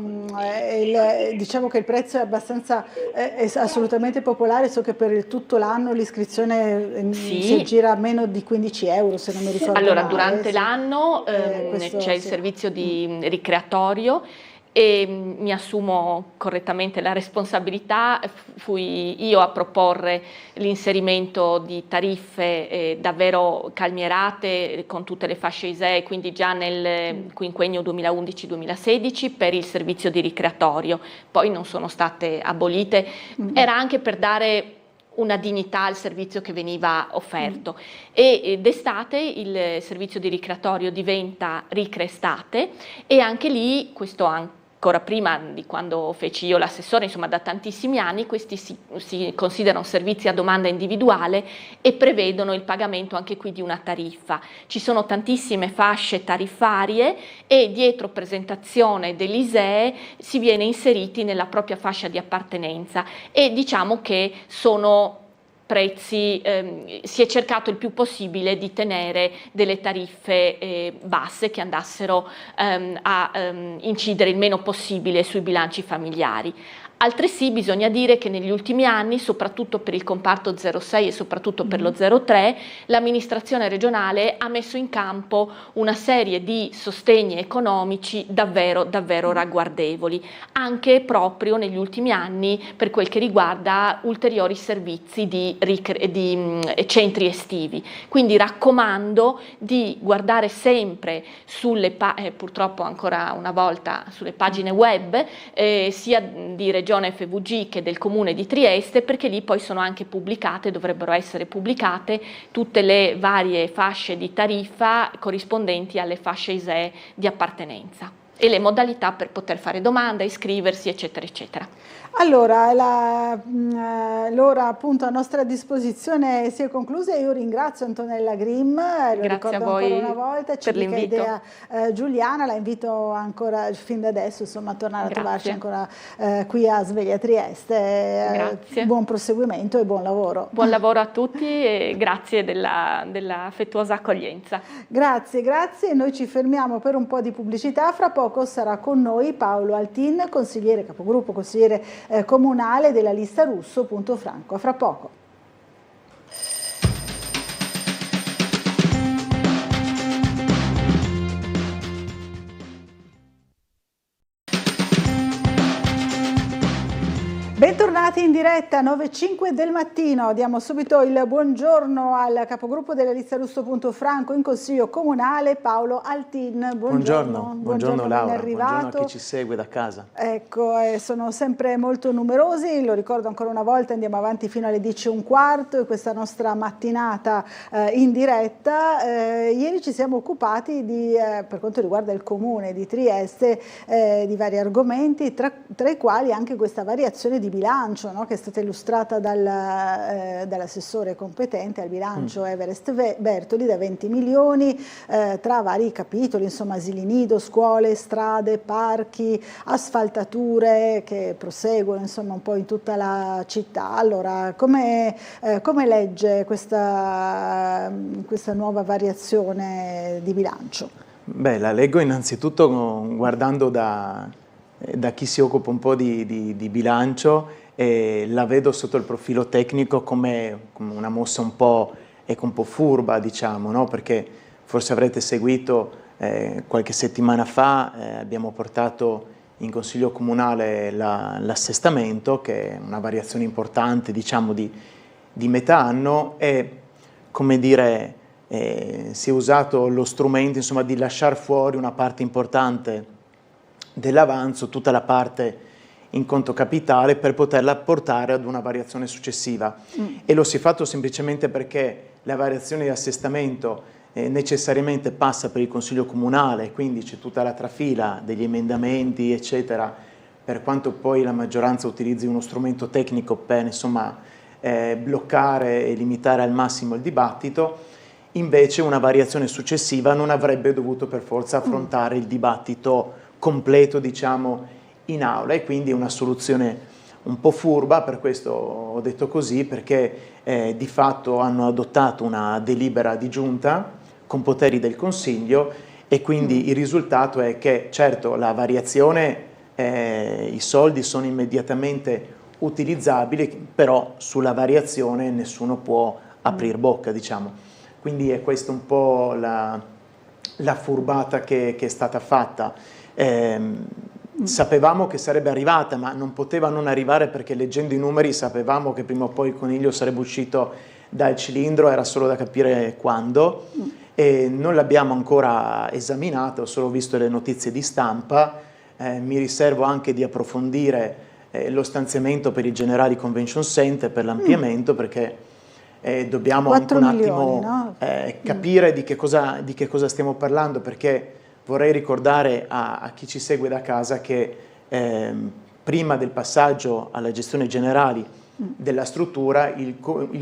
diciamo che il prezzo è abbastanza è assolutamente popolare, so che per tutto l'anno l'iscrizione si gira a meno di 15 euro, se non mi ricordo allora male. Durante l'anno c'è il servizio di ricreatorio e mi assumo correttamente la responsabilità. Fui io a proporre l'inserimento di tariffe davvero calmierate con tutte le fasce ISEE, quindi già nel quinquennio 2011-2016 per il servizio di ricreatorio, poi non sono state abolite, era anche per dare una dignità al servizio che veniva offerto e d'estate il servizio di ricreatorio diventa ricreestate e anche lì, questo ancora prima di quando feci io l'assessore, insomma da tantissimi anni, questi si considerano servizi a domanda individuale e prevedono il pagamento anche qui di una tariffa. Ci sono tantissime fasce tariffarie e dietro presentazione dell'ISEE si viene inseriti nella propria fascia di appartenenza e diciamo che sono prezzi, si è cercato il più possibile di tenere delle tariffe basse che andassero a incidere il meno possibile sui bilanci familiari. Altresì bisogna dire che negli ultimi anni, soprattutto per il comparto 06 e soprattutto per lo 03, l'amministrazione regionale ha messo in campo una serie di sostegni economici davvero ragguardevoli, anche proprio negli ultimi anni per quel che riguarda ulteriori servizi di centri estivi. Quindi raccomando di guardare sempre purtroppo ancora una volta sulle pagine web sia di Regione FVG che del Comune di Trieste, perché lì poi sono anche pubblicate, dovrebbero essere pubblicate tutte le varie fasce di tariffa corrispondenti alle fasce ISEE di appartenenza e le modalità per poter fare domanda, iscriversi, eccetera, eccetera. Allora, l'ora appunto a nostra disposizione si è conclusa. Io ringrazio Antonella Grimm, lo ricordo ancora una volta, Civica Idea Giuliana, la invito ancora fin da adesso insomma, a tornare a trovarci ancora qui a Sveglia Trieste. Grazie. Buon proseguimento e buon lavoro. Buon lavoro a tutti e grazie della affettuosa accoglienza. Grazie, noi ci fermiamo per un po' di pubblicità, fra poco sarà con noi Paolo Altin, consigliere comunale della lista Russo. Franco. A fra poco. Bentornati in diretta 9:05 del mattino, diamo subito il buongiorno al capogruppo della lista Russo Franco in Consiglio Comunale Paolo Altin. Buongiorno Laura, buongiorno a chi ci segue da casa. Ecco, sono sempre molto numerosi, lo ricordo ancora una volta, andiamo avanti fino alle 10:15 e questa nostra mattinata in diretta. Ieri ci siamo occupati per quanto riguarda il Comune di Trieste di vari argomenti, tra i quali anche questa variazione di bilancio, no? Che è stata illustrata dall'assessore competente al bilancio Everest Bertoli, da 20 milioni tra vari capitoli, insomma asili nido, scuole, strade, parchi, asfaltature che proseguono insomma un po' in tutta la città. Allora, come legge questa nuova variazione di bilancio? Beh, la leggo innanzitutto guardando da chi si occupa un po' di bilancio e la vedo sotto il profilo tecnico come una mossa un po' furba, diciamo, no? Perché forse avrete seguito qualche settimana fa abbiamo portato in Consiglio Comunale l'assestamento, che è una variazione importante, diciamo, di metà anno, e, come dire, si è usato lo strumento, insomma, di lasciare fuori una parte importante dell'avanzo, tutta la parte in conto capitale, per poterla portare ad una variazione successiva. E lo si è fatto semplicemente perché la variazione di assestamento necessariamente passa per il Consiglio Comunale, quindi c'è tutta la trafila degli emendamenti, eccetera, per quanto poi la maggioranza utilizzi uno strumento tecnico per, insomma, bloccare e limitare al massimo il dibattito. Invece una variazione successiva non avrebbe dovuto per forza affrontare il dibattito completo, diciamo, in aula, e quindi è una soluzione un po' furba, per questo ho detto così, perché di fatto hanno adottato una delibera di giunta con poteri del Consiglio, e quindi il risultato è che, certo, la variazione, i soldi sono immediatamente utilizzabili, però sulla variazione nessuno può aprire bocca, diciamo. Quindi è questa un po' la furbata che è stata fatta. Sapevamo che sarebbe arrivata, ma non poteva non arrivare, perché leggendo i numeri sapevamo che prima o poi il coniglio sarebbe uscito dal cilindro, era solo da capire quando, e non l'abbiamo ancora esaminato, ho solo visto le notizie di stampa. Mi riservo anche di approfondire lo stanziamento per il Generali Convention Center, per l'ampliamento, perché dobbiamo anche un attimo, no? Capire di che cosa stiamo parlando, perché vorrei ricordare a chi ci segue da casa che prima del passaggio alla gestione generali della struttura, il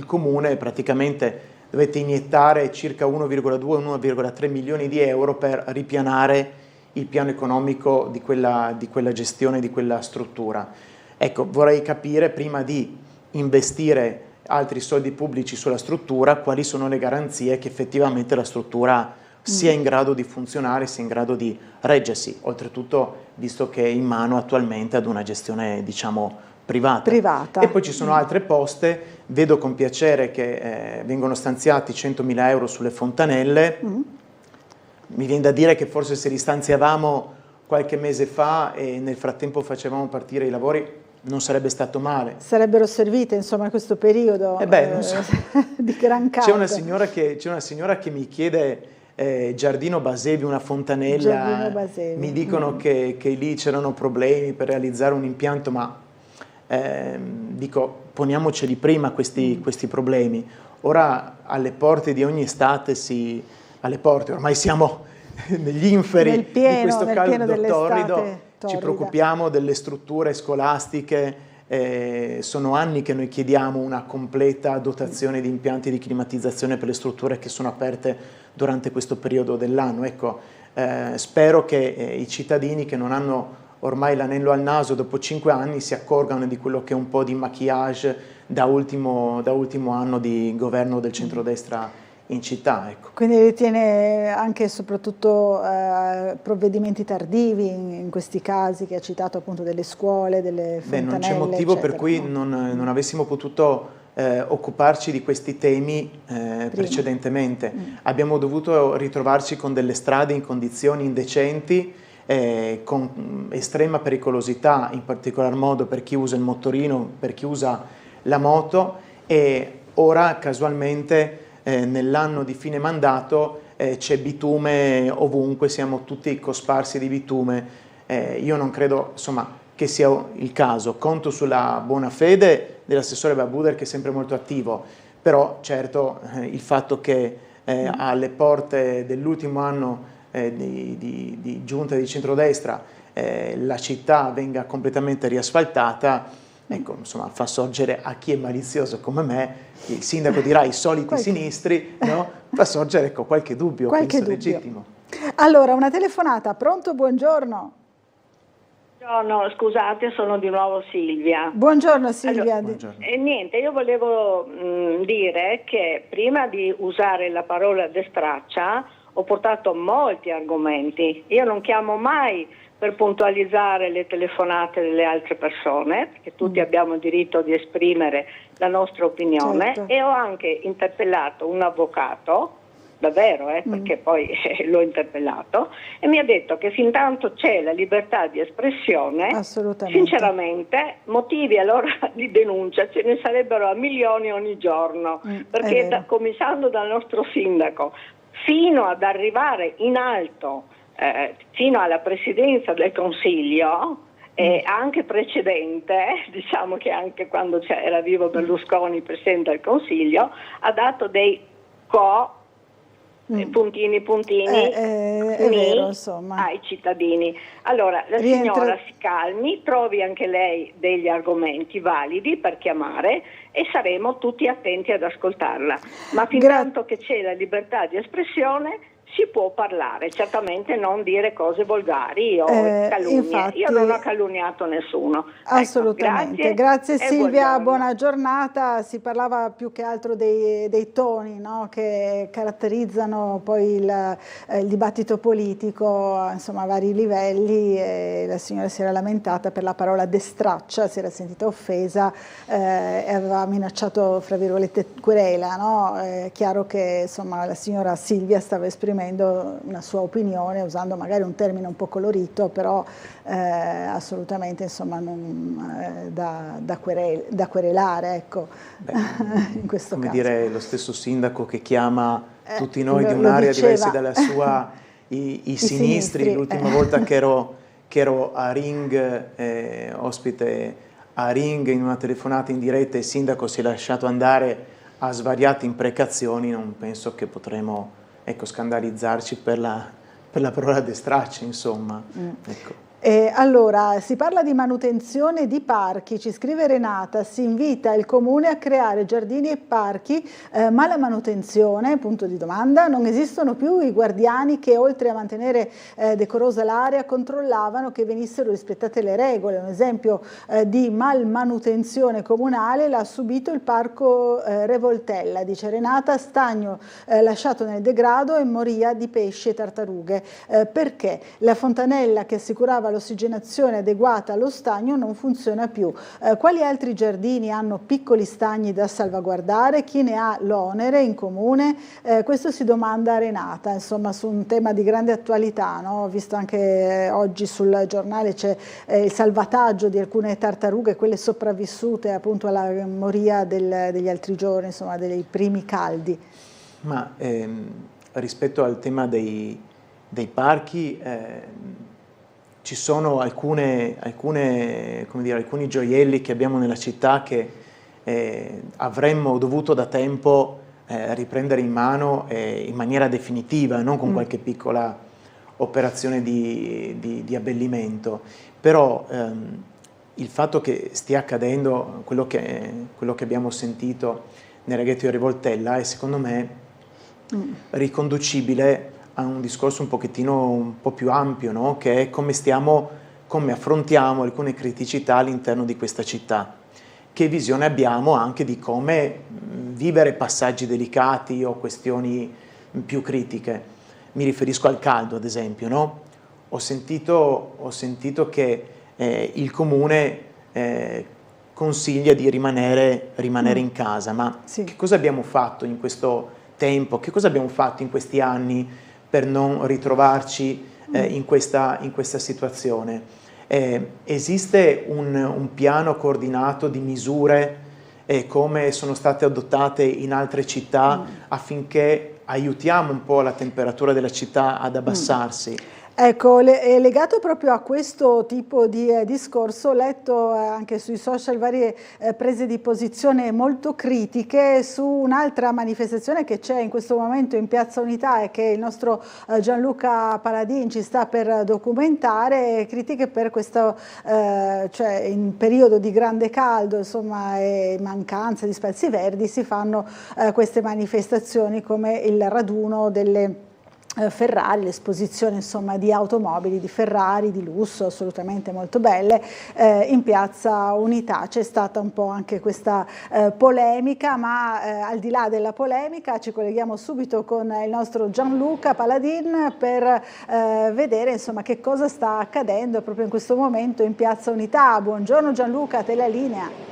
Comune praticamente dovette iniettare circa 1,2-1,3 milioni di euro per ripianare il piano economico di quella gestione, di quella struttura. Ecco, vorrei capire, prima di investire altri soldi pubblici sulla struttura, quali sono le garanzie che effettivamente la struttura sia in grado di funzionare, sia in grado di reggersi, oltretutto visto che è in mano attualmente ad una gestione, diciamo, privata. E poi ci sono altre poste, vedo con piacere che vengono stanziati 100.000 euro sulle fontanelle. Mi viene da dire che forse se li stanziavamo qualche mese fa e nel frattempo facevamo partire i lavori, non sarebbe stato male. Sarebbero servite, insomma, in questo periodo non so. di gran caldo. C'è una signora che mi chiede Giardino Basevi, una fontanella. Basevi. Mi dicono che lì c'erano problemi per realizzare un impianto, ma dico, poniamoceli prima questi problemi. Ora alle porte di ogni estate ormai siamo negli inferi di questo caldo torrido. Ci preoccupiamo delle strutture scolastiche, sono anni che noi chiediamo una completa dotazione di impianti di climatizzazione per le strutture che sono aperte durante questo periodo dell'anno. Ecco, spero che i cittadini che non hanno ormai l'anello al naso dopo 5 anni si accorgano di quello che è un po' di maquillage da ultimo anno di governo del centrodestra in città. Ecco. Quindi ritiene anche e soprattutto provvedimenti tardivi in questi casi che ha citato, appunto, delle scuole, delle fontanelle? Non c'è motivo eccetera, per cui non avessimo potuto occuparci di questi temi precedentemente. Abbiamo dovuto ritrovarci con delle strade in condizioni indecenti, con estrema pericolosità, in particolar modo per chi usa il motorino, per chi usa la moto, e ora casualmente nell'anno di fine mandato c'è bitume ovunque, siamo tutti cosparsi di bitume. Io non credo, insomma, che sia il caso. Conto sulla buona fede dell'assessore Babuder, che è sempre molto attivo, però certo il fatto che alle porte dell'ultimo anno di giunta di centrodestra la città venga completamente riasfaltata, ecco, insomma, fa sorgere a chi è malizioso come me, il sindaco dirà i soliti sinistri, no? Fa sorgere, ecco, qualche dubbio, penso legittimo. Allora, una telefonata, pronto? Buongiorno. Buongiorno, scusate, sono di nuovo Silvia. Buongiorno Silvia. Allora, niente, io volevo dire che prima di usare la parola destraccia ho portato molti argomenti. Io non chiamo mai per puntualizzare le telefonate delle altre persone, perché tutti abbiamo il diritto di esprimere la nostra opinione, e ho anche interpellato un avvocato davvero, perché poi l'ho interpellato, e mi ha detto che fin tanto c'è la libertà di espressione, sinceramente motivi allora di denuncia ce ne sarebbero a milioni ogni giorno, perché cominciando dal nostro sindaco fino ad arrivare in alto, fino alla presidenza del Consiglio, anche precedente, diciamo che anche quando era vivo Berlusconi presidente del Consiglio, ha dato dei puntini è vero, insomma, ai cittadini. Allora la signora si calmi, trovi anche lei degli argomenti validi per chiamare e saremo tutti attenti ad ascoltarla, ma fin tanto che c'è la libertà di espressione si può parlare, certamente non dire cose volgari o calunnie. Infatti, io non ho calunniato nessuno. Assolutamente, grazie Silvia, buongiorno. buona giornata. Si parlava più che altro dei toni, no, che caratterizzano poi il dibattito politico, insomma, a vari livelli. La signora si era lamentata per la parola destraccia, si era sentita offesa e aveva minacciato, fra virgolette, querela, no? È chiaro che insomma la signora Silvia stava esprimendo una sua opinione usando magari un termine un po' colorito, però assolutamente insomma da querelare, ecco. in questo come caso. dire, lo stesso sindaco che chiama tutti noi di un'area diversa dalla sua, i sinistri. L'ultima volta che ero a Ring, ospite a Ring in una telefonata in diretta, il sindaco si è lasciato andare a svariate imprecazioni. Non penso che potremo scandalizzarci per la parola destraccia, insomma. Ecco. Allora, si parla di manutenzione di parchi, ci scrive Renata, si invita il comune a creare giardini e parchi, ma la manutenzione, punto di domanda, non esistono più i guardiani che oltre a mantenere decorosa l'area controllavano che venissero rispettate le regole. Un esempio di malmanutenzione comunale l'ha subito il parco Revoltella, dice Renata, stagno lasciato nel degrado e moria di pesci e tartarughe. Perché? La fontanella che assicurava l'ossigenazione adeguata allo stagno non funziona più. Quali altri giardini hanno piccoli stagni da salvaguardare? Chi ne ha l'onere in comune? Questo si domanda Renata, insomma, su un tema di grande attualità, no? Ho visto anche oggi sul giornale c'è il salvataggio di alcune tartarughe, quelle sopravvissute appunto alla moria degli altri giorni, insomma, dei primi caldi. Ma rispetto al tema dei parchi, ci sono alcuni gioielli che abbiamo nella città che avremmo dovuto da tempo riprendere in mano in maniera definitiva, non con qualche piccola operazione di abbellimento. Però il fatto che stia accadendo quello che abbiamo sentito nel laghetto di Revoltella è secondo me riconducibile a un discorso un po' più ampio, no? Che è come affrontiamo alcune criticità all'interno di questa città, che visione abbiamo anche di come vivere passaggi delicati o questioni più critiche. Mi riferisco al caldo, ad esempio, no? Ho sentito che il comune consiglia di rimanere in casa, ma che cosa abbiamo fatto in questo tempo? Che cosa abbiamo fatto in questi anni per non ritrovarci in questa situazione? Esiste un piano coordinato di misure come sono state adottate in altre città affinché aiutiamo un po' la temperatura della città ad abbassarsi? Ecco, legato proprio a questo tipo di discorso, ho letto anche sui social varie prese di posizione molto critiche su un'altra manifestazione che c'è in questo momento in Piazza Unità e che il nostro Gianluca Paladin ci sta per documentare, critiche per questo, cioè in periodo di grande caldo, insomma, e mancanza di spazi verdi, si fanno queste manifestazioni come il raduno delle Ferrari, l'esposizione insomma di automobili di Ferrari di lusso assolutamente molto belle in Piazza Unità. C'è stata un po' anche questa polemica, ma al di là della polemica ci colleghiamo subito con il nostro Gianluca Paladin per vedere insomma che cosa sta accadendo proprio in questo momento in Piazza Unità. Buongiorno Gianluca, a te la linea.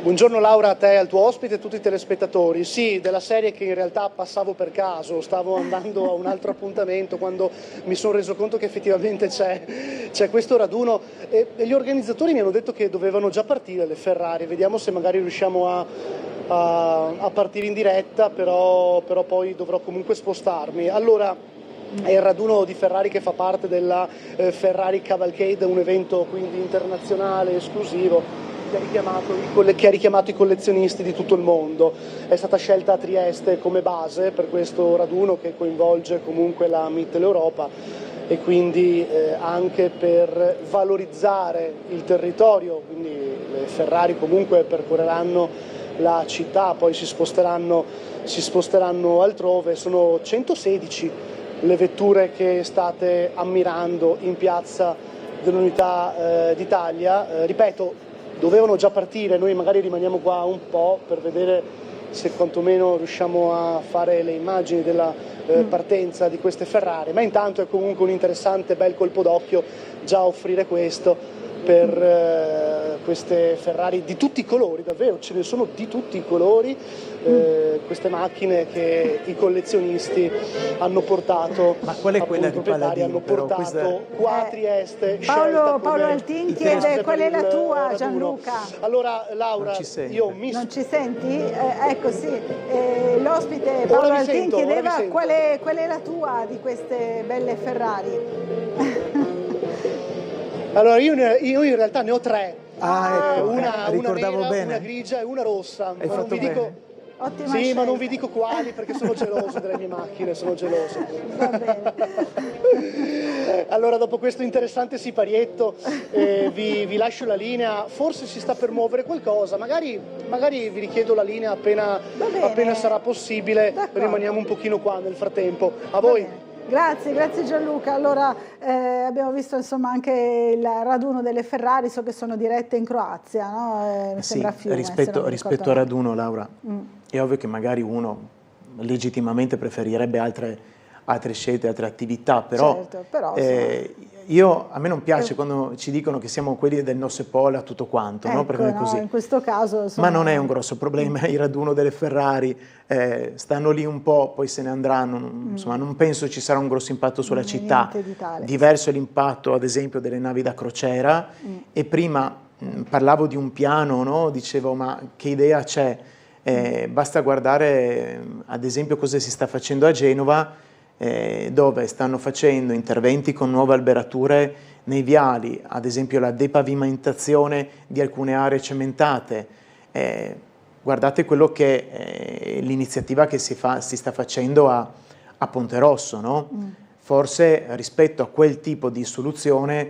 Buongiorno Laura, a te, al tuo ospite e a tutti i telespettatori. Sì, della serie che in realtà passavo per caso, stavo andando a un altro appuntamento quando mi sono reso conto che effettivamente c'è questo raduno e gli organizzatori mi hanno detto che dovevano già partire le Ferrari, vediamo se magari riusciamo a partire in diretta, però poi dovrò comunque spostarmi. Allora, è il raduno di Ferrari che fa parte della Ferrari Cavalcade, un evento quindi internazionale esclusivo che ha richiamato i collezionisti di tutto il mondo. È stata scelta a Trieste come base per questo raduno che coinvolge comunque la Mitteleuropa e quindi anche per valorizzare il territorio, quindi le Ferrari comunque percorreranno la città, poi si sposteranno altrove. Sono 116 le vetture che state ammirando in piazza dell'Unità d'Italia. Ripeto, dovevano già partire, noi magari rimaniamo qua un po' per vedere se quantomeno riusciamo a fare le immagini della partenza di queste Ferrari, ma intanto è comunque un interessante bel colpo d'occhio già offrire questo per queste Ferrari di tutti i colori, davvero ce ne sono di tutti i colori, queste macchine che i collezionisti hanno portato, ma qual è quella di Paladino? Hanno portato qua a Trieste. Paolo Altin chiede qual è la tua, Gianluca. Allora Laura, non ci senti? Ecco sì, l'ospite Paolo Altin chiedeva qual è la tua di queste belle Ferrari. Allora io in realtà ne ho tre, ecco, una ricordavo nera, bene. una grigia e una rossa. Hai fatto bene. Ottima sì, scelta. ma non vi dico quali perché sono geloso delle mie macchine, sono geloso. Va bene. Allora dopo questo interessante siparietto vi lascio la linea, forse si sta per muovere qualcosa, magari vi richiedo la linea appena sarà possibile. D'accordo. Rimaniamo un pochino qua nel frattempo. A voi. Grazie Gianluca. Allora abbiamo visto insomma anche il raduno delle Ferrari, so che sono dirette in Croazia, no? Mi sembra Fiume, rispetto al raduno, Laura, è ovvio che magari uno legittimamente preferirebbe altre scelte, altre attività, però, certo, però a me non piace quando ci dicono che siamo quelli del no se pola tutto quanto, ecco, no? Perché è così. In questo caso insomma, ma non è un grosso problema il raduno delle Ferrari, stanno lì un po', poi se ne andranno, insomma non penso ci sarà un grosso impatto sulla città. Diverso è l'impatto ad esempio delle navi da crociera e prima parlavo di un piano, no? Dicevo ma che idea c'è? Basta guardare ad esempio cosa si sta facendo a Genova, dove stanno facendo interventi con nuove alberature nei viali, ad esempio la depavimentazione di alcune aree cementate. Guardate quello che è l'iniziativa che si sta facendo a Ponte Rosso, no? Forse rispetto a quel tipo di soluzione,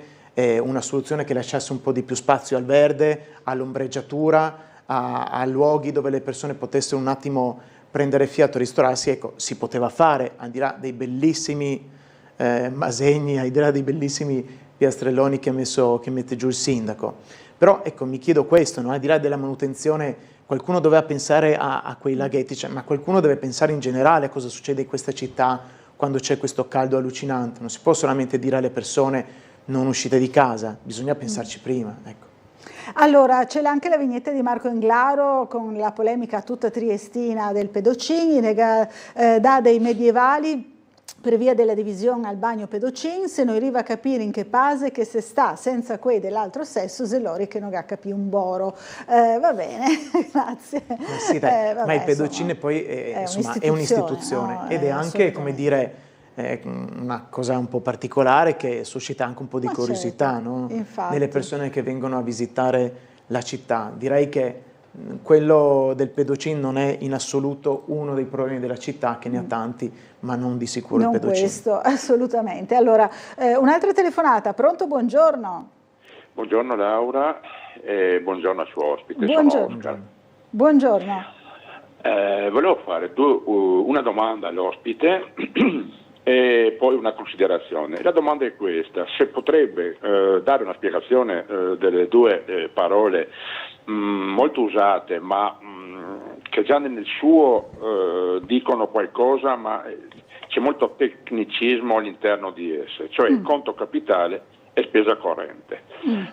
una soluzione che lasciasse un po' di più spazio al verde, all'ombreggiatura, a luoghi dove le persone potessero un attimo prendere fiato, ristorarsi, ecco, si poteva fare, al di là dei bellissimi masegni, al di là dei bellissimi piastrelloni che mette giù il sindaco. Però ecco, mi chiedo questo, no? Al di là della manutenzione, qualcuno doveva pensare a quei laghetti, ma qualcuno deve pensare in generale a cosa succede in questa città quando c'è questo caldo allucinante. Non si può solamente dire alle persone non uscite di casa, bisogna pensarci prima, ecco. Allora, c'è anche la vignetta di Marco Englaro con la polemica tutta triestina del Pedocin, da dei medievali per via della divisione al bagno Pedocin, se non arriva a capire in che pase che se sta senza quei dell'altro sesso, se loro che non ha capito un boro. Va bene, grazie. Sì, dai, ma il Pedocin poi è un'istituzione, no? Ed è anche, come dire, una cosa un po' particolare che suscita anche un po' di curiosità, certo, no? Nelle persone che vengono a visitare la città. Direi che quello del Pedocin non è in assoluto uno dei problemi della città, che ne ha tanti, ma non di sicuro il Pedocin. Non questo, assolutamente. Allora, un'altra telefonata. Pronto, buongiorno. Buongiorno Laura e buongiorno al suo ospite. Buongiorno. Sono Oscar. Buongiorno. Volevo fare una domanda all'ospite e poi una considerazione. La domanda è questa: se potrebbe dare una spiegazione delle due parole molto usate, ma che già nel suo dicono qualcosa, ma c'è molto tecnicismo all'interno di esse, cioè il conto capitale e spesa corrente.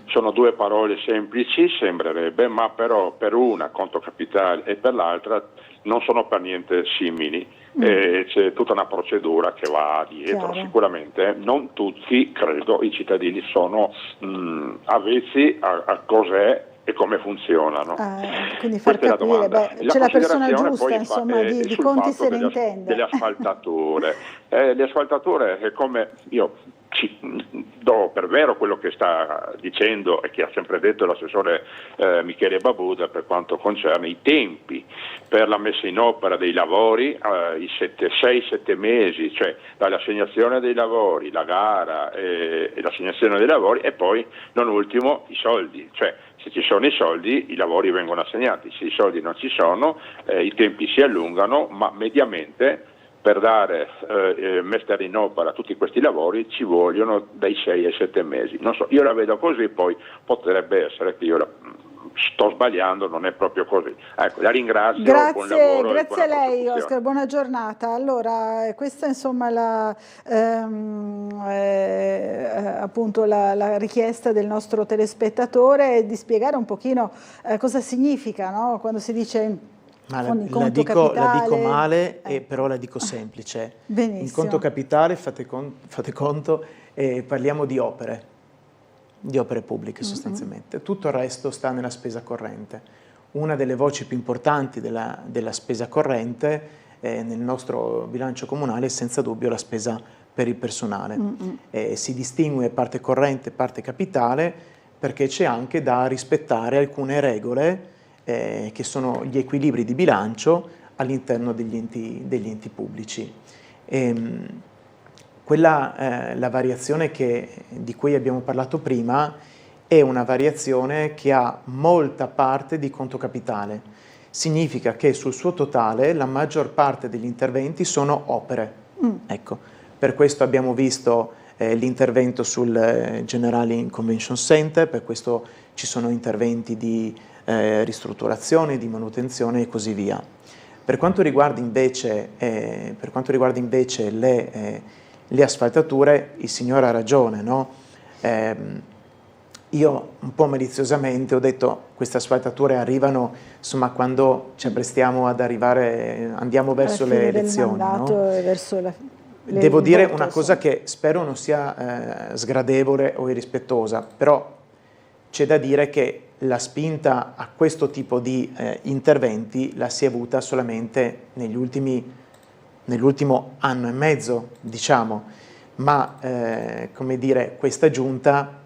Sono due parole semplici, sembrerebbe, ma però per una conto capitale e per l'altra non sono per niente simili. C'è tutta una procedura che va dietro. Sicuramente non tutti, credo, i cittadini sono avvezzi a cos'è e come funzionano. Quindi far capire, c'è la persona giusta, insomma, di conti se ne intende. Delle asfaltature. Le asfaltature è come io ci do per vero quello che sta dicendo e che ha sempre detto l'assessore Michele Babuda per quanto concerne i tempi per la messa in opera dei lavori, i 6-7 mesi, cioè dall'assegnazione dei lavori, la gara e l'assegnazione dei lavori, e poi non ultimo i soldi, cioè se ci sono i soldi i lavori vengono assegnati, se i soldi non ci sono i tempi si allungano, ma mediamente per mettere in opera tutti questi lavori ci vogliono dai 6 ai 7 mesi. Non so, io la vedo così, poi potrebbe essere che io sto sbagliando, non è proprio così. Ecco, la ringrazio. Buon lavoro, grazie a lei Oscar, buona giornata. Allora, questa insomma appunto la richiesta del nostro telespettatore di spiegare un pochino cosa significa, no? Quando si dice ma la dico male, però la dico semplice. Benissimo. In conto capitale, fate conto, parliamo di opere pubbliche sostanzialmente. Tutto il resto sta nella spesa corrente. Una delle voci più importanti della spesa corrente nel nostro bilancio comunale è senza dubbio la spesa per il personale. Si distingue parte corrente e parte capitale perché c'è anche da rispettare alcune regole che sono gli equilibri di bilancio all'interno degli enti pubblici. La variazione di cui abbiamo parlato prima è una variazione che ha molta parte di conto capitale. Significa che sul suo totale la maggior parte degli interventi sono opere. Ecco, per questo abbiamo visto l'intervento sul Generali Convention Center, per questo ci sono interventi di ristrutturazione, di manutenzione e così via. Per quanto riguarda invece le asfaltature, il signore ha ragione, no? Io un po' maliziosamente ho detto queste asfaltature arrivano insomma quando ci apprestiamo ad arrivare, andiamo verso le elezioni, no? Verso Devo dire una cosa che spero non sia sgradevole o irrispettosa, però c'è da dire che la spinta a questo tipo di interventi la si è avuta solamente nell'ultimo anno e mezzo, diciamo, ma come dire, questa giunta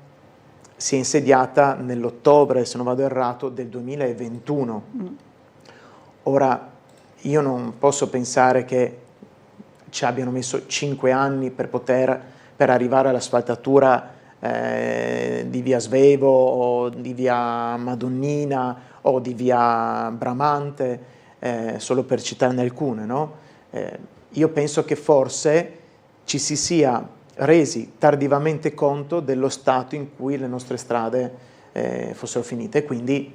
si è insediata nell'ottobre, se non vado errato, del 2021. Ora, io non posso pensare che ci abbiano messo 5 anni per arrivare all'asfaltatura di via Svevo o di via Madonnina o di via Bramante, solo per citarne alcune, no? Io penso che forse ci si sia resi tardivamente conto dello stato in cui le nostre strade fossero finite e quindi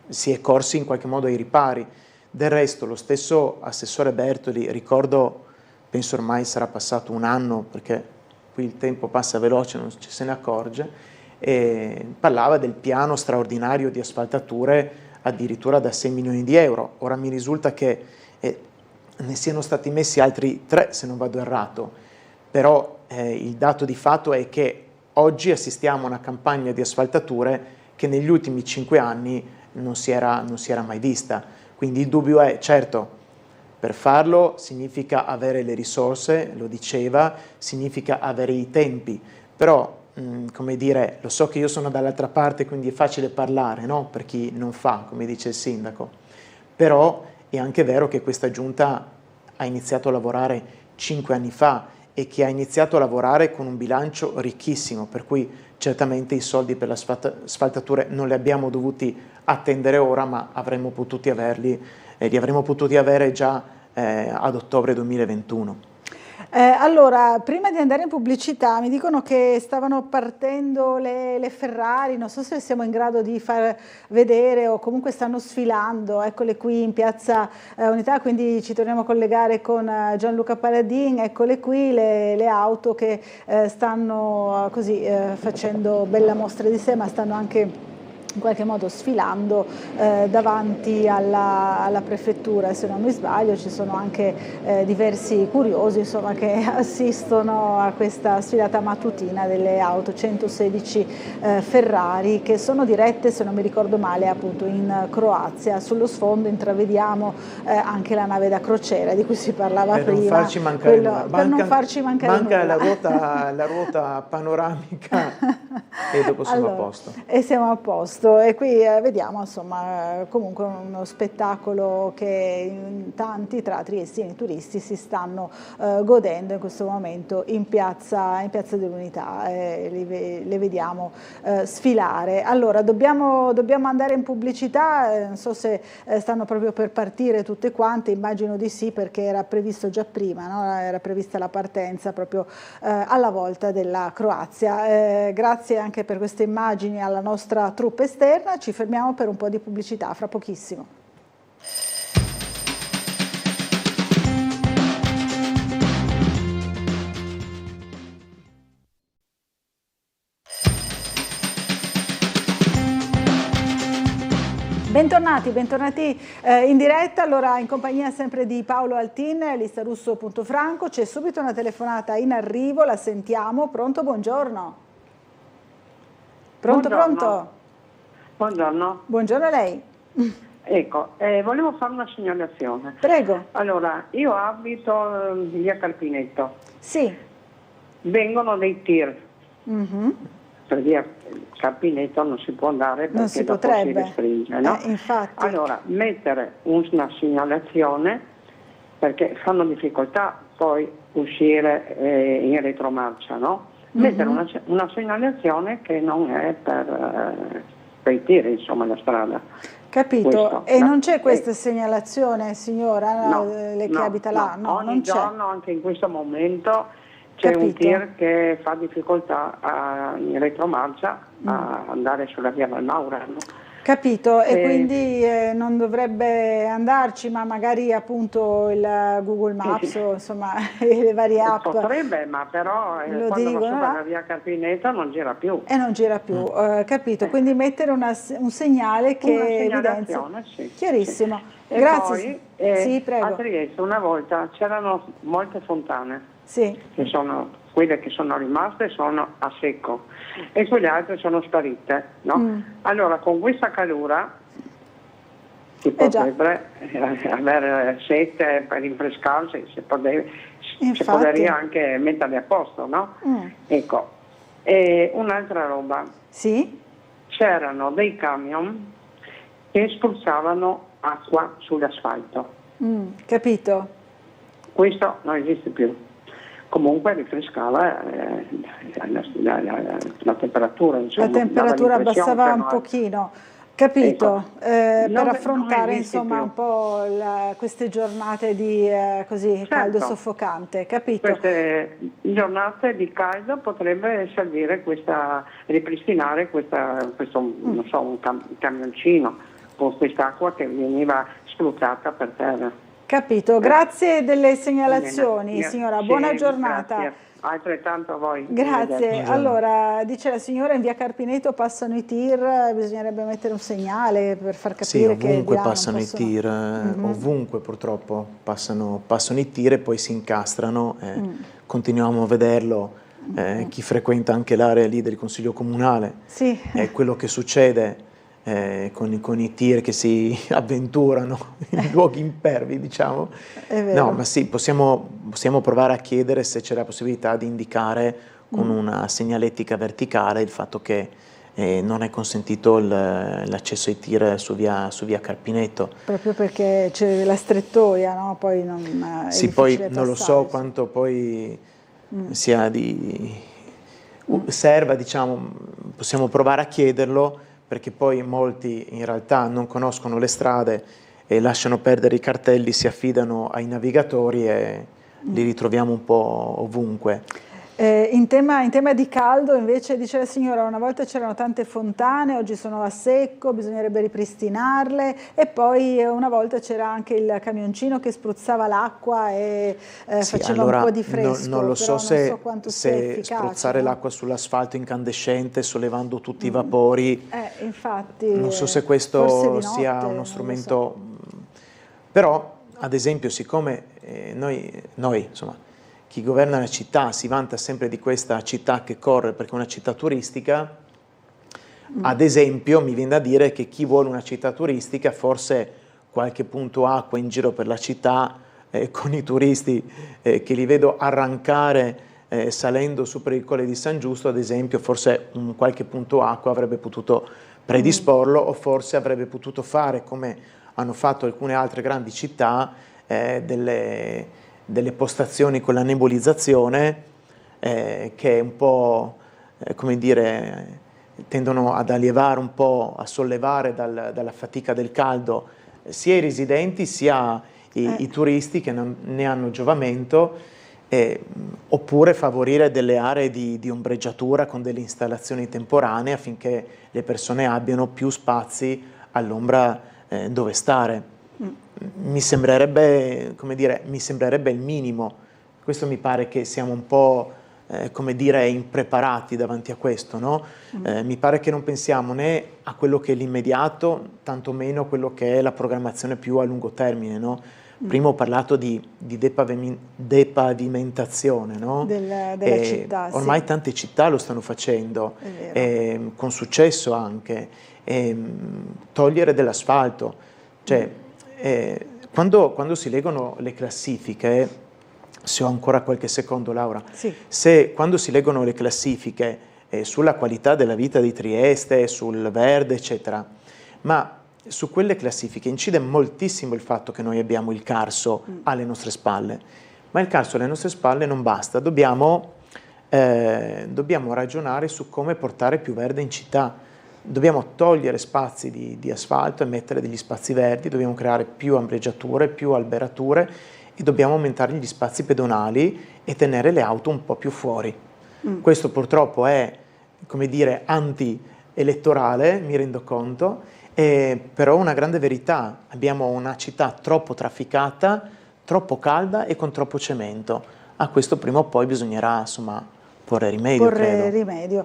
si è corsi in qualche modo ai ripari. Del resto lo stesso assessore Bertoli, ricordo, penso ormai sarà passato un anno perché qui il tempo passa veloce, non ci se ne accorge, e parlava del piano straordinario di asfaltature addirittura da 6 milioni di euro. Ora mi risulta che ne siano stati messi altri 3, se non vado errato, però il dato di fatto è che oggi assistiamo a una campagna di asfaltature che negli ultimi 5 anni non si era mai vista. Quindi il dubbio è, certo, per farlo significa avere le risorse, lo diceva, significa avere i tempi, però come dire, lo so che io sono dall'altra parte, quindi è facile parlare, no? Per chi non fa, come dice il sindaco, però è anche vero che questa giunta ha iniziato a lavorare 5 anni fa e che ha iniziato a lavorare con un bilancio ricchissimo, per cui certamente i soldi per le asfaltature non li abbiamo dovuti attendere ora, ma avremmo potuti averli, li avremmo potuti avere già ad ottobre 2021. Allora, prima di andare in pubblicità mi dicono che stavano partendo le Ferrari, non so se siamo in grado di far vedere o comunque stanno sfilando, eccole qui in Piazza Unità, quindi ci torniamo a collegare con Gianluca Paladin, eccole qui le auto che stanno così facendo bella mostra di sé, ma stanno anche in qualche modo sfilando davanti alla prefettura, se non mi sbaglio. Ci sono anche diversi curiosi, insomma, che assistono a questa sfilata mattutina delle auto 116 Ferrari, che sono dirette, se non mi ricordo male, appunto in Croazia. Sullo sfondo intravediamo anche la nave da crociera di cui si parlava prima. Non farci mancare per non farci mancare manca nulla. la ruota panoramica e dopo siamo a posto. E siamo a posto. E qui vediamo, insomma, comunque uno spettacolo che in tanti, tra triestini e turisti, si stanno godendo in questo momento in piazza dell'Unità. Le vediamo sfilare. Allora, dobbiamo andare in pubblicità, non so se stanno proprio per partire tutte quante, immagino di sì, perché era previsto già prima, no? Era prevista la partenza proprio alla volta della Croazia. Grazie anche per queste immagini alla nostra troupe esterna, ci fermiamo per un po' di pubblicità, fra pochissimo. Bentornati in diretta, allora in compagnia sempre di Paolo Altin, listarusso.franco, c'è subito una telefonata in arrivo, la sentiamo. Pronto, buongiorno. Pronto, buongiorno. Pronto? Buongiorno. Buongiorno a lei. Ecco, volevo fare una segnalazione. Prego. Allora, io abito via Carpinetto. Sì. Vengono dei tir. Per via Carpinetto non si può andare perché non si dopo potrebbe. si restringe, no? Infatti. Allora, mettere una segnalazione, perché fanno difficoltà poi uscire in retromarcia, no? Mettere una segnalazione che non è per i tir, insomma, la strada. Capito, Questo, e no? non c'è questa segnalazione, signora, No, lei che abita là? No, ogni non c'è. giorno, anche in questo momento, c'è un tir che fa difficoltà in retromarcia a andare sulla via Valmaura. No? Capito, e quindi non dovrebbe andarci, ma magari appunto il Google Maps o insomma le varie app. Potrebbe, ma però quando dicono, va sopra la via Carpinetto non gira più. E non gira più, capito, quindi mettere un segnale che evidenzia. Sì. Chiarissimo. E Grazie. poi, sì, prego. a Trieste una volta c'erano molte fontane. Sì. Che sono, quelle che sono rimaste sono a secco e quelle altre sono sparite, no? Allora con questa calura si potrebbe avere sete per rinfrescarsi, si potrebbe anche metterle a posto, no? Ecco, e un'altra roba, sì? C'erano dei camion che spruzzavano acqua sull'asfalto. Capito. Questo non esiste più. Comunque rifrescava la temperatura. Insomma, la temperatura abbassava un pochino, capito, ecco, per affrontare insomma un po' queste giornate di così caldo soffocante, capito? Queste giornate di caldo potrebbe servire ripristinare questo non so, un camioncino con quest'acqua che veniva spruzzata per terra. Capito, grazie delle segnalazioni, signora, buona giornata. Grazie. Altrettanto a voi. Grazie. Allora, dice la signora, in via Carpineto passano i tir, bisognerebbe mettere un segnale per far capire che ovunque passano i tir, ovunque purtroppo passano i tir e poi si incastrano, continuiamo a vederlo, chi frequenta anche l'area lì del Consiglio Comunale, è quello che succede. Con i tir che si avventurano in luoghi impervi, diciamo. No, ma sì, possiamo provare a chiedere se c'è la possibilità di indicare con una segnaletica verticale il fatto che non è consentito l'accesso ai tir su via Carpinetto. Proprio perché c'è la strettoia, no? Poi non sì, poi non lo so quanto poi sia serva, diciamo, possiamo provare a chiederlo, perché poi molti in realtà non conoscono le strade e lasciano perdere i cartelli, si affidano ai navigatori e li ritroviamo un po' ovunque. In tema di caldo invece, dice la signora, una volta c'erano tante fontane, oggi sono a secco, bisognerebbe ripristinarle, e poi una volta c'era anche il camioncino che spruzzava l'acqua e faceva allora, un po' di fresco. Non lo so se no? spruzzare l'acqua sull'asfalto incandescente sollevando tutti i vapori, infatti, non so se questo sia uno strumento, però ad esempio siccome noi insomma, chi governa la città si vanta sempre di questa città che corre perché è una città turistica, ad esempio mi viene da dire che chi vuole una città turistica forse qualche punto acqua in giro per la città con i turisti che li vedo arrancare salendo su per il Colle di San Giusto, ad esempio, forse qualche punto acqua avrebbe potuto predisporlo o forse avrebbe potuto fare, come hanno fatto alcune altre grandi città, delle postazioni con la nebulizzazione che un po', come dire, tendono ad allevare un po', a sollevare dalla fatica del caldo sia i residenti sia i turisti che ne hanno giovamento, oppure favorire delle aree di ombreggiatura con delle installazioni temporanee affinché le persone abbiano più spazi all'ombra dove stare. Mi sembrerebbe, come dire, mi sembrerebbe il minimo. Questo mi pare che siamo un po', come dire, impreparati davanti a questo, no? Mi pare che non pensiamo né a quello che è l'immediato, tantomeno a quello che è la programmazione più a lungo termine, no? Prima ho parlato di depavimentazione, no? della città. Ormai tante città lo stanno facendo, con successo anche. Togliere dell'asfalto. Cioè, quando si leggono le classifiche, se ho ancora qualche secondo Laura, quando si leggono le classifiche sulla qualità della vita di Trieste, sul verde eccetera, ma su quelle classifiche incide moltissimo il fatto che noi abbiamo il Carso alle nostre spalle, ma il Carso alle nostre spalle non basta, dobbiamo ragionare su come portare più verde in città. Dobbiamo togliere spazi di asfalto e mettere degli spazi verdi, dobbiamo creare più ombreggiature, più alberature e dobbiamo aumentare gli spazi pedonali e tenere le auto un po' più fuori. Questo purtroppo è, come dire, anti-elettorale, mi rendo conto, però è una grande verità. Abbiamo una città troppo trafficata, troppo calda e con troppo cemento. A questo prima o poi bisognerà, insomma, porre rimedio.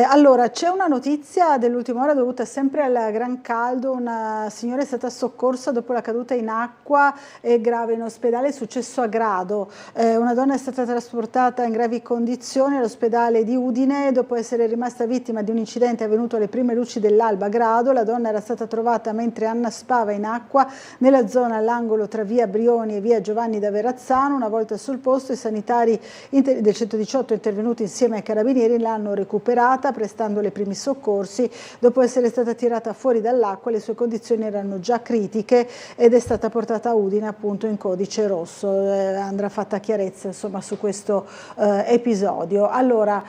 Allora, c'è una notizia dell'ultima ora dovuta sempre al gran caldo. Una signora è stata soccorsa dopo la caduta in acqua, è grave in ospedale, è successo a Grado. Una donna è stata trasportata in gravi condizioni all'ospedale di Udine dopo essere rimasta vittima di un incidente avvenuto alle prime luci dell'alba a Grado. La donna era stata trovata mentre annaspava in acqua nella zona all'angolo tra via Brioni e via Giovanni da Verrazzano. Una volta sul posto i sanitari del 118 intervenuti insieme ai carabinieri l'hanno recuperata prestandole i primi soccorsi. Dopo essere stata tirata fuori dall'acqua le sue condizioni erano già critiche ed è stata portata a Udine appunto in codice rosso. Andrà fatta chiarezza insomma su questo episodio. Allora,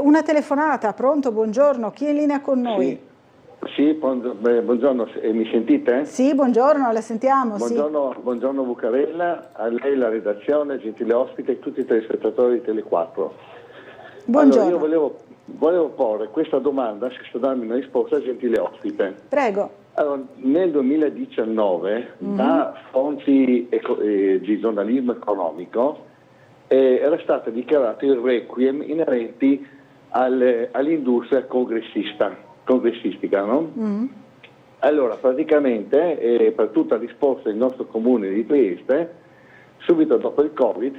una telefonata, pronto? Buongiorno, chi è in linea con noi? Sì, buongiorno, mi sentite? Sì, buongiorno, la sentiamo. Buongiorno Bucarella, a lei la redazione, gentile ospite e tutti i telespettatori di Tele4. Buongiorno. Allora, io volevo porre questa domanda, se sto dando una risposta, gentile ospite. Prego. Allora, nel 2019, da fonti di giornalismo economico, era stato dichiarato il requiem inerenti all'industria congressistica, no? Allora, praticamente, per tutta risposta il nostro comune di Trieste, subito dopo il Covid,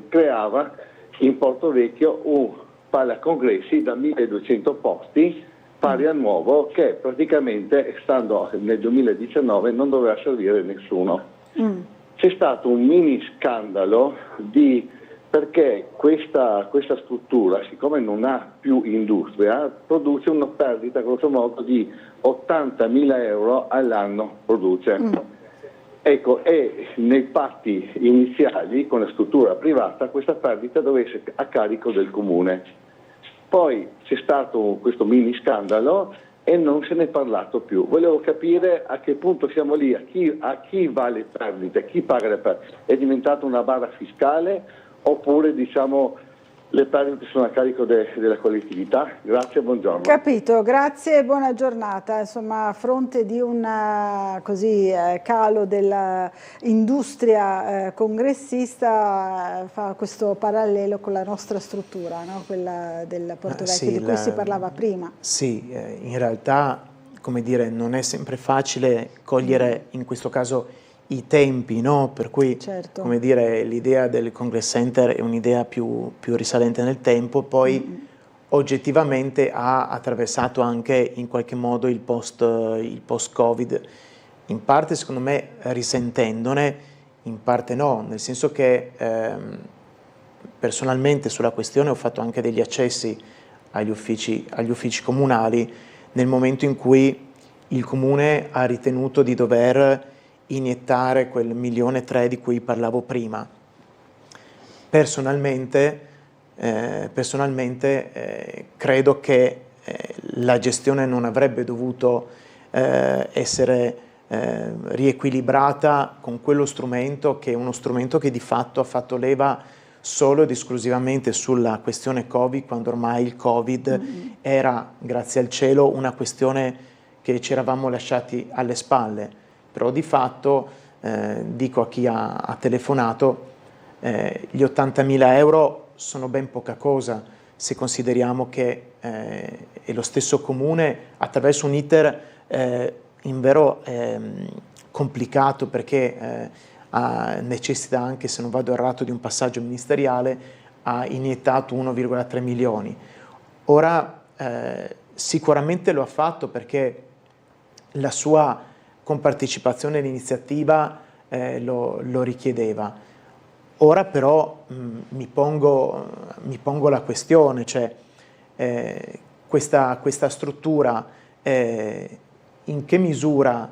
creava in Porto Vecchio un palacongressi da 1200 posti pari al nuovo che praticamente stando nel 2019 non doveva servire nessuno. C'è stato un mini scandalo perché questa struttura, siccome non ha più industria, produce una perdita grosso modo di 80.000 euro all'anno produce. Ecco, e nei patti iniziali con la struttura privata questa perdita doveva essere a carico del comune. Poi c'è stato questo mini scandalo e non se ne è parlato più. Volevo capire a che punto siamo lì, a chi va le perdite, chi paga le perdite. È diventata una barra fiscale oppure diciamo le perdite sono a carico della collettività? Grazie, buongiorno. Capito, grazie e buona giornata. Insomma, a fronte di un calo dell'industria congressista, fa questo parallelo con la nostra struttura, no? Quella del Porto Vecchio, di cui si parlava prima. Sì, in realtà, come dire, non è sempre facile cogliere in questo caso i tempi, no? Per cui, come dire, l'idea del Congress Center è un'idea più risalente nel tempo, poi oggettivamente ha attraversato anche in qualche modo il post-Covid, in parte secondo me risentendone, in parte no, nel senso che personalmente sulla questione ho fatto anche degli accessi agli uffici comunali nel momento in cui il Comune ha ritenuto di dover iniettare quel 1,3 milioni di cui parlavo prima. Personalmente credo che la gestione non avrebbe dovuto essere riequilibrata con quello strumento, che è uno strumento che di fatto ha fatto leva solo ed esclusivamente sulla questione Covid, quando ormai il Covid era, grazie al cielo, una questione che ci eravamo lasciati alle spalle. Però di fatto, dico a chi ha telefonato, gli 80.000 euro sono ben poca cosa se consideriamo che è lo stesso Comune, attraverso un iter invero complicato, perché necessita anche, se non vado errato, di un passaggio ministeriale, ha iniettato 1,3 milioni. Ora sicuramente lo ha fatto perché la sua compartecipazione all'iniziativa lo richiedeva. Ora però mi pongo la questione, cioè questa struttura in che misura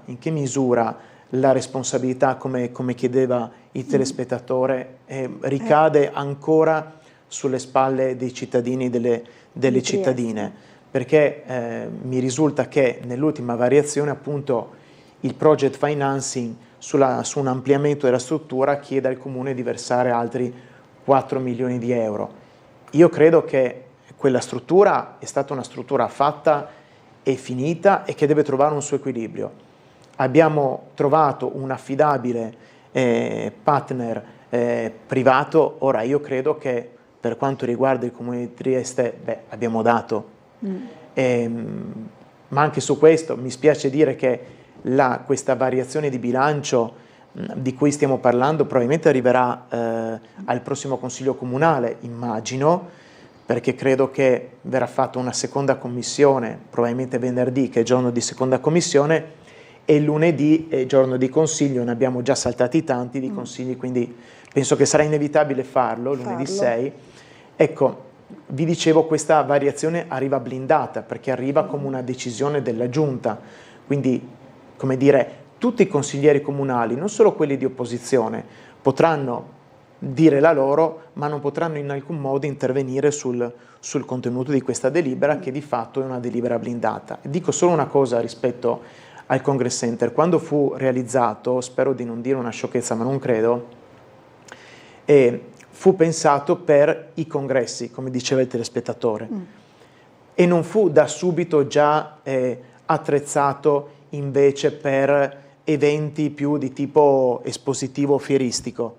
la responsabilità, come chiedeva il telespettatore, ricade ancora sulle spalle dei cittadini e delle cittadine, perché mi risulta che nell'ultima variazione appunto il project financing su un ampliamento della struttura chiede al Comune di versare altri 4 milioni di euro. Io credo che quella struttura è stata una struttura fatta e finita e che deve trovare un suo equilibrio. Abbiamo trovato un affidabile partner privato. Ora io credo che per quanto riguarda il Comune di Trieste, abbiamo dato. Ma anche su questo mi spiace dire che questa variazione di bilancio di cui stiamo parlando probabilmente arriverà al prossimo Consiglio Comunale, immagino, perché credo che verrà fatta una seconda commissione, probabilmente venerdì, che è giorno di seconda commissione, e lunedì è giorno di Consiglio. Ne abbiamo già saltati tanti di Consigli, quindi penso che sarà inevitabile farlo lunedì 6. Ecco, vi dicevo, questa variazione arriva blindata, perché arriva come una decisione della Giunta, quindi, come dire, tutti i consiglieri comunali, non solo quelli di opposizione, potranno dire la loro, ma non potranno in alcun modo intervenire sul contenuto di questa delibera, che di fatto è una delibera blindata. Dico solo una cosa rispetto al Congress Center: quando fu realizzato, spero di non dire una sciocchezza ma non credo, fu pensato per i congressi, come diceva il telespettatore, e non fu da subito già attrezzato invece per eventi più di tipo espositivo o fieristico.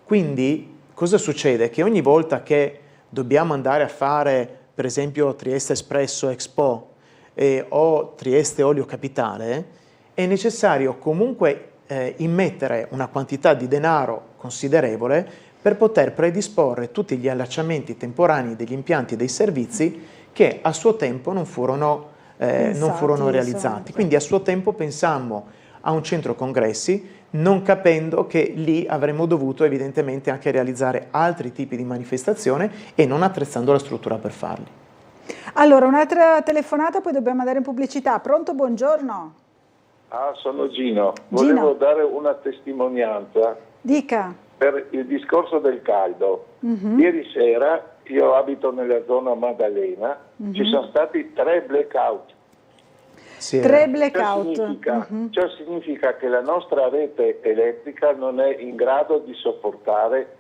Quindi cosa succede? Che ogni volta che dobbiamo andare a fare, per esempio, Trieste Espresso Expo o Trieste Olio Capitale, è necessario comunque immettere una quantità di denaro considerevole per poter predisporre tutti gli allacciamenti temporanei degli impianti e dei servizi che a suo tempo non furono realizzati. Quindi a suo tempo pensammo a un centro congressi, non capendo che lì avremmo dovuto evidentemente anche realizzare altri tipi di manifestazione e non attrezzando la struttura per farli. Allora, un'altra telefonata, poi dobbiamo andare in pubblicità. Pronto, buongiorno. Sono Gino. Volevo dare una testimonianza. Dica. Per il discorso del caldo. Ieri sera, io abito nella zona Maddalena, ci sono stati 3 blackout. Sì, 3 blackout. Ciò significa che la nostra rete elettrica non è in grado di sopportare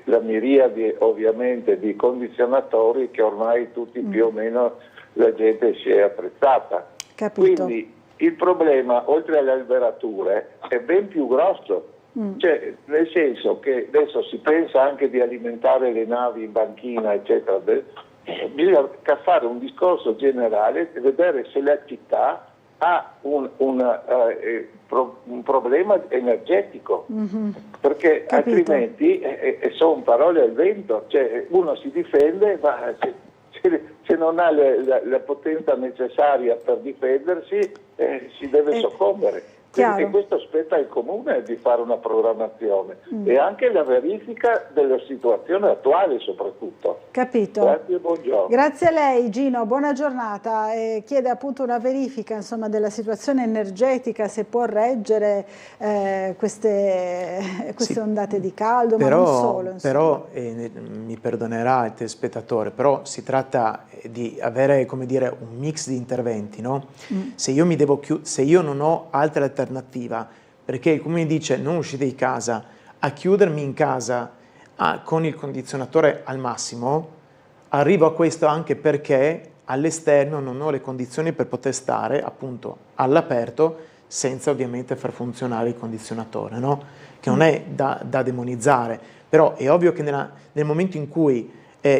la miriade ovviamente di condizionatori che ormai tutti più o meno la gente si è attrezzata. Capito. Quindi il problema, oltre alle alberature, è ben più grosso. Cioè, nel senso che adesso si pensa anche di alimentare le navi in banchina, eccetera. Bisogna fare un discorso generale e vedere se la città ha un problema energetico, perché altrimenti sono parole al vento, cioè uno si difende, ma se non ha la potenza necessaria per difendersi si deve soccombere. Quindi questo spetta al comune di fare una programmazione e anche la verifica della situazione attuale soprattutto. Capito. Grazie, buongiorno. Grazie a lei Gino, buona giornata. Chiede appunto una verifica insomma, della situazione energetica, se può reggere queste ondate di caldo, ma non solo. Però mi perdonerà il telespettatore, però si tratta di avere, come dire, un mix di interventi, no? Se io non ho altre alternativa, perché il comune dice non uscite di casa, a chiudermi in casa con il condizionatore al massimo, arrivo a questo anche perché all'esterno non ho le condizioni per poter stare appunto all'aperto senza ovviamente far funzionare il condizionatore, no? Che non è da demonizzare, però è ovvio che nel momento in cui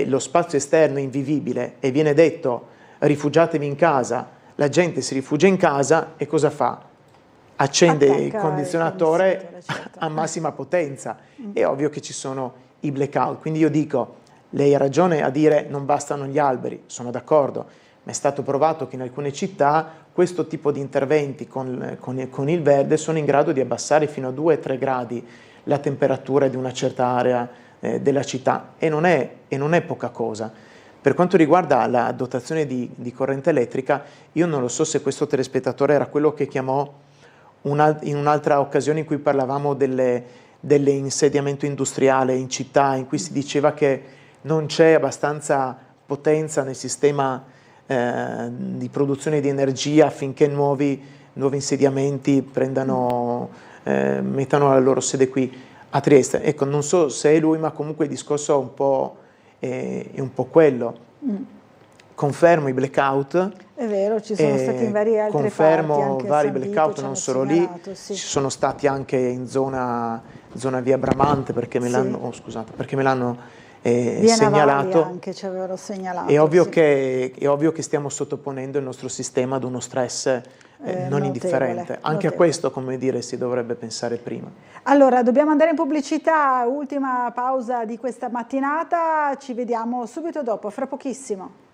lo spazio esterno è invivibile e viene detto rifugiatevi in casa, la gente si rifugia in casa e cosa fa? Accende il condizionatore a massima potenza. È ovvio che ci sono i blackout, quindi io dico, lei ha ragione a dire non bastano gli alberi, sono d'accordo, ma è stato provato che in alcune città questo tipo di interventi con il verde sono in grado di abbassare fino a 2-3 gradi la temperatura di una certa area della città e non è poca cosa. Per quanto riguarda la dotazione di corrente elettrica, io non lo so se questo telespettatore era quello che chiamò in un'altra occasione in cui parlavamo dell'insediamento industriale in città, in cui si diceva che non c'è abbastanza potenza nel sistema di produzione di energia affinché nuovi insediamenti mettano la loro sede qui a Trieste. Ecco, non so se è lui, ma comunque il discorso è un po' quello. Confermo i blackout. È vero, ci sono stati in varie altre confermo parti. Confermo vari blackout, non solo lì, ci sono stati anche in zona via Bramante perché me l'hanno segnalato. Anche ci avevano segnalato. È ovvio che stiamo sottoponendo il nostro sistema ad uno stress non indifferente. Anche a questo, come dire, si dovrebbe pensare prima. Allora, dobbiamo andare in pubblicità, ultima pausa di questa mattinata, ci vediamo subito dopo, fra pochissimo.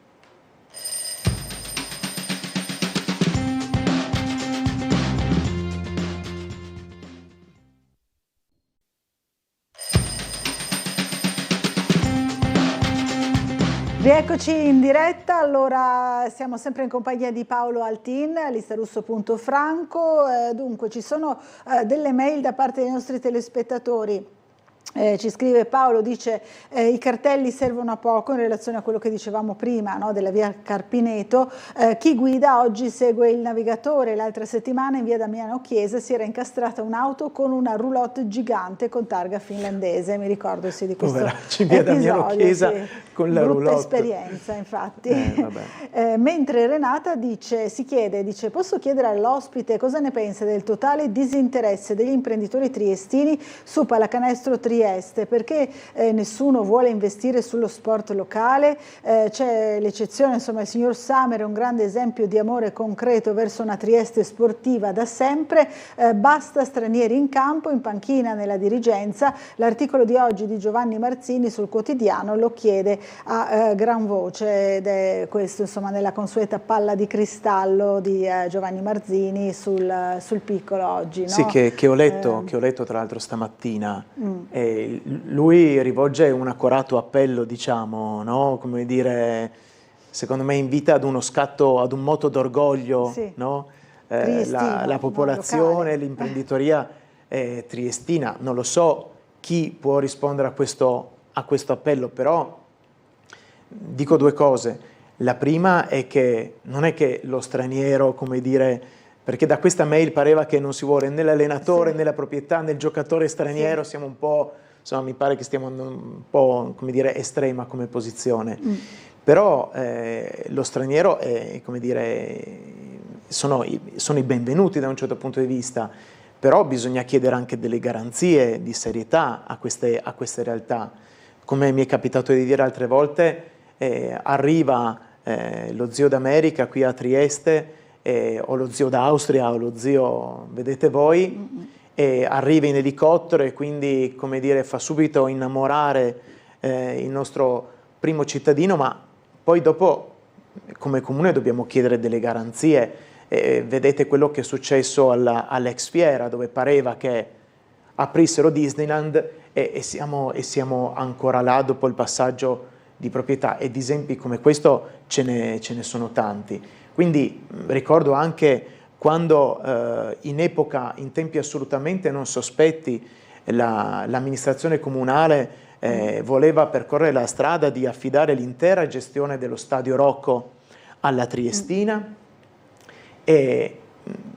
Rieccoci in diretta, allora siamo sempre in compagnia di Paolo Altin, listarusso.franco, dunque ci sono delle mail da parte dei nostri telespettatori. Ci scrive Paolo, dice i cartelli servono a poco in relazione a quello che dicevamo prima, no, della via Carpineto. Chi guida oggi segue il navigatore. L'altra settimana in via Damiano Chiesa si era incastrata un'auto con una roulotte gigante con targa finlandese, mi ricordo di questo Poveracci, in via Damiano Chiesa con la roulotte. Brutta esperienza infatti. Mentre Renata dice posso chiedere all'ospite cosa ne pensa del totale disinteresse degli imprenditori triestini su pallacanestro Trieste, perché nessuno vuole investire sullo sport locale, c'è l'eccezione, insomma il signor Samer è un grande esempio di amore concreto verso una Trieste sportiva da sempre, basta stranieri in campo, in panchina, nella dirigenza. L'articolo di oggi di Giovanni Marzini sul Quotidiano lo chiede a gran voce ed è questo insomma nella consueta palla di cristallo di Giovanni Marzini sul Piccolo oggi. No? Sì, che ho letto tra l'altro stamattina. Lui rivolge un accorato appello, diciamo, no? Come dire, secondo me invita ad uno scatto, ad un moto d'orgoglio, sì. No? La popolazione, l'imprenditoria triestina. Non lo so chi può rispondere a questo appello, però dico due cose. La prima è che non è che lo straniero, come dire, perché da questa mail pareva che non si vuole né l'allenatore né la proprietà né il giocatore straniero, siamo un po', insomma mi pare che stiamo un po', come dire, estrema come posizione. Però lo straniero è, come dire, sono i benvenuti da un certo punto di vista, però bisogna chiedere anche delle garanzie di serietà a queste realtà. Come mi è capitato di dire altre volte, arriva lo zio d'America qui a Trieste, o lo zio d'Austria, o lo zio, vedete voi, arriva in elicottero e quindi, come dire, fa subito innamorare il nostro primo cittadino, ma poi dopo come comune dobbiamo chiedere delle garanzie. Vedete quello che è successo all'Ex Fiera, dove pareva che aprissero Disneyland e siamo ancora là dopo il passaggio di proprietà, e di esempi come questo ce ne sono tanti. Quindi ricordo anche quando in tempi assolutamente non sospetti, l'amministrazione comunale voleva percorrere la strada di affidare l'intera gestione dello Stadio Rocco alla Triestina, e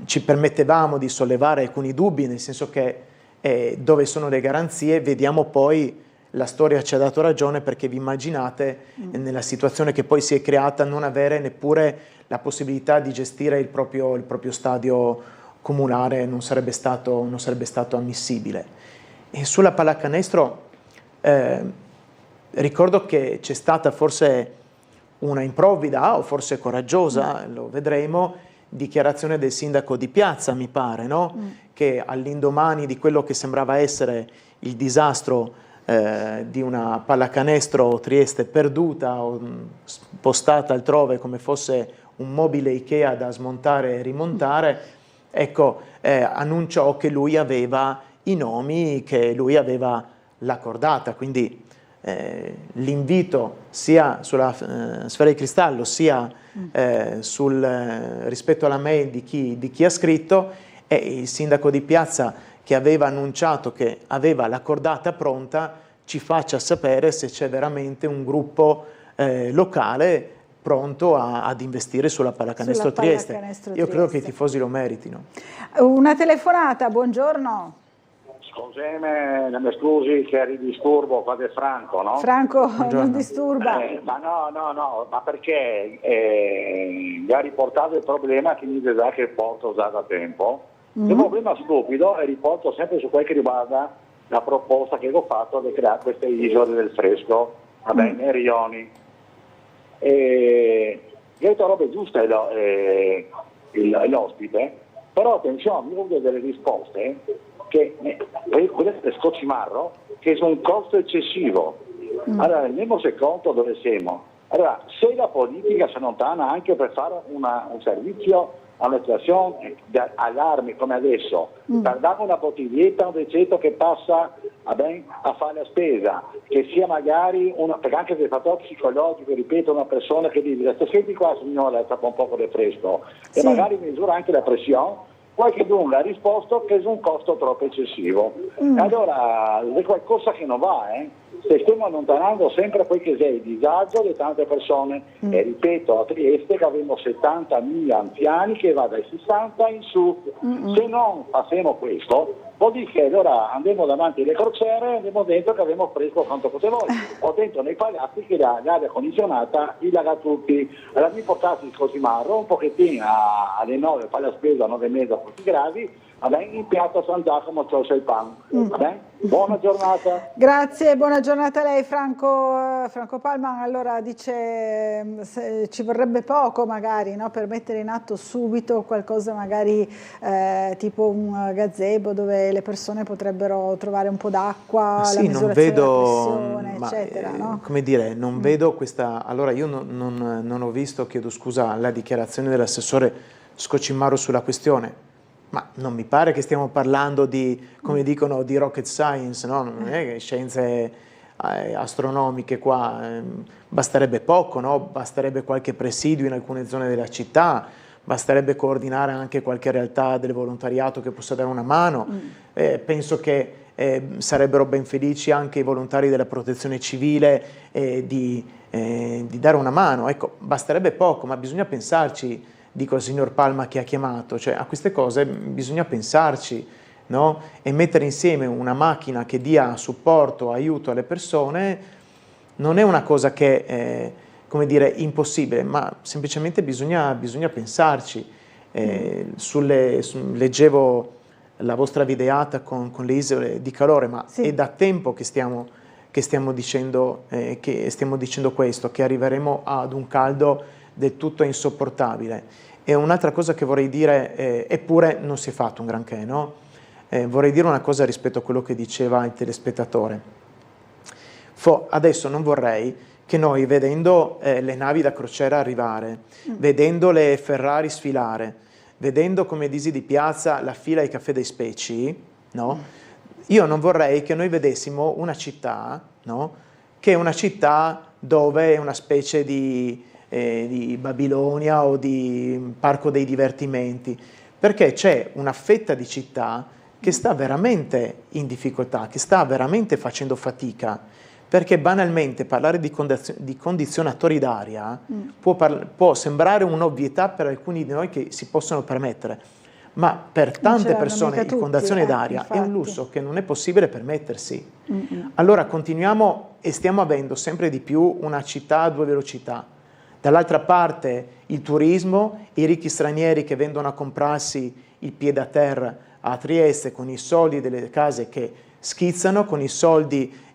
ci permettevamo di sollevare alcuni dubbi, nel senso che dove sono le garanzie, vediamo poi la storia ci ha dato ragione, perché vi immaginate nella situazione che poi si è creata non avere neppure la possibilità di gestire il proprio stadio comunale, non sarebbe stato ammissibile. E sulla pallacanestro ricordo che c'è stata forse una improvvida o forse coraggiosa, lo vedremo, dichiarazione del sindaco di Piazza, mi pare, no? Che all'indomani di quello che sembrava essere il disastro di una pallacanestro Trieste perduta o spostata altrove come fosse un mobile Ikea da smontare e rimontare, ecco, annunciò che lui aveva i nomi, che lui aveva la cordata. Quindi l'invito sia sulla Sfera di Cristallo sia rispetto alla mail di chi ha scritto, è il sindaco di Piazza che aveva annunciato che aveva la cordata pronta, ci faccia sapere se c'è veramente un gruppo locale pronto ad investire sulla pallacanestro Trieste. Io credo che i tifosi lo meritino. Una telefonata, buongiorno. Scusami, mi scusi che ridisturbo, fate Franco, no? Franco, non disturba. Ma no, ma perché mi ha riportato il problema che mi dà che porto già da tempo. Il problema stupido, e riporto sempre su quel che riguarda la proposta che ho fatto di creare queste isole del fresco, va bene, Rioni. E io ho detto robe giuste l'ospite, però attenzione, io ho delle risposte che vedete Scocimarro, che sono un costo eccessivo. Allora rendiamoci conto dove siamo. Allora, se la politica si allontana anche per fare un servizio a una situazione di allarme come adesso, per dare una bottiglietta a un vecchietto che passa a fare la spesa, che sia magari perché anche se il fattore psicologico, ripeto, una persona che dice senti qua signora, sta un po' di fresco, e magari misura anche la pressione, qualche dunque ha risposto che è un costo troppo eccessivo. Allora è qualcosa che non va, se stiamo allontanando sempre quel che è il disagio di tante persone, e ripeto, a Trieste che abbiamo 70.000 anziani che va dai 60 in su. Se non facciamo questo, vuol dire che allora andiamo davanti alle crociere, andiamo dentro che abbiamo fresco quanto potete voi, o dentro nei palazzi che l'aria condizionata ilaga tutti. Allora mi portate il Scocimarro un pochettino alle 9, fai la spesa a 9,5 a 10 gradi, in piazza San Giacomo c'è il pan. Buona giornata. Grazie, buona giornata a lei Franco Palman. Allora dice ci vorrebbe poco magari, no, per mettere in atto subito qualcosa magari tipo un gazebo dove le persone potrebbero trovare un po' d'acqua, la misurazione della pressione, eccetera, no? Come dire, non vedo questa. Allora io non ho visto, chiedo scusa, la dichiarazione dell'assessore Scocimarro sulla questione. Ma non mi pare che stiamo parlando di, come dicono, di rocket science, no? Non è che scienze astronomiche qua, basterebbe poco, no? Basterebbe qualche presidio in alcune zone della città, basterebbe coordinare anche qualche realtà del volontariato che possa dare una mano. Penso che sarebbero ben felici anche i volontari della protezione civile di dare una mano. Ecco, basterebbe poco, ma bisogna pensarci, dico al signor Palma che ha chiamato, cioè a queste cose bisogna pensarci, no? E mettere insieme una macchina che dia supporto, aiuto alle persone non è una cosa che è, come dire, impossibile, ma semplicemente bisogna pensarci. Leggevo la vostra videata con le isole di calore, ma sì, è da tempo che stiamo dicendo questo, che arriveremo ad un caldo del tutto insopportabile. E un'altra cosa che vorrei dire, eppure non si è fatto un granché, no? Vorrei dire una cosa rispetto a quello che diceva il telespettatore. Adesso non vorrei che noi, vedendo le navi da crociera arrivare, vedendo le Ferrari sfilare, vedendo, come disi di piazza, la fila ai caffè dei Speci, no? Io non vorrei che noi vedessimo una città, no? Che è una città dove è una specie di Babilonia o di parco dei divertimenti, perché c'è una fetta di città che sta veramente in difficoltà, che sta veramente facendo fatica, perché banalmente parlare di condizionatori d'aria può sembrare un'ovvietà per alcuni di noi che si possono permettere, ma per tante persone il condizione d'aria è un lusso che non è possibile permettersi. Allora continuiamo e stiamo avendo sempre di più una città a due velocità. Dall'altra parte il turismo, i ricchi stranieri che vengono a comprarsi il pied a terra a Trieste con i soldi delle case che schizzano, con i soldi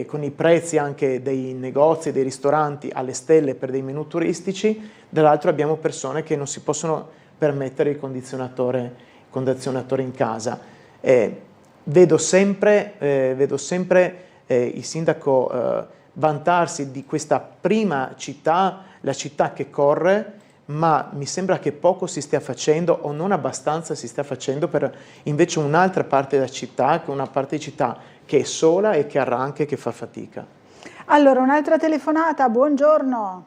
con i prezzi anche dei negozi, dei ristoranti alle stelle per dei menù turistici. Dall'altro abbiamo persone che non si possono permettere il condizionatore in casa. Vedo sempre il sindaco vantarsi di questa prima città, la città che corre, ma mi sembra che poco si stia facendo o non abbastanza si stia facendo per invece un'altra parte della città, che è una parte di città che è sola e che arranca e che fa fatica. Allora, un'altra telefonata, buongiorno.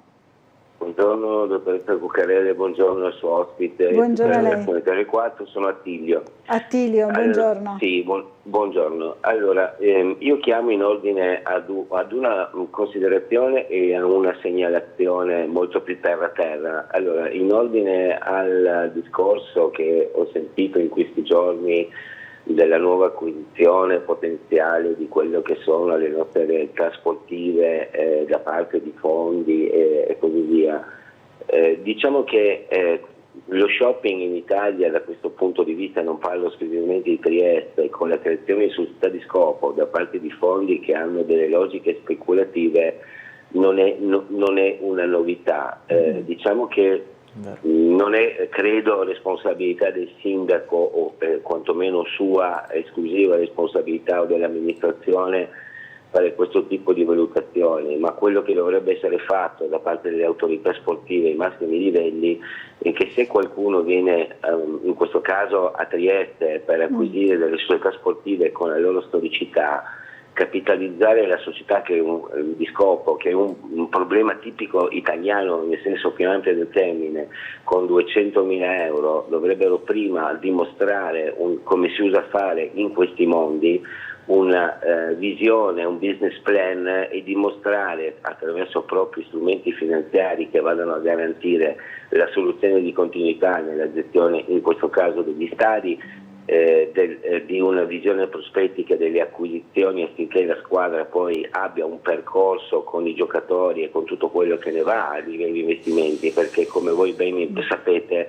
Buongiorno dottoressa Cuccarelli, buongiorno al suo ospite. Buongiorno a lei. Tele 4, sono Attilio. Attilio, buongiorno. Allora, sì, buongiorno. Allora, io chiamo in ordine ad una considerazione e a una segnalazione molto più terra-terra. Allora, in ordine al discorso che ho sentito in questi giorni della nuova acquisizione potenziale di quello che sono le nostre realtà sportive da parte di fondi e così via. Diciamo che lo shopping in Italia da questo punto di vista, non parlo esclusivamente di Trieste, con la creazione di società di scopo da parte di fondi che hanno delle logiche speculative non è una novità. Diciamo che non è, credo, responsabilità del sindaco o quantomeno sua esclusiva responsabilità o dell'amministrazione fare questo tipo di valutazioni, ma quello che dovrebbe essere fatto da parte delle autorità sportive ai massimi livelli è che se qualcuno viene in questo caso a Trieste per acquisire delle società sportive con la loro storicità, capitalizzare la società che è di scopo, che è un problema tipico italiano nel senso più ampio del termine, con 200.000 euro dovrebbero prima dimostrare, come si usa a fare in questi mondi, una visione, un business plan e dimostrare attraverso propri strumenti finanziari che vadano a garantire la soluzione di continuità nella gestione, in questo caso degli stadi, di una visione prospettica delle acquisizioni affinché la squadra poi abbia un percorso con i giocatori e con tutto quello che ne va a livello di investimenti, perché come voi ben sapete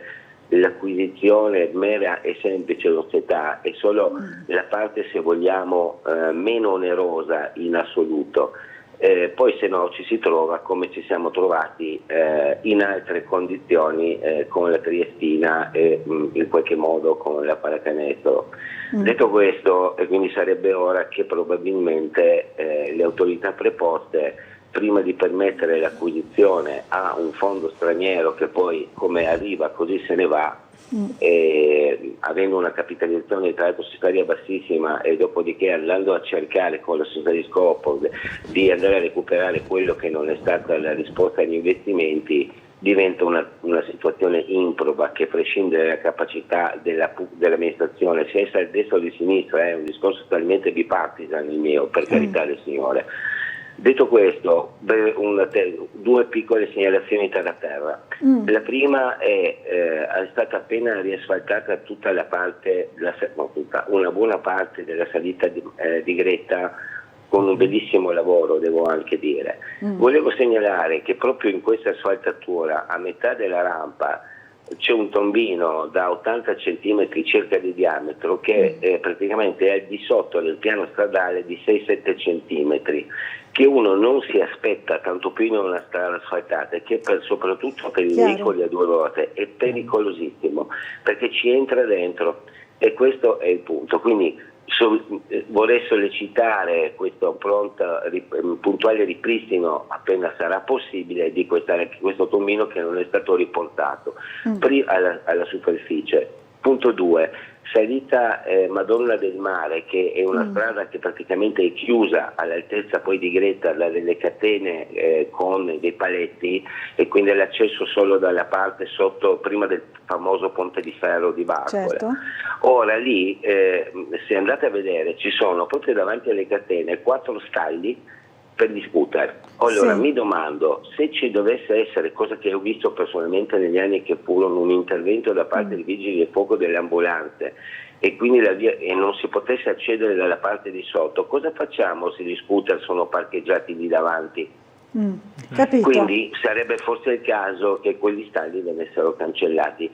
l'acquisizione mera e semplice società è solo la parte, se vogliamo, meno onerosa in assoluto. Poi se no ci si trova come ci siamo trovati in altre condizioni con la Triestina e in qualche modo con la pallacanestro. Detto questo, quindi sarebbe ora che probabilmente le autorità preposte, prima di permettere l'acquisizione a un fondo straniero che poi come arriva così se ne va, avendo una capitalizzazione tra l'altro societaria bassissima e dopodiché andando a cercare con la società di scopo di andare a recuperare quello che non è stata la risposta agli investimenti, diventa una situazione improba che prescinde dalla capacità dell'amministrazione, sia essa di destra o di sinistra, è un discorso totalmente bipartisan il mio, per carità del Signore. Detto questo, due piccole segnalazioni terra-terra. La prima è stata appena riasfaltata tutta la parte, una buona parte della salita di Greta, con un bellissimo lavoro, devo anche dire. Volevo segnalare che proprio in questa asfaltatura, a metà della rampa, c'è un tombino da 80 cm circa di diametro che praticamente è al di sotto del piano stradale di 6-7 cm, che uno non si aspetta tanto più in una strada asfaltata, e che soprattutto per i veicoli a due ruote è pericolosissimo, perché ci entra dentro, e questo è il punto. Quindi vorrei sollecitare questo puntuale ripristino appena sarà possibile di questo tombino che non è stato riportato alla superficie. Punto 2, salita Madonna del Mare, che è una strada che praticamente è chiusa all'altezza poi di Greta dalle catene con dei paletti, e quindi l'accesso solo dalla parte sotto, prima del famoso ponte di ferro di Barcola. Certo. Ora lì, se andate a vedere, ci sono proprio davanti alle catene 4 stalli per gli scooter. Allora mi domando, se ci dovesse essere, cosa che ho visto personalmente negli anni che furono, un intervento da parte dei vigili del fuoco, delle ambulanze, e quindi e non si potesse accedere dalla parte di sotto, cosa facciamo se gli scooter sono parcheggiati lì davanti? Capito. Quindi sarebbe forse il caso che quegli stalli venissero cancellati.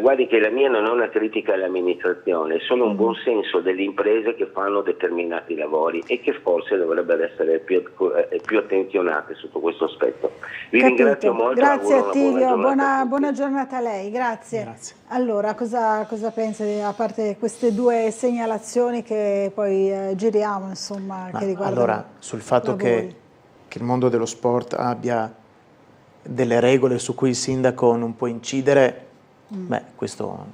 Guardi che la mia non è una critica all'amministrazione, è solo un buon senso delle imprese che fanno determinati lavori e che forse dovrebbero essere più attenzionate sotto questo aspetto. Vi ringrazio molto. Grazie Attilio, buona giornata a lei, grazie. Allora, cosa pensa, a parte queste due segnalazioni che poi giriamo, insomma, che riguardano allora, sul fatto che il mondo dello sport abbia delle regole su cui il sindaco non può incidere, questo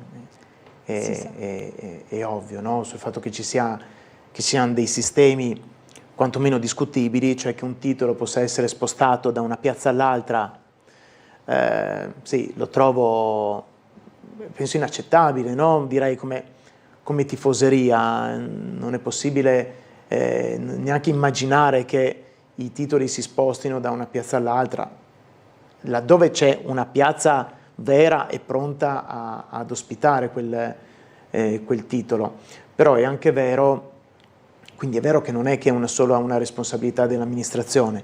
è ovvio, no? Sul fatto che ci siano dei sistemi quantomeno discutibili, cioè che un titolo possa essere spostato da una piazza all'altra, sì, lo trovo, penso, inaccettabile, no? Direi come tifoseria, non è possibile neanche immaginare che i titoli si spostino da una piazza all'altra, laddove c'è una piazza vera e pronta ad ospitare quel titolo. Però è anche vero, quindi è vero che non è che è solo una responsabilità dell'amministrazione,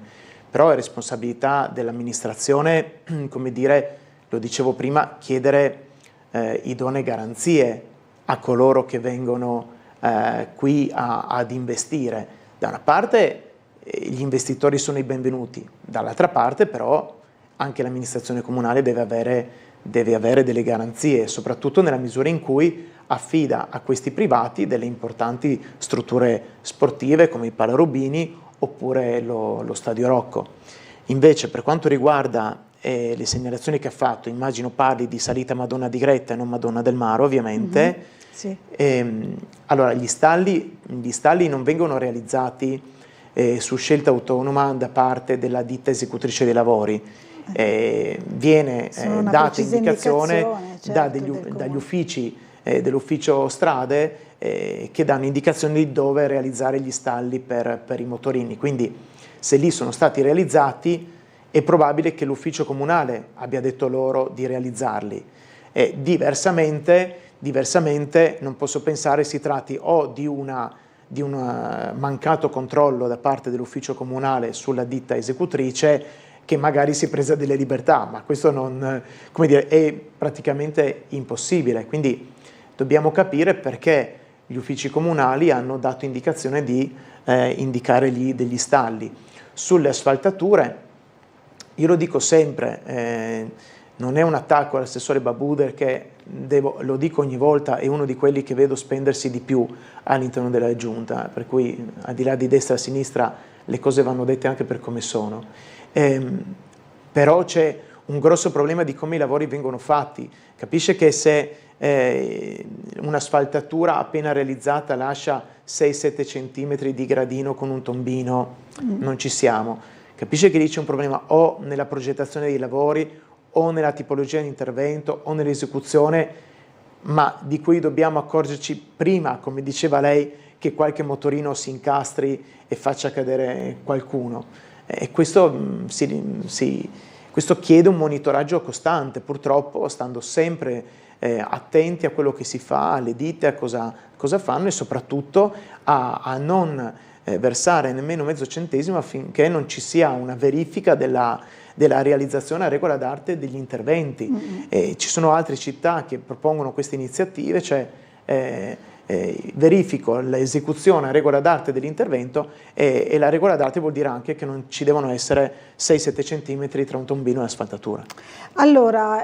però è responsabilità dell'amministrazione, come dire, lo dicevo prima, chiedere idonee garanzie a coloro che vengono qui ad investire. Da una parte gli investitori sono i benvenuti, dall'altra parte però anche l'amministrazione comunale deve avere delle garanzie, soprattutto nella misura in cui affida a questi privati delle importanti strutture sportive come i Palarubini oppure lo Stadio Rocco. Invece, per quanto riguarda le segnalazioni che ha fatto, immagino parli di salita Madonna di Greta e non Madonna del Mare, ovviamente. Sì. Allora, gli stalli non vengono realizzati su scelta autonoma da parte della ditta esecutrice dei lavori. Viene data indicazione dagli uffici dell'ufficio strade che danno indicazioni di dove realizzare gli stalli per i motorini. Quindi se lì sono stati realizzati è probabile che l'ufficio comunale abbia detto loro di realizzarli. Diversamente non posso pensare si tratti o di un mancato controllo da parte dell'ufficio comunale sulla ditta esecutrice, che magari si è presa delle libertà, ma questo è praticamente impossibile. Quindi dobbiamo capire perché gli uffici comunali hanno dato indicazione di indicare lì degli stalli. Sulle asfaltature, io lo dico sempre, non è un attacco all'assessore Babuder, che lo dico ogni volta, è uno di quelli che vedo spendersi di più all'interno della giunta, per cui al di là di destra e sinistra le cose vanno dette anche per come sono. Però c'è un grosso problema di come i lavori vengono fatti. Capisce che se un'asfaltatura appena realizzata lascia 6-7 cm di gradino con un tombino, non ci siamo. Capisce che lì c'è un problema o nella progettazione dei lavori o nella tipologia di intervento o nell'esecuzione, ma di cui dobbiamo accorgerci prima, come diceva lei, che qualche motorino si incastri e faccia cadere qualcuno. E questo, questo chiede un monitoraggio costante, purtroppo stando sempre attenti a quello che si fa, alle ditte, a cosa fanno, e soprattutto a non versare nemmeno mezzo centesimo affinché non ci sia una verifica della realizzazione a regola d'arte degli interventi. Ci sono altre città che propongono queste iniziative, cioè verifico l'esecuzione a regola d'arte dell'intervento, e la regola d'arte vuol dire anche che non ci devono essere 6-7 centimetri tra un tombino e l'asfaltatura. Allora,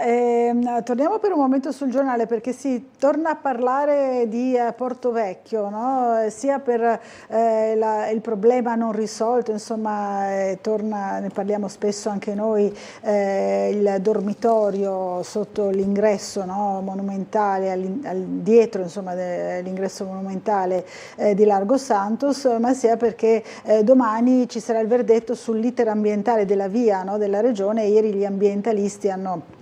torniamo per un momento sul giornale, perché si torna a parlare di Porto Vecchio, no? Sia per il problema non risolto, insomma, ne parliamo spesso anche noi, il dormitorio sotto l'ingresso, no, monumentale, dietro, insomma, l'ingresso monumentale di Largo Santos, ma sia perché domani ci sarà il verdetto sull'iter ambientale della via, no, della regione, e ieri gli ambientalisti hanno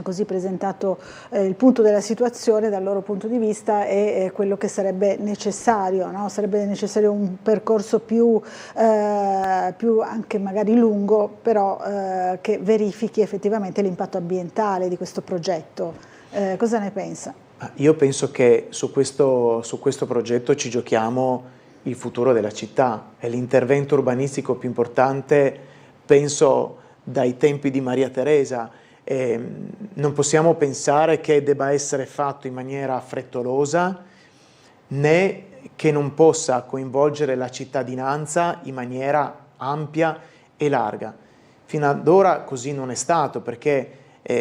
così presentato il punto della situazione dal loro punto di vista e quello che sarebbe necessario, no? Sarebbe necessario un percorso più anche magari lungo, però che verifichi effettivamente l'impatto ambientale di questo progetto. Cosa ne pensa? Io penso che su questo progetto ci giochiamo il futuro della città. È l'intervento urbanistico più importante, penso, dai tempi di Maria Teresa. Non possiamo pensare che debba essere fatto in maniera frettolosa, né che non possa coinvolgere la cittadinanza in maniera ampia e larga. Fino ad ora così non è stato, perché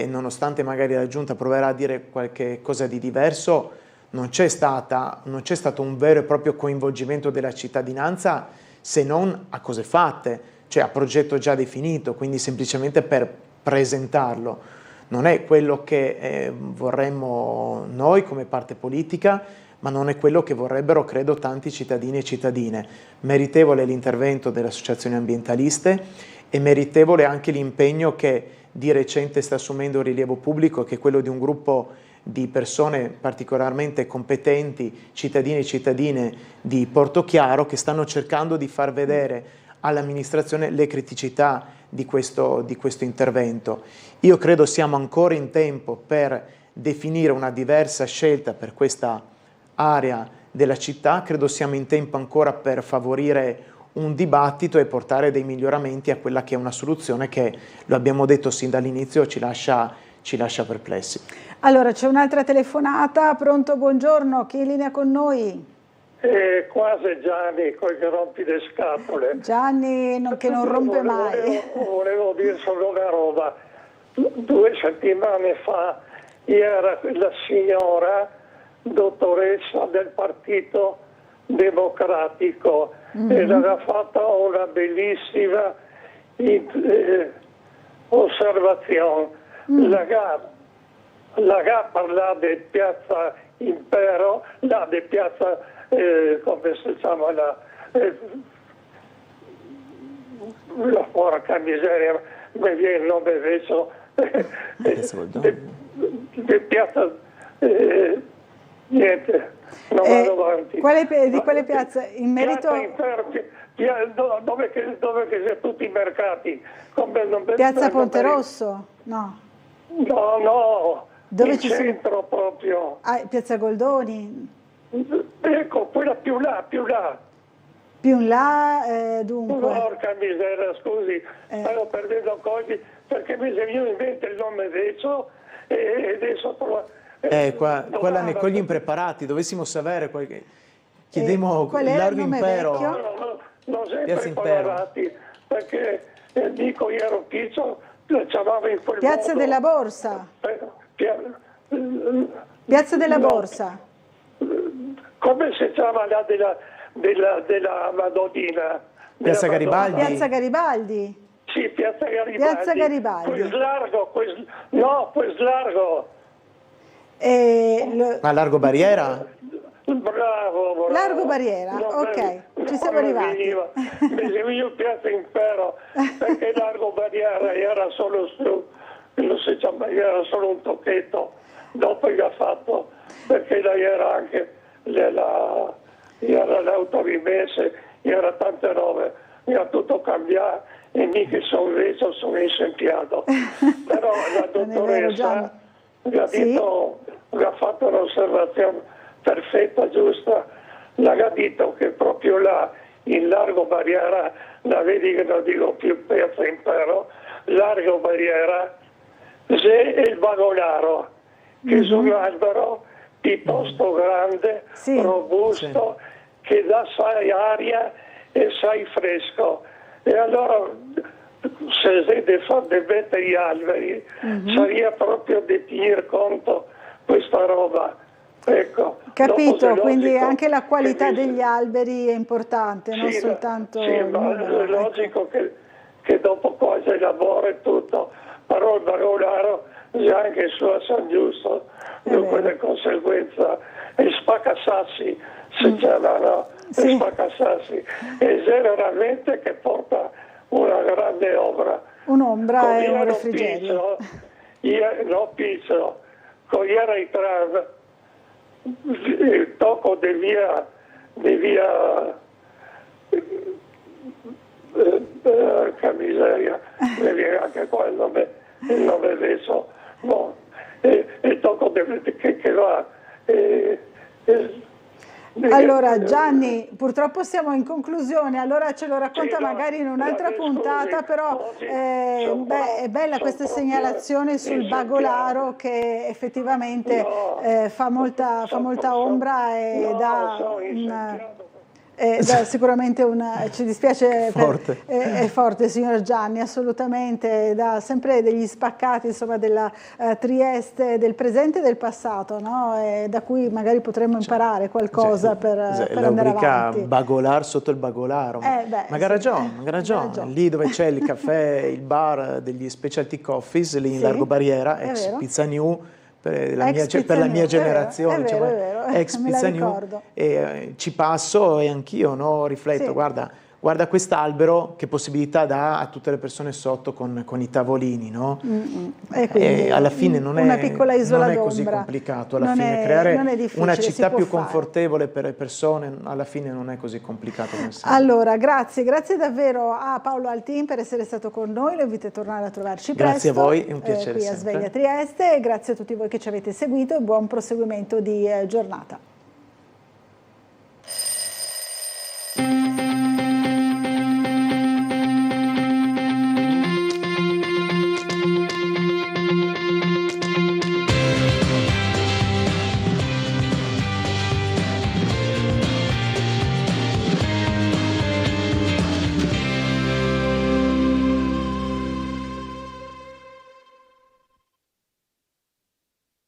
nonostante magari la Giunta proverà a dire qualche cosa di diverso, non c'è stato un vero e proprio coinvolgimento della cittadinanza, se non a cose fatte, cioè a progetto già definito, quindi semplicemente per presentarlo. Non è quello che vorremmo noi come parte politica, ma non è quello che vorrebbero, credo, tanti cittadini e cittadine. Meritevole l'intervento delle associazioni ambientaliste e meritevole anche l'impegno che di recente sta assumendo rilievo pubblico, che è quello di un gruppo di persone particolarmente competenti, cittadini e cittadine di Portochiaro, che stanno cercando di far vedere all'amministrazione le criticità di questo intervento. Io credo siamo ancora in tempo per definire una diversa scelta per questa area della città, credo siamo in tempo ancora per favorire un dibattito e portare dei miglioramenti a quella che è una soluzione che, lo abbiamo detto sin dall'inizio, ci lascia perplessi. Allora, c'è un'altra telefonata. Pronto, buongiorno, chi è in linea con noi? Quasi Gianni, con i rompi le scatole. Gianni, che non rompe mai. Volevo dire solo una roba. 2 settimane fa era la signora dottoressa del Partito Democratico e aveva fatto una bellissima osservazione. La GA parla di Piazza Impero, di Piazza come si chiama la porca miseria, mi viene il nome adesso, di Piazza niente, non vado avanti. Di quale piazza? In merito... Dove che c'è tutti i mercati. Piazza Ponte Rosso? No. No, dove in centro proprio. Piazza Goldoni? Ecco, quella più là. Più in là, dunque. Porca miseria, scusi, stavo perdendo cose perché mi è venuto in mente il nome adesso e adesso quella ne cogli impreparati, dovessimo sapere qualche... Chiedemo Largo Impero. No, non sempre preparati, perché dico io ero picciolo, chiamava in quel Piazza modo. della Borsa. Piazza della Borsa. Come si chiama la della Madonnina? Piazza Garibaldi? Piazza Garibaldi. Sì, Piazza Garibaldi. Piazza Garibaldi. Quel largo. Largo Barriera? Bravo. Largo Barriera, ok, ci siamo arrivati. Mi Piazza Impero, perché Largo Barriera era solo su non si sa, era solo un tocchetto, dopo gli ha fatto, perché lei era anche era l'autorimesse, era tante robe, mi ha tutto cambiato e mica sono insempiato. Però la dottoressa mi ha detto, mi ha fatto un'osservazione perfetta, giusta, le ha detto che proprio là in Largo Barriera, la vedi che non dico più Piazza Impero, Largo Barriera, c'è il Bagolaro, che è un albero piuttosto grande, robusto, che dà sai aria e sai fresco. E allora, se si fanno mettere gli alberi, sarebbe proprio di tenere conto questa roba. Ecco, capito, quindi anche la qualità degli alberi è importante, non soltanto il numero. È logico che dopo qua si lavora e tutto, però il Bagolaro c'è anche il suo San Giusto, dunque le conseguenze, e Spaccasassi, si chiamano, Spaccasassi, e generalmente che porta una grande opera. Un'ombra e un refrigerio. Io pizzo, cogliere i tram, il tocco di via che miseria, mi viene anche qua il nome adesso, no, il tocco che va. Allora Gianni, purtroppo siamo in conclusione, allora ce lo racconta magari in un'altra puntata, però è bella questa segnalazione sul Bagolaro che effettivamente fa molta ombra e dà sicuramente ci dispiace, è forte signor Gianni, assolutamente, dà sempre degli spaccati insomma della Trieste del presente e del passato, no? Da cui magari potremmo imparare qualcosa per andare avanti. Bagolar sotto il Bagolaro, Magaragione, lì dove c'è il caffè, il bar degli specialty coffees, lì in Largo Barriera, ex Pizza New, per la mia generazione, ex Pizza New, e ci passo e anch'io rifletto, guarda quest'albero che possibilità dà a tutte le persone sotto con i tavolini, no? E alla fine non è così complicato, alla fine creare una città più confortevole per le persone, alla fine non è così complicato. Allora, grazie davvero a Paolo Altin per essere stato con noi, lo invito a tornare a trovarci presto. Grazie a voi, è un piacere qui a Sveglia Trieste, e grazie a tutti voi che ci avete seguito e buon proseguimento di giornata.